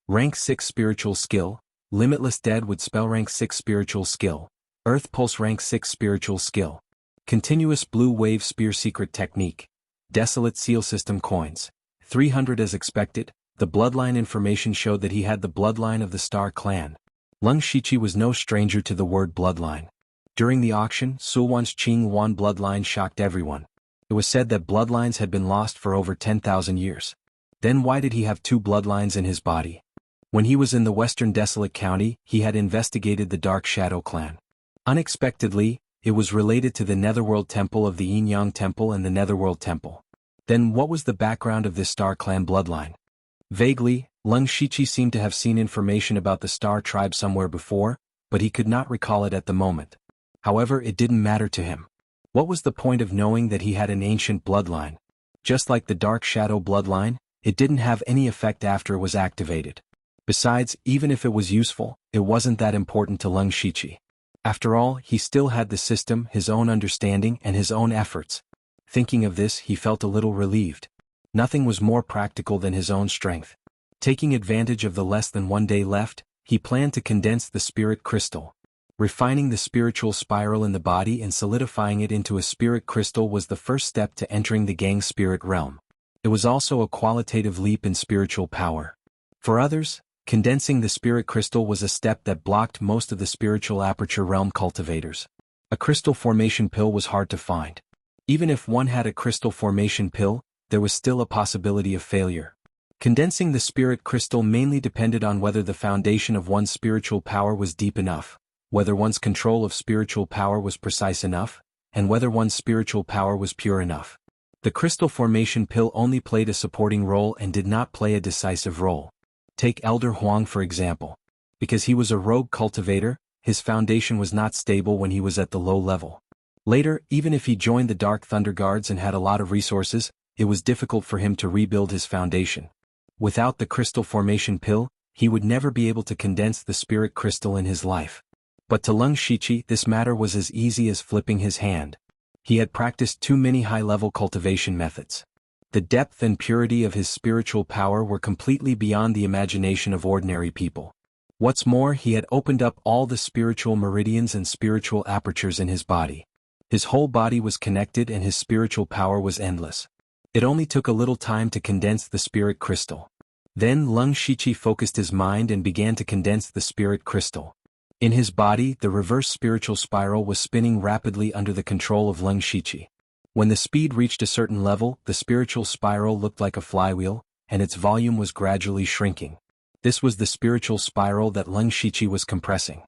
Rank 6 Spiritual Skill, Limitless Deadwood Spell Rank 6 Spiritual Skill, Earth Pulse Rank 6 Spiritual Skill. Continuous Blue Wave Spear Secret Technique, Desolate Seal System Coins, 300 as expected. The bloodline information showed that he had the bloodline of the Star Clan. Leng Shiqi was no stranger to the word bloodline. During the auction, Sulwan's Xuanhuan bloodline shocked everyone. It was said that bloodlines had been lost for over 10,000 years. Then why did he have two bloodlines in his body? When he was in the Western Desolate County, he had investigated the Dark Shadow Clan. Unexpectedly, it was related to the Netherworld Temple of the Yin Yang Temple and the Netherworld Temple. Then what was the background of this Star Clan bloodline? Vaguely, Leng Shiqi seemed to have seen information about the Star Tribe somewhere before, but he could not recall it at the moment. However, it didn't matter to him. What was the point of knowing that he had an ancient bloodline? Just like the Dark Shadow bloodline, it didn't have any effect after it was activated. Besides, even if it was useful, it wasn't that important to Leng Shiqi. After all, he still had the system, his own understanding, and his own efforts. Thinking of this, he felt a little relieved. Nothing was more practical than his own strength. Taking advantage of the less than 1 day left, he planned to condense the spirit crystal. Refining the spiritual spiral in the body and solidifying it into a spirit crystal was the first step to entering the Gang spirit realm. It was also a qualitative leap in spiritual power. For others, condensing the spirit crystal was a step that blocked most of the spiritual aperture realm cultivators. A crystal formation pill was hard to find. Even if one had a crystal formation pill, there was still a possibility of failure. Condensing the spirit crystal mainly depended on whether the foundation of one's spiritual power was deep enough, whether one's control of spiritual power was precise enough, and whether one's spiritual power was pure enough. The crystal formation pill only played a supporting role and did not play a decisive role. Take Elder Huang for example. Because he was a rogue cultivator, his foundation was not stable when he was at the low level. Later, even if he joined the Dark Thunder Guards and had a lot of resources, it was difficult for him to rebuild his foundation. Without the crystal formation pill, he would never be able to condense the spirit crystal in his life. But to Leng Shiqi, this matter was as easy as flipping his hand. He had practiced too many high-level cultivation methods. The depth and purity of his spiritual power were completely beyond the imagination of ordinary people. What's more, he had opened up all the spiritual meridians and spiritual apertures in his body. His whole body was connected and his spiritual power was endless. It only took a little time to condense the spirit crystal. Then Leng Shiqi focused his mind and began to condense the spirit crystal. In his body, the reverse spiritual spiral was spinning rapidly under the control of Leng Shiqi. When the speed reached a certain level, the spiritual spiral looked like a flywheel, and its volume was gradually shrinking. This was the spiritual spiral that Leng Shiqi was compressing.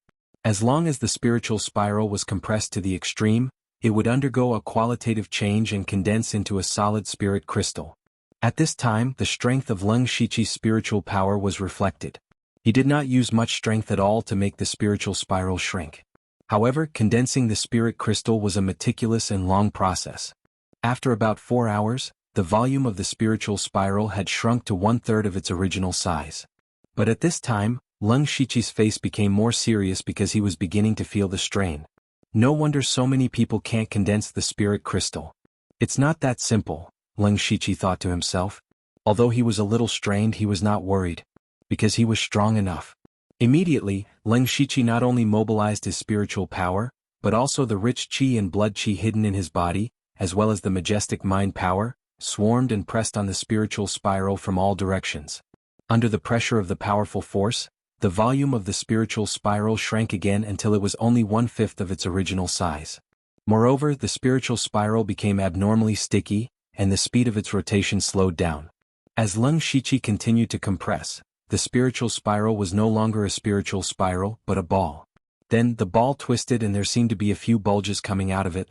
As long as the spiritual spiral was compressed to the extreme, it would undergo a qualitative change and condense into a solid spirit crystal. At this time, the strength of Leng Shiqi's spiritual power was reflected. He did not use much strength at all to make the spiritual spiral shrink. However, condensing the spirit crystal was a meticulous and long process. After about 4 hours, the volume of the spiritual spiral had shrunk to 1/3 of its original size. But at this time, Leng Shiqi's face became more serious because he was beginning to feel the strain. No wonder so many people can't condense the spirit crystal. It's not that simple. Leng Shiqi thought to himself. Although he was a little strained, he was not worried, because he was strong enough. Immediately, Leng Shiqi not only mobilized his spiritual power, but also the rich qi and blood qi hidden in his body, as well as the majestic mind power, swarmed and pressed on the spiritual spiral from all directions. Under the pressure of the powerful force, the volume of the spiritual spiral shrank again until it was only 1/5 of its original size. Moreover, the spiritual spiral became abnormally sticky, and the speed of its rotation slowed down. As Leng Shiqi continued to compress, the spiritual spiral was no longer a spiritual spiral, but a ball. Then the ball twisted and there seemed to be a few bulges coming out of it.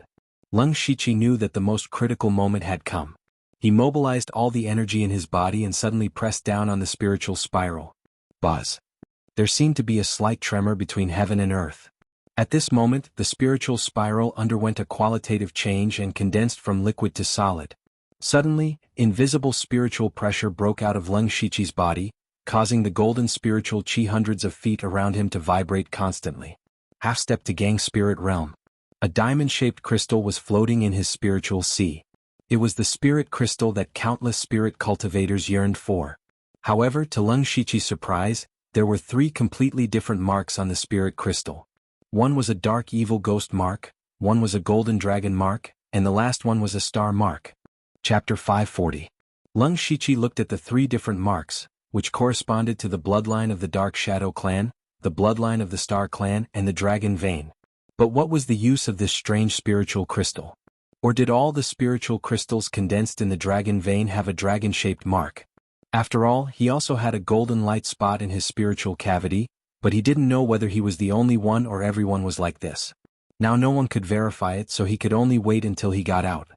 Leng Shiqi knew that the most critical moment had come. He mobilized all the energy in his body and suddenly pressed down on the spiritual spiral. Buzz. There seemed to be a slight tremor between heaven and earth. At this moment, the spiritual spiral underwent a qualitative change and condensed from liquid to solid. Suddenly, invisible spiritual pressure broke out of Leng Shiqi's body, causing the golden spiritual qi hundreds of feet around him to vibrate constantly. Half-step to Gang Spirit Realm. A diamond-shaped crystal was floating in his spiritual sea. It was the spirit crystal that countless spirit cultivators yearned for. However, to Leng Shiqi's surprise, there were 3 completely different marks on the spirit crystal. One was a dark evil ghost mark, one was a golden dragon mark, and the last one was a star mark. Chapter 540. Leng Shiqi looked at the 3 different marks, which corresponded to the bloodline of the Dark Shadow clan, the bloodline of the Star clan, and the Dragon Vein. But what was the use of this strange spiritual crystal? Or did all the spiritual crystals condensed in the Dragon Vein have a dragon-shaped mark? After all, he also had a golden light spot in his spiritual cavity, but he didn't know whether he was the only one or everyone was like this. Now no one could verify it, so he could only wait until he got out.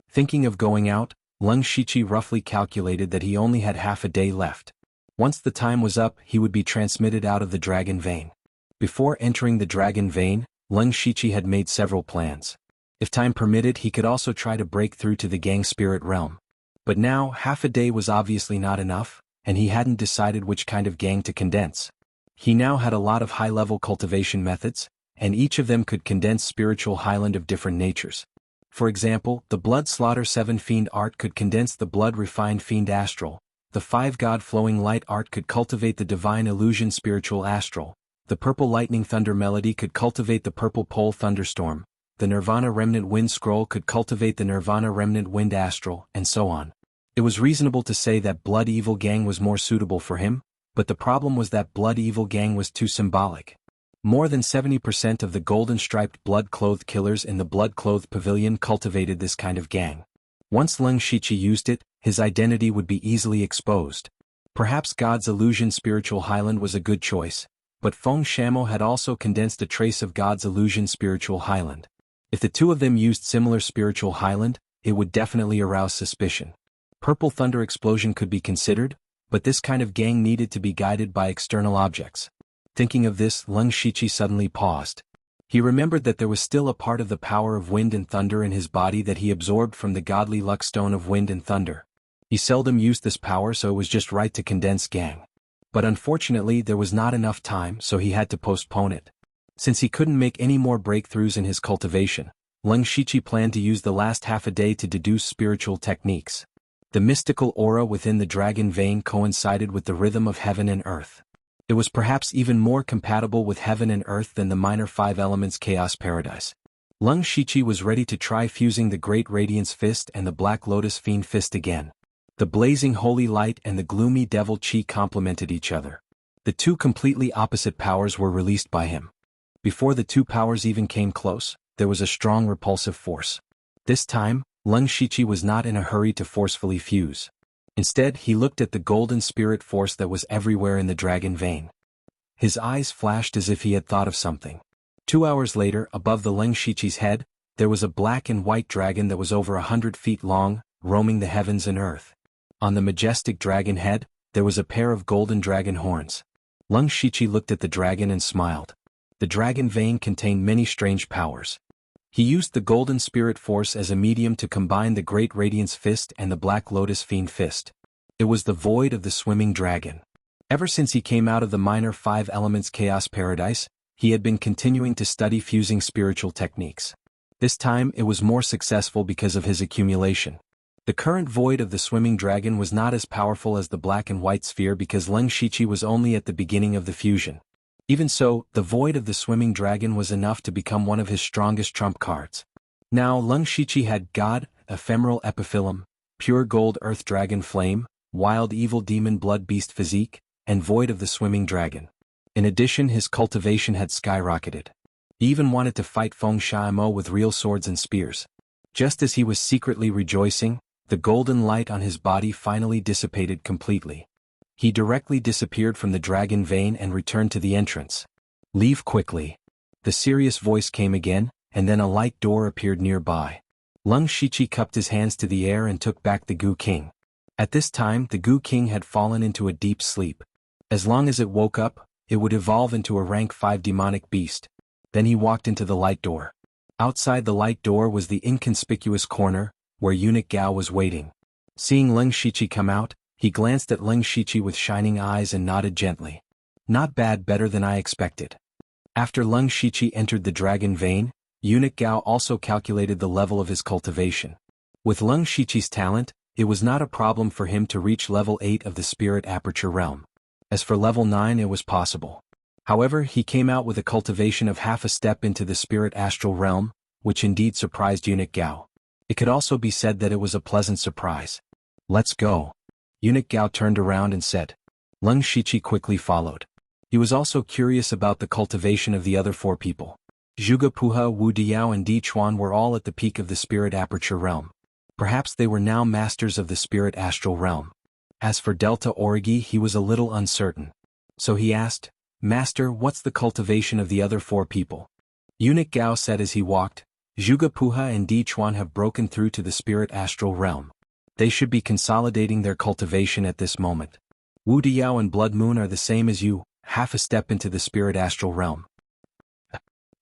Thinking of going out, Leng Shiqi roughly calculated that he only had half a day left. Once the time was up, he would be transmitted out of the Dragon Vein. Before entering the Dragon Vein, Leng Shiqi had made several plans. If time permitted, he could also try to break through to the Gang Spirit Realm. But now, half a day was obviously not enough, and he hadn't decided which kind of gang to condense. He now had a lot of high-level cultivation methods, and each of them could condense spiritual highland of different natures. For example, the Blood Slaughter 7 Fiend art could condense the Blood Refined Fiend Astral, the 5 God Flowing Light art could cultivate the Divine Illusion Spiritual Astral, the Purple Lightning Thunder Melody could cultivate the Purple Pole Thunderstorm, the Nirvana Remnant Wind Scroll could cultivate the Nirvana Remnant Wind Astral, and so on. It was reasonable to say that Blood Evil Gang was more suitable for him, but the problem was that Blood Evil Gang was too symbolic. More than 70% of the golden-striped blood-clothed killers in the blood-clothed pavilion cultivated this kind of gang. Once Leng Shiqi used it, his identity would be easily exposed. Perhaps God's Illusion Spiritual Highland was a good choice, but Feng Shamo had also condensed a trace of God's Illusion Spiritual Highland. If the two of them used similar spiritual highland, it would definitely arouse suspicion. Purple Thunder Explosion could be considered, but this kind of gang needed to be guided by external objects. Thinking of this, Leng Shiqi suddenly paused. He remembered that there was still a part of the power of wind and thunder in his body that he absorbed from the godly luck stone of wind and thunder. He seldom used this power, so it was just right to condense gang. But unfortunately there was not enough time, so he had to postpone it. Since he couldn't make any more breakthroughs in his cultivation, Leng Shiqi planned to use the last half a day to deduce spiritual techniques. The mystical aura within the Dragon Vein coincided with the rhythm of heaven and earth. It was perhaps even more compatible with heaven and earth than the minor 5 elements Chaos Paradise. Leng Shiqi was ready to try fusing the Great Radiance Fist and the Black Lotus Fiend Fist again. The blazing holy light and the gloomy devil chi complemented each other. The two completely opposite powers were released by him. Before the two powers even came close, there was a strong repulsive force. This time, Leng Shiqi was not in a hurry to forcefully fuse. Instead, he looked at the golden spirit force that was everywhere in the Dragon Vein. His eyes flashed as if he had thought of something. 2 hours later, above the Leng Shiqi's head, there was a black and white dragon that was over 100 feet long, roaming the heavens and earth. On the majestic dragon head, there was a pair of golden dragon horns. Leng Shiqi looked at the dragon and smiled. The Dragon Vein contained many strange powers. He used the Golden Spirit Force as a medium to combine the Great Radiance Fist and the Black Lotus Fiend Fist. It was the void of the swimming dragon. Ever since he came out of the minor 5 elements Chaos Paradise, he had been continuing to study fusing spiritual techniques. This time it was more successful because of his accumulation. The current void of the swimming dragon was not as powerful as the black and white sphere because Leng Shiqi was only at the beginning of the fusion. Even so, the void of the swimming dragon was enough to become one of his strongest trump cards. Now Leng Shiqi had God, ephemeral epiphyllum, pure gold earth dragon flame, wild evil demon blood beast physique, and void of the swimming dragon. In addition, his cultivation had skyrocketed. He even wanted to fight Feng Xiaomo with real swords and spears. Just as he was secretly rejoicing, the golden light on his body finally dissipated completely. He directly disappeared from the dragon vein and returned to the entrance. "Leave quickly." The serious voice came again, and then a light door appeared nearby. Leng Shiqi cupped his hands to the air and took back the Gu King. At this time, the Gu King had fallen into a deep sleep. As long as it woke up, it would evolve into a rank 5 demonic beast. Then he walked into the light door. Outside the light door was the inconspicuous corner, where eunuch Gao was waiting. Seeing Leng Shiqi come out, he glanced at Leng Shiqi with shining eyes and nodded gently. "Not bad, better than I expected." After Leng Shiqi entered the dragon vein, eunuch Gao also calculated the level of his cultivation. With Leng Shiqi's talent, it was not a problem for him to reach level 8 of the spirit aperture realm. As for level 9, it was possible. However, he came out with a cultivation of half a step into the spirit astral realm, which indeed surprised eunuch Gao. It could also be said that it was a pleasant surprise. "Let's go." Eunuch Gao turned around and said. Leng Shiqi quickly followed. He was also curious about the cultivation of the other 4 people. Zhuge Puha, Wu Diao and Di Chuan were all at the peak of the spirit aperture realm. Perhaps they were now masters of the spirit astral realm. As for Delta Origi, he was a little uncertain. So he asked, "Master, what's the cultivation of the other 4 people?" Eunuch Gao said as he walked, "Zhuge Puha and Di Chuan have broken through to the spirit astral realm. They should be consolidating their cultivation at this moment. Wu Diao and Blood Moon are the same as you, half a step into the spirit astral realm."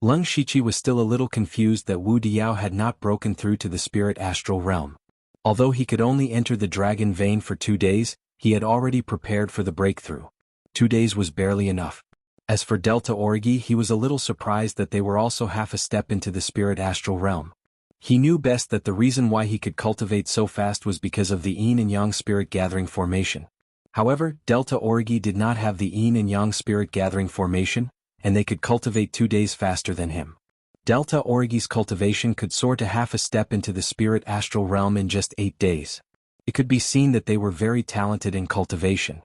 Leng Shiqi was still a little confused that Wu Diao had not broken through to the spirit astral realm. Although he could only enter the dragon vein for 2 days, he had already prepared for the breakthrough. 2 days was barely enough. As for Delta Origi, he was a little surprised that they were also half a step into the spirit astral realm. He knew best that the reason why he could cultivate so fast was because of the yin and yang spirit gathering formation. However, Delta Origi did not have the yin and yang spirit gathering formation, and they could cultivate 2 days faster than him. Delta Origi's cultivation could soar to half a step into the spirit astral realm in just 8 days. It could be seen that they were very talented in cultivation.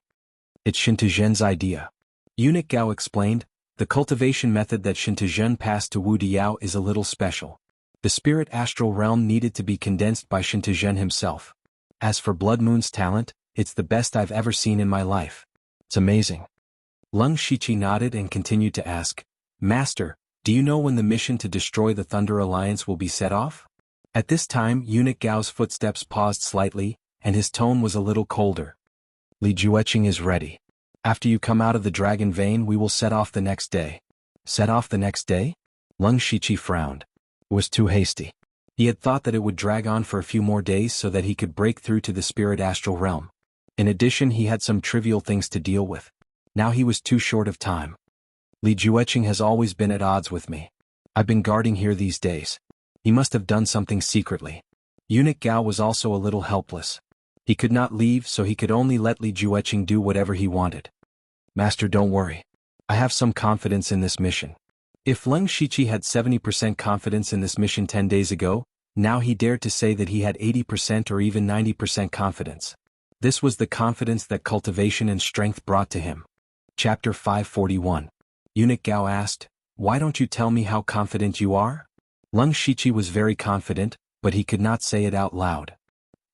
"It's Xintezhen's idea," Eunuch Gao explained. "The cultivation method that Xintezhen passed to Wu Diao is a little special. The spirit astral realm needed to be condensed by Xintezhen himself. As for Blood Moon's talent, it's the best I've ever seen in my life. It's amazing." Leng Shiqi nodded and continued to ask, "Master, do you know when the mission to destroy the Thunder Alliance will be set off?" At this time, Eunuch Gao's footsteps paused slightly, and his tone was a little colder. "Li Jueqing is ready. After you come out of the dragon vein, we will set off the next day." "Set off the next day?" Leng Shiqi frowned. It was too hasty. He had thought that it would drag on for a few more days so that he could break through to the spirit astral realm. In addition, he had some trivial things to deal with. Now he was too short of time. "Li Jueqing has always been at odds with me. I've been guarding here these days. He must have done something secretly." Eunuch Gao was also a little helpless. He could not leave, so he could only let Li Jueqing do whatever he wanted. "Master, don't worry. I have some confidence in this mission." If Leng Shiqi had 70% confidence in this mission 10 days ago, now he dared to say that he had 80% or even 90% confidence. This was the confidence that cultivation and strength brought to him. Chapter 541. Eunuch Gao asked, "Why don't you tell me how confident you are?" Leng Shiqi was very confident, but he could not say it out loud.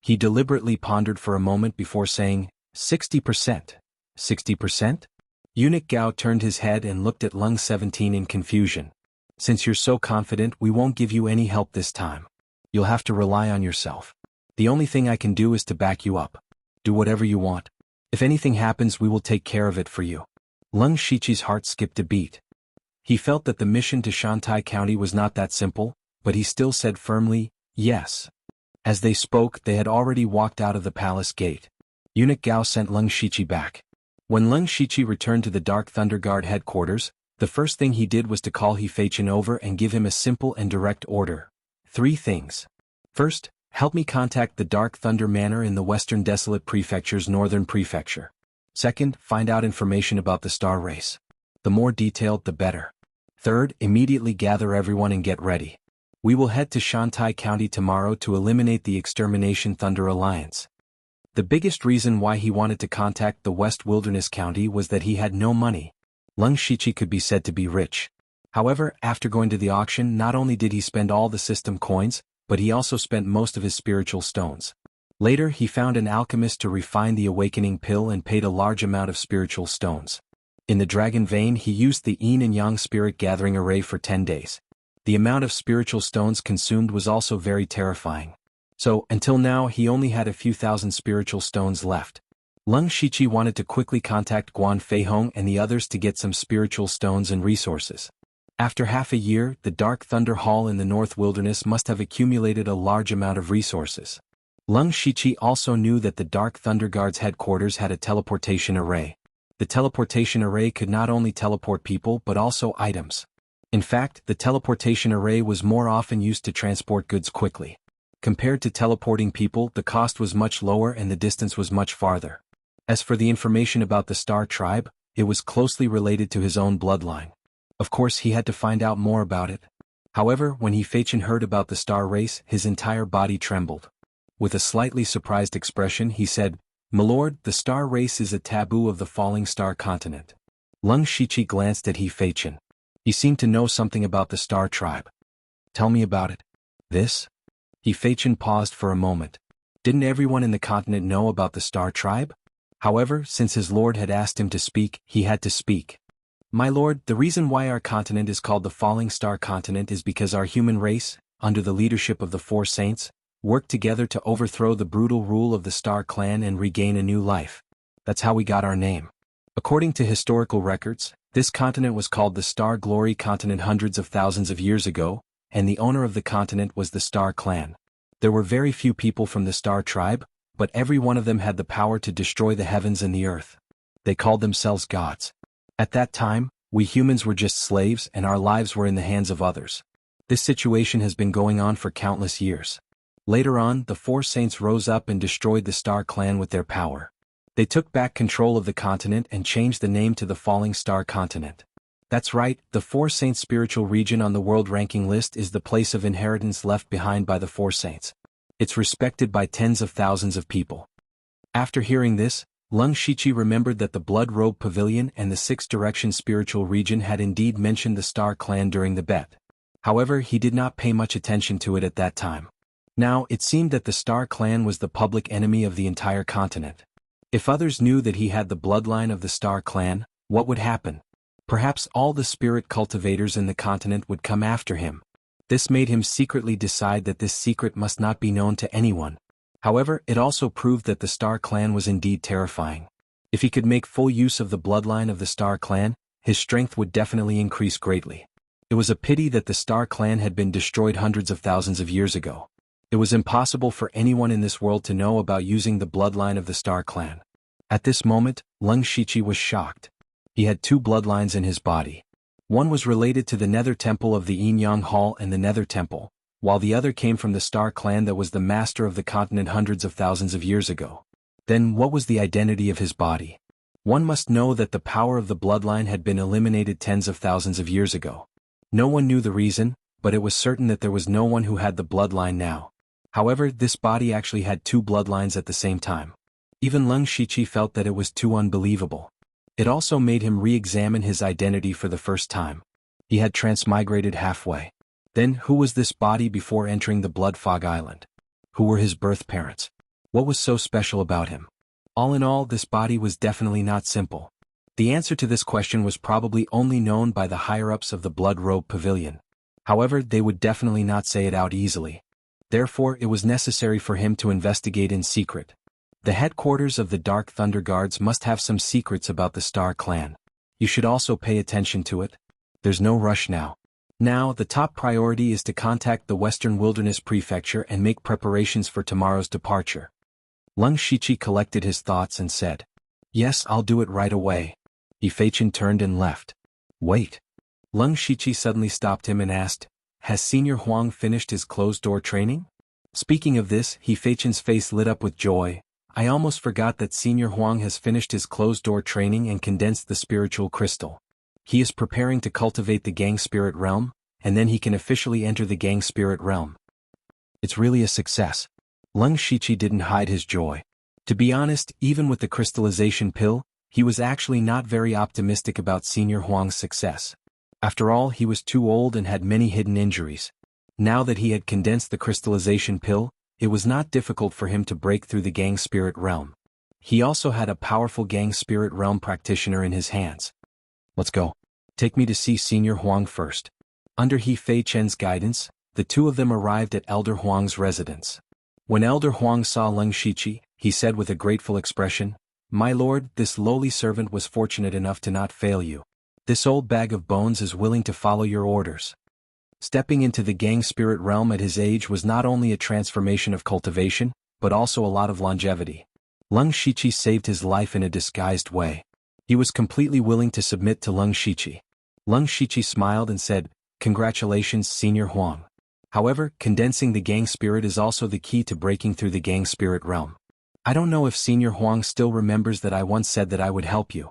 He deliberately pondered for a moment before saying, 60%. 60%? Eunuch Gao turned his head and looked at Leng 17 in confusion. "Since you're so confident, we won't give you any help this time. You'll have to rely on yourself. The only thing I can do is to back you up. Do whatever you want. If anything happens, we will take care of it for you." Leng Shiqi's heart skipped a beat. He felt that the mission to Shantai County was not that simple, but he still said firmly, "Yes." As they spoke, they had already walked out of the palace gate. Eunuch Gao sent Leng Shiqi back. When Leng Shiqi returned to the Dark Thunder Guard headquarters, the first thing he did was to call Heifeichen over and give him a simple and direct order. 3 things. First, Help me contact the Dark Thunder Manor in the Western Desolate Prefecture's Northern Prefecture. Second, find out information about the star race. The more detailed, the better. Third, immediately gather everyone and get ready. We will head to Shantai County tomorrow to eliminate the Extermination Thunder Alliance. The biggest reason why he wanted to contact the West Wilderness County was that he had no money. Leng Shichi could be said to be rich. However, after going to the auction, not only did he spend all the system coins, but he also spent most of his spiritual stones. Later, he found an alchemist to refine the awakening pill and paid a large amount of spiritual stones. In the dragon vein, he used the yin and yang spirit gathering array for 10 days. The amount of spiritual stones consumed was also very terrifying. So, until now, he only had a few thousand spiritual stones left. Leng Shichi wanted to quickly contact Guan Feihong and the others to get some spiritual stones and resources. After half a year, the Dark Thunder Hall in the North Wilderness must have accumulated a large amount of resources. Leng Shichi also knew that the Dark Thunder Guard's headquarters had a teleportation array. The teleportation array could not only teleport people but also items. In fact, the teleportation array was more often used to transport goods quickly. Compared to teleporting people, the cost was much lower and the distance was much farther. As for the information about the Star Tribe, it was closely related to his own bloodline. Of course, he had to find out more about it. However, when Feichin heard about the star race, his entire body trembled. With a slightly surprised expression, he said, "My lord, the star race is a taboo of the falling star continent." Leng Shichi glanced at Feichin. He seemed to know something about the Star Tribe. "Tell me about it." "This?" Feichin paused for a moment. Didn't everyone in the continent know about the Star Tribe? However, since his lord had asked him to speak, he had to speak. "My lord, the reason why our continent is called the Falling Star Continent is because our human race, under the leadership of the Four Saints, worked together to overthrow the brutal rule of the Star Clan and regain a new life. That's how we got our name. According to historical records, this continent was called the Star Glory Continent hundreds of thousands of years ago, and the owner of the continent was the Star Clan. There were very few people from the Star Tribe, but every one of them had the power to destroy the heavens and the earth. They called themselves gods. At that time, we humans were just slaves and our lives were in the hands of others. This situation has been going on for countless years. Later on, the Four Saints rose up and destroyed the Star Clan with their power. They took back control of the continent and changed the name to the Falling Star Continent. That's right, the Four Saints spiritual region on the world ranking list is the place of inheritance left behind by the Four Saints. It's respected by tens of thousands of people. After hearing this, Leng Shichi remembered that the Blood Robe Pavilion and the Six Direction spiritual region had indeed mentioned the Star Clan during the bet. However, he did not pay much attention to it at that time. Now, it seemed that the Star Clan was the public enemy of the entire continent. If others knew that he had the bloodline of the Star Clan, what would happen? Perhaps all the spirit cultivators in the continent would come after him. This made him secretly decide that this secret must not be known to anyone. However, it also proved that the Star Clan was indeed terrifying. If he could make full use of the bloodline of the Star Clan, his strength would definitely increase greatly. It was a pity that the Star Clan had been destroyed hundreds of thousands of years ago. It was impossible for anyone in this world to know about using the bloodline of the Star Clan. At this moment, Leng Shichi was shocked. He had two bloodlines in his body. One was related to the Nether Temple of the Yin Yang Hall and the Nether Temple, while the other came from the Star Clan that was the master of the continent hundreds of thousands of years ago. Then what was the identity of his body? One must know that the power of the bloodline had been eliminated tens of thousands of years ago. No one knew the reason, but it was certain that there was no one who had the bloodline now. However, this body actually had two bloodlines at the same time. Even Leng Shichi felt that it was too unbelievable. It also made him re-examine his identity for the first time. He had transmigrated halfway. Then, who was this body before entering the Blood Fog Island? Who were his birth parents? What was so special about him? All in all, this body was definitely not simple. The answer to this question was probably only known by the higher-ups of the Blood Robe Pavilion. However, they would definitely not say it out easily. Therefore, it was necessary for him to investigate in secret. The headquarters of the Dark Thunder Guards must have some secrets about the Star Clan. You should also pay attention to it. There's no rush now. Now, the top priority is to contact the Western Wilderness Prefecture and make preparations for tomorrow's departure. Leng Shichi collected his thoughts and said, "Yes, I'll do it right away." Feichin turned and left. "Wait." Leng Shichi suddenly stopped him and asked, "Has Senior Huang finished his closed-door training?" Speaking of this, He Feichen's face lit up with joy. I almost forgot that Senior Huang has finished his closed-door training and condensed the spiritual crystal. He is preparing to cultivate the gang spirit realm, and then he can officially enter the gang spirit realm. It's really a success. Leng Shiqi didn't hide his joy. To be honest, even with the crystallization pill, he was actually not very optimistic about Senior Huang's success. After all, he was too old and had many hidden injuries. Now that he had condensed the crystallization pill, it was not difficult for him to break through the gang spirit realm. He also had a powerful gang spirit realm practitioner in his hands. Let's go. Take me to see Senior Huang first. Under He Feichen's guidance, the two of them arrived at Elder Huang's residence. When Elder Huang saw Leng Shiqi, he said with a grateful expression, "My lord, this lowly servant was fortunate enough to not fail you. This old bag of bones is willing to follow your orders." Stepping into the gang spirit realm at his age was not only a transformation of cultivation, but also a lot of longevity. Leng Shiqi saved his life in a disguised way. He was completely willing to submit to Leng Shiqi. Leng Shiqi smiled and said, "Congratulations, Senior Huang. However, condensing the gang spirit is also the key to breaking through the gang spirit realm. I don't know if Senior Huang still remembers that I once said that I would help you."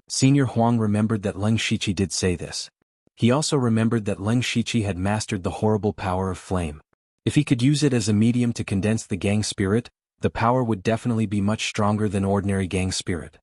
Senior Huang remembered that Leng Shiqi did say this. He also remembered that Leng Shiqi had mastered the horrible power of flame. If he could use it as a medium to condense the gang spirit, the power would definitely be much stronger than ordinary gang spirit.